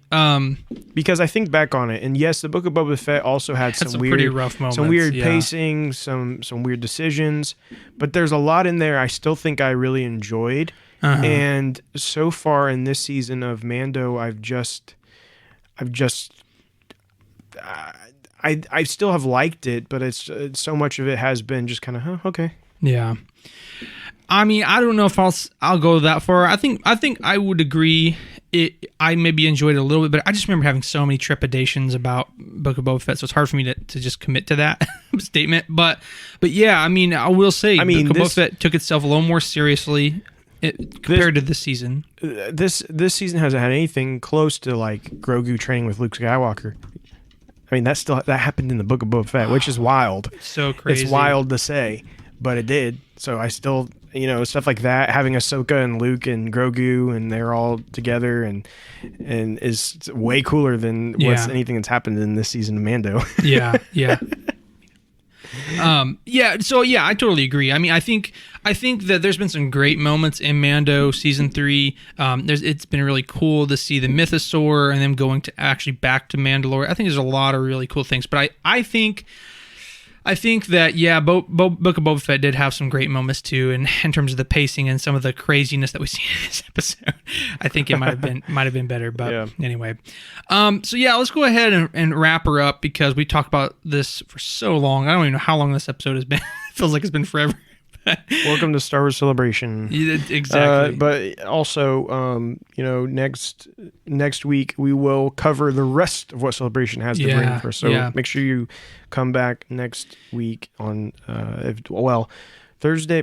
because I think back on it, and yes, the Book of Boba Fett also had some pretty rough moments, some weird pacing, some weird decisions, but there's a lot in there I still think I really enjoyed. And so far in this season of Mando, I still have liked it, but it's so much of it has been just kind of okay. Yeah. I mean, I don't know if I'll go that far. I think I would agree. I maybe enjoyed it a little bit, but I just remember having so many trepidations about Book of Boba Fett, so it's hard for me to just commit to that statement. But yeah, I mean, I will say, Book of Boba Fett took itself a little more seriously compared to this season. This season hasn't had anything close to like Grogu training with Luke Skywalker. I mean, that happened in the Book of Boba Fett, which is wild. So crazy. It's wild to say, but it did. So I still, stuff like that, having Ahsoka and Luke and Grogu, and they're all together, and is way cooler than anything that's happened in this season of Mando. Yeah. So I totally agree. I mean, I think that there's been some great moments in Mando season 3. It's been really cool to see the Mythosaur and them going to actually back to Mandalore. I think there's a lot of really cool things, but I think that Book of Boba Fett did have some great moments too, and in terms of the pacing and some of the craziness that we see in this episode, I think it might have been better. But anyway, let's go ahead and wrap her up because we talked about this for so long. I don't even know how long this episode has been. It feels like it's been forever. Welcome to Star Wars Celebration. Exactly. But also, next week we will cover the rest of what Celebration has to bring for us. So make sure you come back next week on, Thursday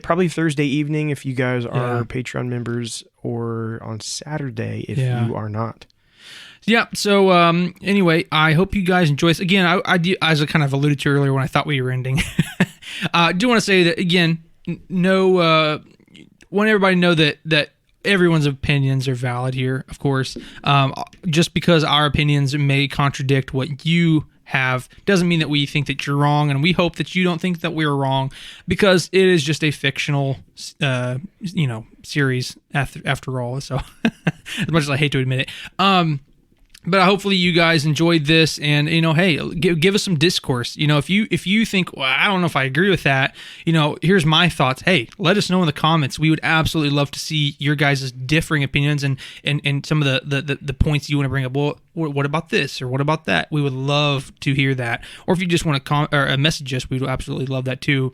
evening if you guys are Patreon members, or on Saturday if you are not. Yeah. So anyway, I hope you guys enjoy this. Again, I as I kind of alluded to earlier when I thought we were ending, I do want to say that again. Want everybody to know that everyone's opinions are valid here, of course. Just because our opinions may contradict what you have doesn't mean that we think that you're wrong, and we hope that you don't think that we're wrong, because it is just a fictional series after all. So as much as I hate to admit it. But hopefully you guys enjoyed this, and hey, give us some discourse. If you think, well, I don't know if I agree with that, here's my thoughts. Hey, let us know in the comments. We would absolutely love to see your guys' differing opinions and some of the points you want to bring up. Well, what about this or what about that? We would love to hear that. Or if you just want to message us, we would absolutely love that too.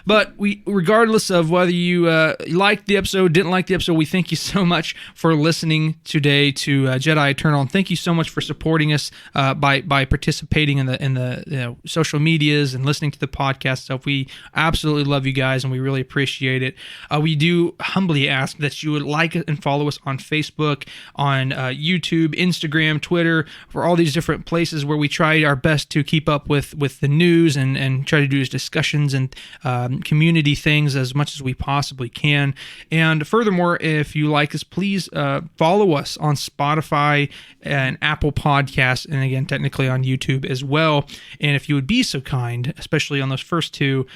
But regardless of whether you liked the episode, didn't like the episode, we thank you so much for listening today to Jedi Eternal, and thank you so much for supporting us by participating in the social medias and listening to the podcast stuff. We absolutely love you guys, and we really appreciate it. We do humbly ask that you would like and follow us on Facebook, on YouTube, Instagram, Twitter, for all these different places where we try our best to keep up with the news and try to do discussions and community things as much as we possibly can. And furthermore, if you like us, please follow us on Spotify and Apple Podcasts, and again, technically on YouTube as well. And if you would be so kind, especially on those first two,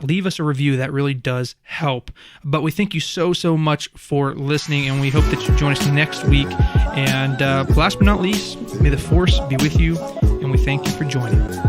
leave us a review. That really does help. But we thank you so much for listening, and we hope that you join us next week. And last but not least, may the Force be with you, and we thank you for joining.